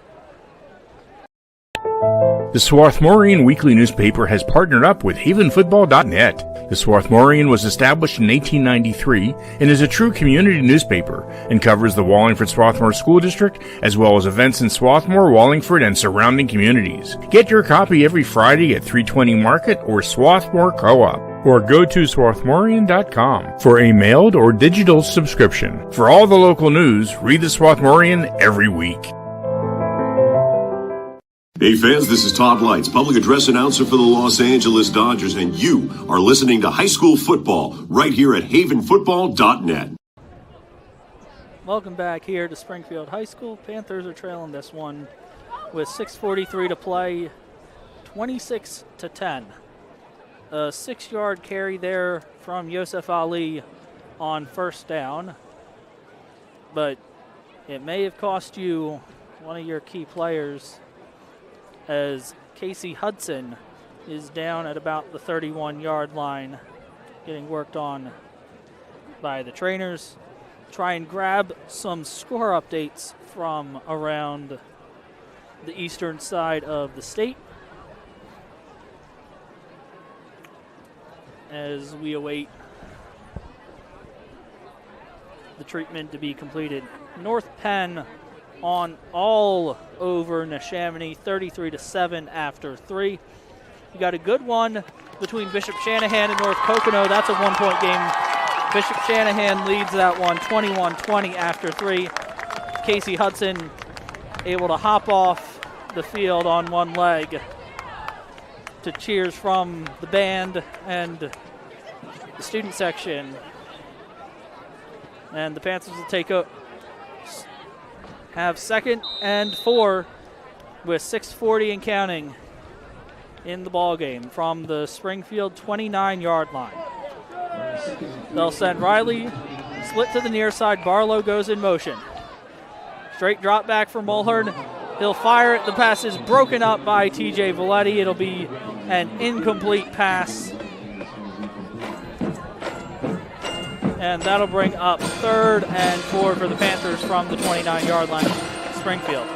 A: The Swarthmorean Weekly Newspaper has partnered up with havenfootball.net. The Swarthmorean was established in 1893 and is a true community newspaper and covers the Wallingford-Swarthmore School District as well as events in Swarthmore, Wallingford, and surrounding communities. Get your copy every Friday at 320 Market or Swarthmore Co-op, or go to swarthmorean.com for a mailed or digital subscription. For all the local news, read the Swarthmorean every week.
I: Hey fans, this is Todd Lights, public address announcer for the Los Angeles Dodgers, and you are listening to High School Football right here at havenfootball.net.
C: Welcome back here to Springfield High School. Panthers are trailing this one with 6:43 to play, 26-10. A 6-yard carry there from Yosef Ali on first down, but it may have cost you one of your key players, as Casey Hudson is down at about the 31-yard line, getting worked on by the trainers. Try and grab some score updates from around the eastern side of the state as we await the treatment to be completed. North Penn on all over Neshaminy, 33-7 after 3. You got a good one between Bishop Shanahan and North Pocono. That's a 1-point game. Bishop Shanahan leads that one 21-20 after 3. Casey Hudson able to hop off the field on one leg to cheers from the band and the student section. And the Panthers will take have 2nd and 4 with 6:40 and counting in the ball game from the Springfield 29-yard line. They'll send Riley, split to the near side. Barlow goes in motion. Straight drop back for Mulhern. He'll fire it. The pass is broken up by TJ Valetti. It'll be an incomplete pass. And that'll bring up 3rd and 4 for the Panthers from the 29-yard line of Springfield.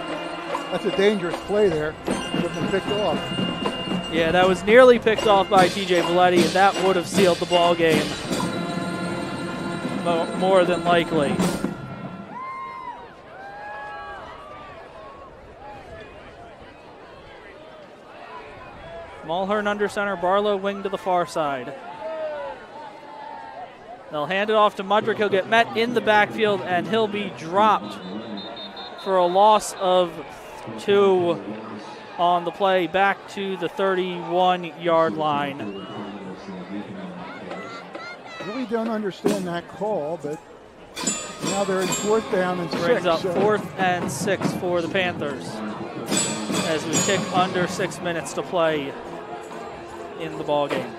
D: That's a dangerous play there. It would have been picked off.
C: Yeah, that was nearly picked off by TJ Valetti, and that would have sealed the ball game more than likely. Mulhern under center, Barlow wing to the far side. They'll hand it off to Mudrick. He'll get met in the backfield, and he'll be dropped for a loss of 2 on the play back to the 31-yard line.
D: Really don't understand that call, but now they're in 4th down and 6.
C: Brings up 4th and 6 for the Panthers as we tick under 6 minutes to play in the ball game.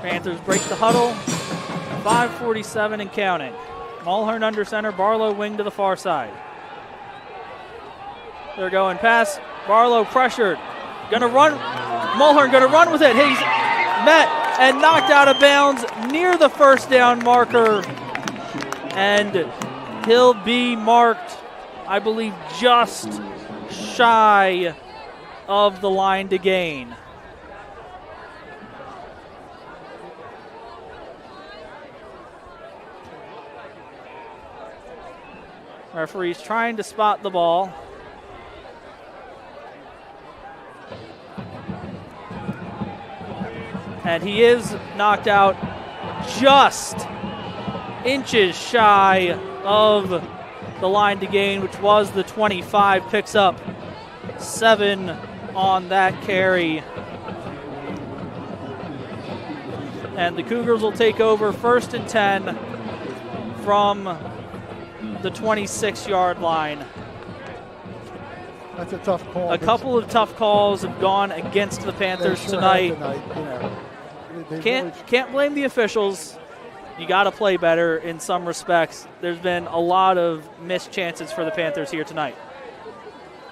C: Panthers break the huddle. 5:47 and counting. Mulhern under center, Barlow wing to the far side. They're going pass. Barlow pressured. Gonna run. Mulhern gonna run with it. He's met and knocked out of bounds near the 1st down marker. And he'll be marked, I believe, just shy of the line to gain. Referee's trying to spot the ball. And he is knocked out just inches shy of the line to gain, which was the 25. Picks up 7 on that carry. And the Cougars will take over 1st and 10 from the 26-yard line.
D: That's a tough call.
C: A couple of tough calls have gone against the Panthers tonight. Can't blame the officials. You got to play better in some respects. There's been a lot of missed chances for the Panthers here tonight.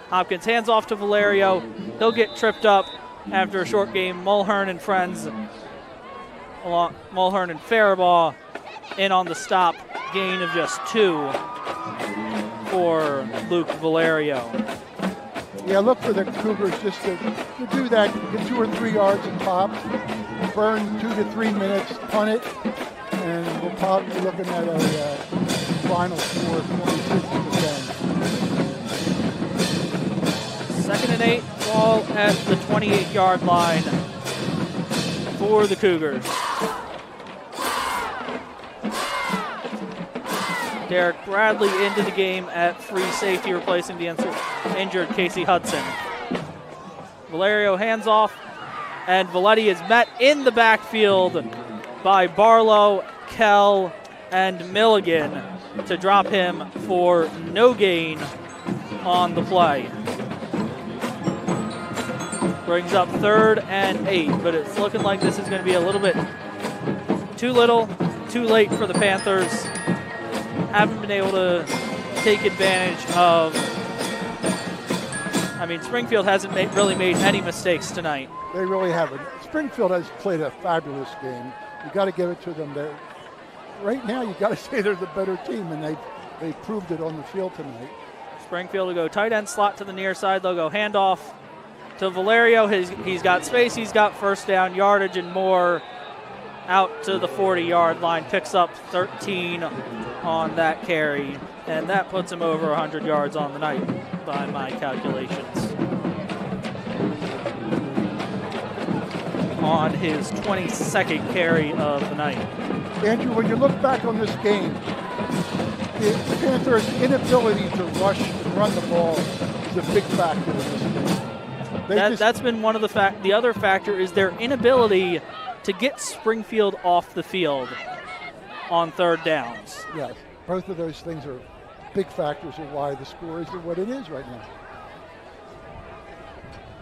C: Hopkins hands off to Valerio. He'll get tripped up after a short game. Mulhern and friends, Mulhern and Faribaugh in on the stop. Gain of just 2 for Luke Valerio.
D: Yeah, look for the Cougars just to do that, get 2 or 3 yards and pop, burn 2 to 3 minutes, punt it, and we'll probably be looking at a final score of 26-10.
C: 2nd and 8, ball at the 28-yard line for the Cougars. Derek Bradley into the game at free safety, replacing the injured Casey Hudson. Valerio hands off, and Valetti is met in the backfield by Barlow, Kell, and Milligan to drop him for no gain on the play. Brings up 3rd and 8, but it's looking like this is going to be a little bit too little, too late for the Panthers. Haven't been able to take advantage of. Springfield hasn't really made any mistakes tonight.
D: They really haven't. Springfield has played a fabulous game. You got to give it to them. Right now, you got to say they're the better team, and they proved it on the field tonight.
C: Springfield will go tight end slot to the near side. They'll go handoff to Valerio. He's got space. He's got 1st down yardage and more. Out to the 40-yard line, picks up 13 on that carry, and that puts him over 100 yards on the night by my calculations. On his 22nd carry of the night.
D: Andrew, when you look back on this game, the Panthers' inability to rush and run the ball is a big factor in this game.
C: That's been one of the other factor is their inability to get Springfield off the field on third downs.
D: Yeah, both of those things are big factors of why the score is what it is right now.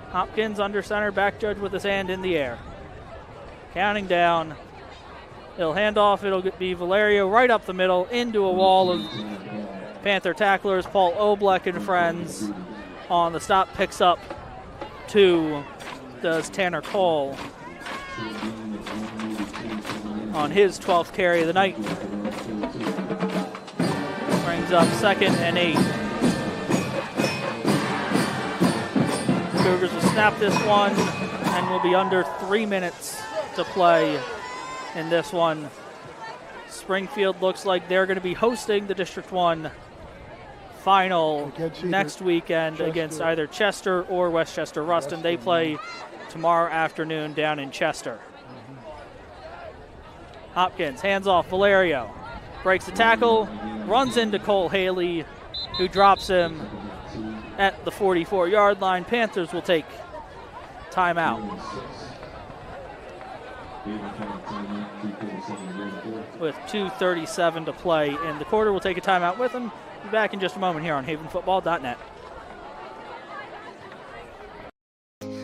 C: Hopkins under center, back judge with his hand in the air. Counting down. He'll hand off. It'll be Valerio right up the middle into a wall of Panther tacklers. Paul Oblek and friends on the stop. Picks up 2. Does Tanner Cole on his 12th carry of the night. Brings up 2nd and 8. Cougars will snap this one and will be under 3 minutes to play in this one. Springfield looks like they're going to be hosting the District 1 final next weekend against either Chester or Westchester Ruston. They play tomorrow afternoon down in Chester. Hopkins hands off Valerio. Breaks the tackle, runs into Cole Haley, who drops him at the 44-yard line. Panthers will take timeout. With 2:37 to play in the quarter, we'll take a timeout with them. Be back in just a moment here on havenfootball.net.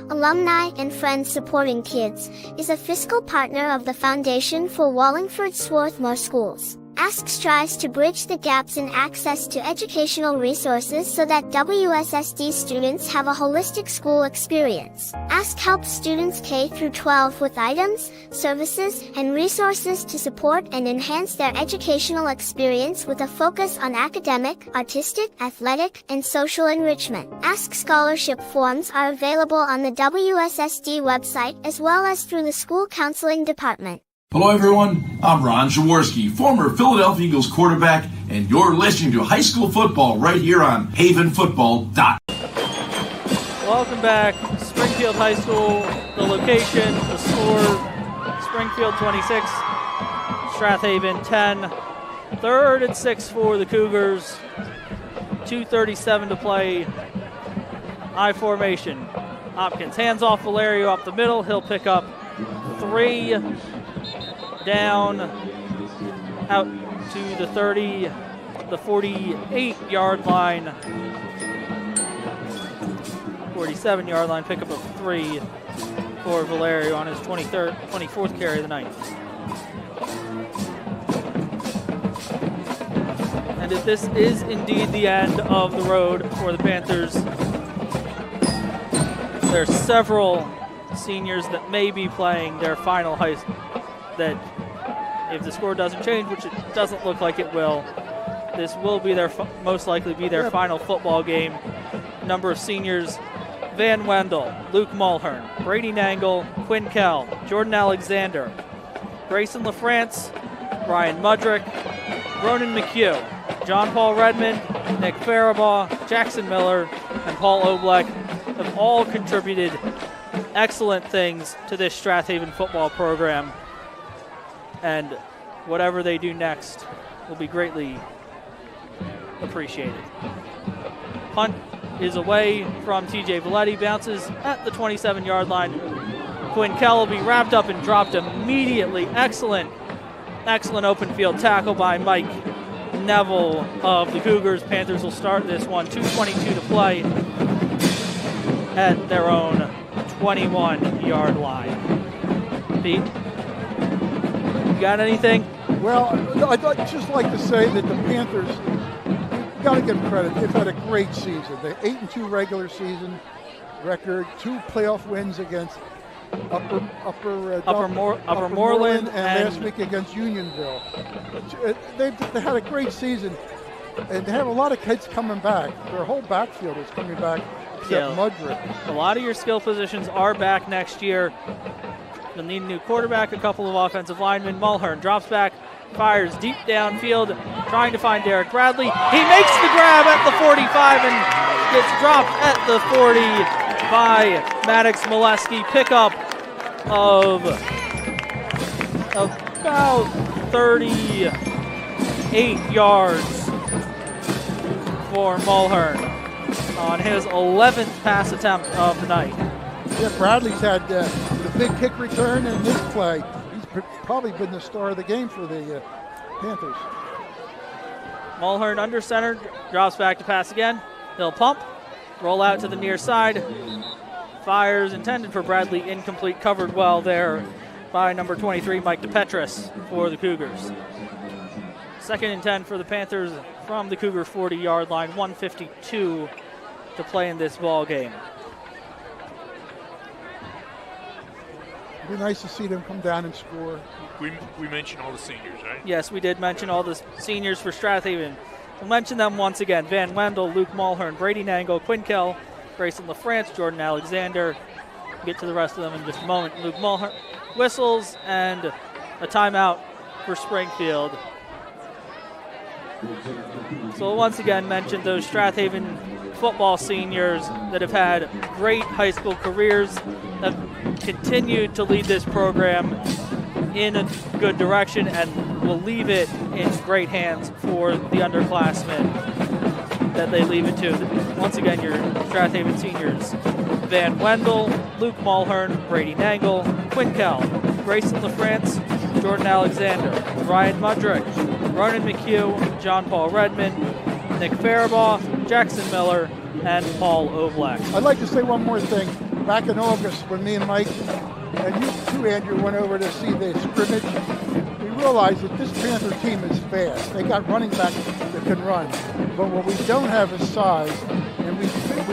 P: Alumni and Friends Supporting Kids is a fiscal partner of the Foundation for Wallingford Swarthmore Schools. ASK strives to bridge the gaps in access to educational resources so that WSSD students have a holistic school experience. ASK helps students K-12 with items, services, and resources to support and enhance their educational experience with a focus on academic, artistic, athletic, and social enrichment. ASK scholarship forms are available on the WSSD website as well as through the school counseling department.
H: Hello, everyone. I'm Ron Jaworski, former Philadelphia Eagles quarterback, and you're listening to high school football right here on havenfootball.net.
C: Welcome back. Springfield High School, the location, the score, Springfield 26, Strath Haven 10. 3rd and 6 for the Cougars. 2:37 to play. I formation. Hopkins hands off Valerio up the middle. He'll pick up 3. Down out to the 30, the 48-yard line, 47-yard line, pick up of 3 for Valerio on his 24th carry of the night. And if this is indeed the end of the road for the Panthers, there are several seniors that may be playing their final that if the score doesn't change, which it doesn't look like it will, this will be their most likely be their final football game. Number of seniors: Van Wendell, Luke Mulhern, Brady Nangle, Quinn Kell, Jordan Alexander, Grayson LaFrance, Ryan Mudrick, Ronan McHugh, John Paul Redmond, Nick Faribaugh, Jackson Miller, and Paul Oblek have all contributed excellent things to this Strath Haven football program. And whatever they do next will be greatly appreciated. Punt is away from TJ Valetti, bounces at the 27-yard line. Quinn Kell will be wrapped up and dropped immediately. Excellent open field tackle by Mike Neville of the Cougars. Panthers will start this one, 2:22 to play at their own 21-yard line. Pete? Got anything?
D: Well, I'd just like to say that the Panthers, you've got to give them credit. They've had a great season. They're 8-2 regular season record, 2 playoff wins against Upper Moreland and last week against Unionville. They've had a great season, and they have a lot of kids coming back. Their whole backfield is coming back except Mudrick.
C: A lot of your skill positions are back next year. They'll need a new quarterback, a couple of offensive linemen. Mulhern drops back, fires deep downfield, trying to find Derek Bradley. He makes the grab at the 45 and gets dropped at the 40 by Maddox Molesky. Pickup of about 38 yards for Mulhern on his 11th pass attempt of the night.
D: Yeah, Bradley's had the big kick return in this play. He's probably been the star of the game for the Panthers.
C: Mulhern under center, drops back to pass again. He'll pump, roll out to the near side. Fires intended for Bradley, incomplete, covered well there by number 23, Mike DePetris for the Cougars. 2nd and 10 for the Panthers from the Cougar 40-yard line, 1:52 to play in this ball game.
D: It'd be nice to see them come down and score.
Q: We mentioned all the seniors, right?
C: Yes, we did mention all the seniors for Strath Haven. We'll mention them once again. Van Wendell, Luke Mulhern, Brady Nangle, Quinn Kell, Grayson LaFrance, Jordan Alexander. We'll get to the rest of them in just a moment. Luke Mulhern whistles and a timeout for Springfield. So we'll once again mention those Strath Haven football seniors that have had great high school careers, have continued to lead this program in a good direction, and will leave it in great hands for the underclassmen that they leave it to. Once again, your Strath Haven seniors: Van Wendell, Luke Mulhern, Brady Nangle, Quinn Kell, Grayson LaFrance, Jordan Alexander, Ryan Mudrick, Ronan McHugh, John Paul Redmond, Nick Faribaugh, Jackson Miller, and Paul Oblak.
D: I'd like to say one more thing. Back in August, when me and Mike and you too, Andrew, went over to see the scrimmage, we realized that this Panther team is fast. They got running backs that can run. But what we don't have is size. And we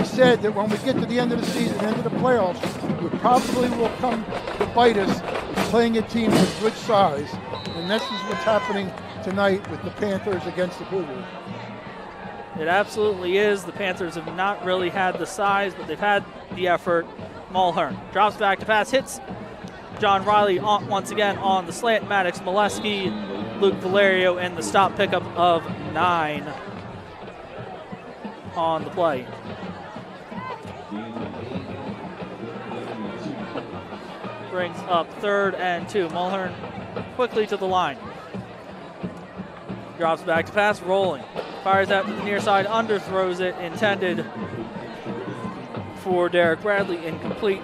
D: said that when we get to the end of the season, end of the playoffs, it probably will come to bite us playing a team with good size. And this is what's happening tonight with the Panthers against the Cougars.
C: It absolutely is. The Panthers have not really had the size, but they've had the effort. Mulhern drops back to pass, hits John Riley once again on the slant. Maddox Molesky, Luke Valerio, and the stop pickup of 9 on the play. Brings up 3rd and 2. Mulhern quickly to the line. Drops back to pass, rolling. Fires out to the near side, underthrows it, intended for Derek Bradley, incomplete.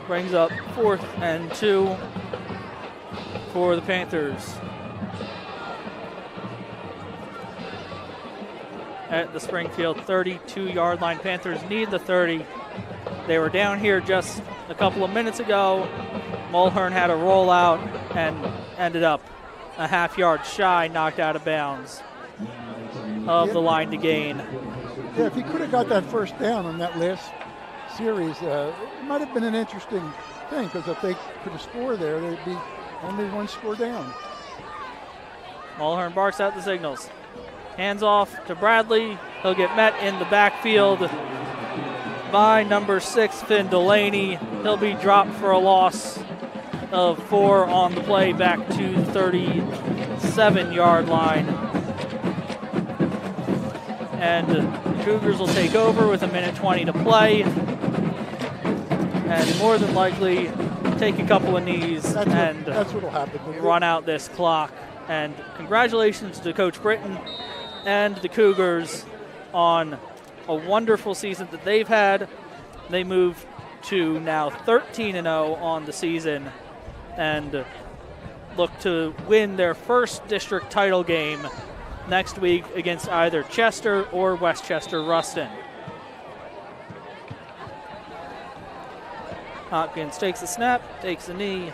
C: Brings up 4th and 2 for the Panthers. At the Springfield 32-yard line. Panthers need the 30. They were down here just a couple of minutes ago. Mulhern had a rollout and ended up a half-yard shy, knocked out of bounds of the line to gain.
D: Yeah, if he could have got that first down on that last series, it might have been an interesting thing, because if they could have scored there, they'd be only 1 score down.
C: Mulhern barks out the signals. Hands off to Bradley. He'll get met in the backfield by number 6, Finn Delaney. He'll be dropped for a loss of 4 on the play, back to the 37-yard line. And the Cougars will take over with 1:20 to play, and more than likely take a couple of knees
D: that's what'll happen.
C: Run out this clock. And congratulations to Coach Britton and the Cougars on a wonderful season that they've had. They move to now 13-0 on the season and look to win their first district title game next week against either Chester or Westchester Ruston. Hopkins takes a snap, takes a knee,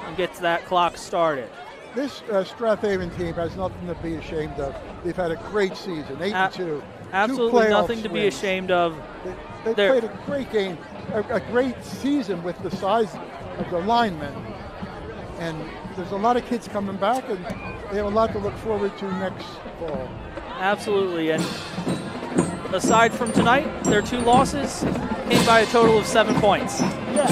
C: and gets that clock started.
D: This Strath Haven team has nothing to be ashamed of. They've had a great season, 8-2.
C: Absolutely nothing to be ashamed of.
D: They played a great game, a great season with the size of the linemen. And there's a lot of kids coming back, and they have a lot to look forward to next fall.
C: Absolutely. And aside from tonight, their 2 losses came by a total of 7 points.
D: Yeah.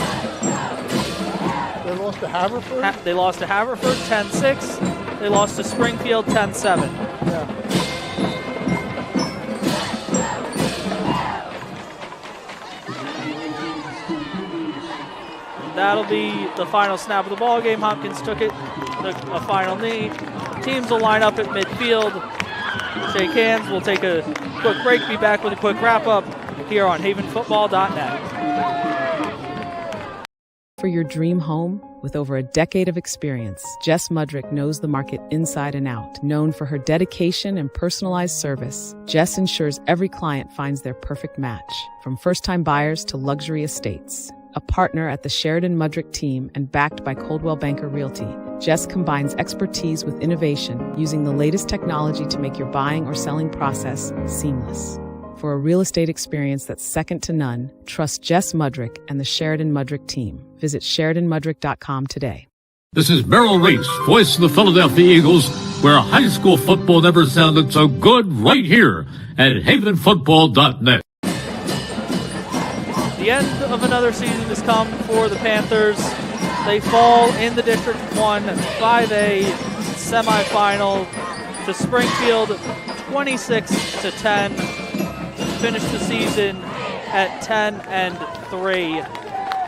D: They lost to Haverford?
C: They lost to Haverford 10-6. They lost to Springfield 10-7.
D: Yeah.
C: That'll be the final snap of the ball game. Hopkins took it, a final knee. Teams will line up at midfield, shake hands. We'll take a quick break, be back with a quick wrap-up here on havenfootball.net.
N: For your dream home, with over a decade of experience, Jess Mudrick knows the market inside and out. Known for her dedication and personalized service, Jess ensures every client finds their perfect match, from first-time buyers to luxury estates. A partner at the Sheridan Mudrick team and backed by Coldwell Banker Realty, Jess combines expertise with innovation, using the latest technology to make your buying or selling process seamless. For a real estate experience that's second to none, trust Jess Mudrick and the Sheridan Mudrick team. Visit SheridanMudrick.com today.
M: This is Merrill Reese, voice of the Philadelphia Eagles, where high school football never sounded so good, right here at havenfootball.net.
C: The end of another season has come for the Panthers. They fall in the District One 5A semifinal to Springfield 26-10. Finish the season at 10-3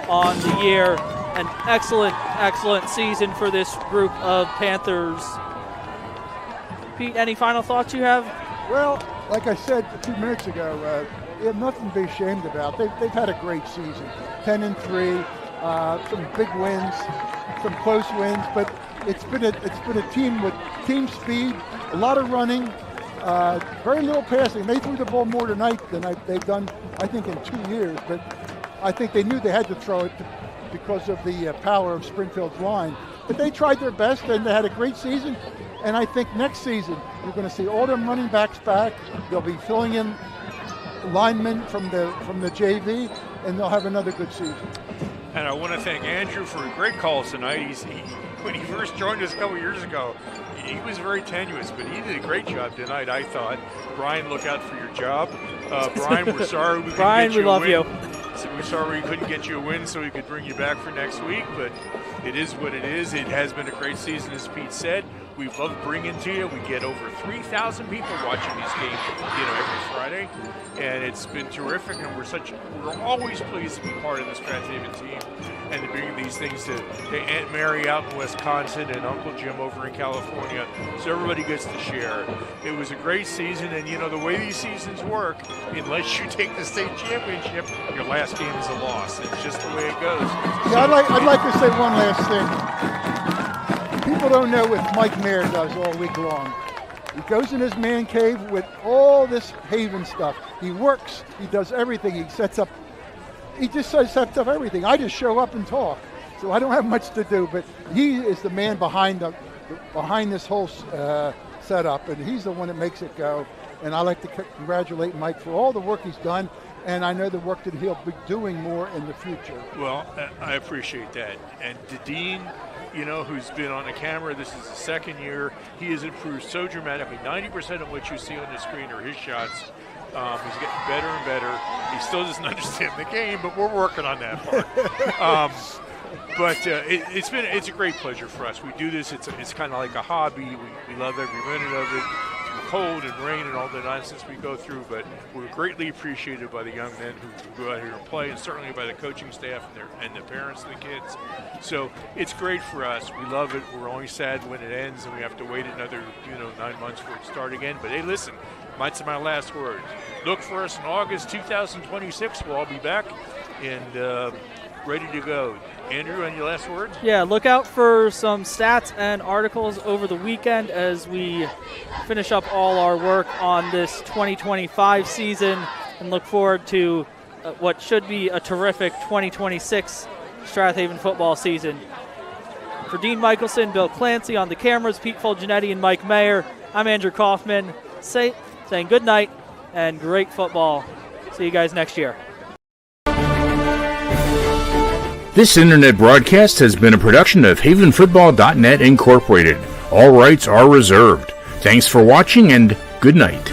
C: on the year. An excellent season for this group of Panthers. Pete, any final thoughts you have?
D: Well, like I said a few minutes ago, they have nothing to be ashamed about. They've had a great season, 10-3, some big wins, some close wins, but it's been a team with team speed, a lot of running. Very little passing. They threw the ball more tonight than they've done, I think, in 2 years. But I think they knew they had to throw it because of the power of Springfield's line. But they tried their best, and they had a great season. And I think next season, you're going to see all them running backs back. They'll be filling in linemen from the JV, and they'll have another good season.
Q: And I want to thank Andrew for great calls tonight. When he first joined us a couple years ago, he was very tenuous, but he did a great job tonight, I thought. Brian, look out for your job. Brian, we're sorry we couldn't get you a win.
C: You.
Q: So we're sorry we couldn't get you a win so we could bring you back for next week, but it is what it is. It has been a great season, as Pete said. We love bringing to you. We get over 3,000 people watching these games, every Friday, and it's been terrific. And we're always pleased to be part of the Strath Haven team and to bring these things to Aunt Mary out in Wisconsin and Uncle Jim over in California, so everybody gets to share. It was a great season, and the way these seasons work, unless you take the state championship, your last game is a loss. It's just the way it goes.
D: Yeah, I'd like to say one last thing. People don't know what Mike Mayer does all week long. He goes in his man cave with all this Haven stuff. He works, he does everything, he sets up everything. I just show up and talk, so I don't have much to do, but he is the man behind this whole setup, and he's the one that makes it go. And I like to congratulate Mike for all the work he's done, and I know the work that he'll be doing more in the future.
Q: Well, I appreciate that. And Dean, who's been on the camera, this is the second year, he has improved so dramatically. 90% of what you see on the screen are his shots. He's getting better and better. He still doesn't understand the game, but we're working on that part. It's a great pleasure for us. We do this. It's kind of like a hobby. We love every minute of it. Through cold and rain and all the nonsense we go through, but we're greatly appreciated by the young men who go out here and play, and certainly by the coaching staff and the parents of the kids. So it's great for us. We love it. We're only sad when it ends and we have to wait another 9 months for it to start again. But hey, listen, might say my last words. Look for us in August 2026. We'll all be back and ready to go. Andrew, any last words?
C: Yeah, look out for some stats and articles over the weekend as we finish up all our work on this 2025 season, and look forward to what should be a terrific 2026 Strath Haven football season. For Dean Michelson, Bill Clancy on the cameras, Pete Fulgenetti and Mike Mayer, I'm Andrew Kaufman saying good night and great football. See you guys next year.
A: This internet broadcast has been a production of havenfootball.net Incorporated. All rights are reserved. Thanks for watching and good night.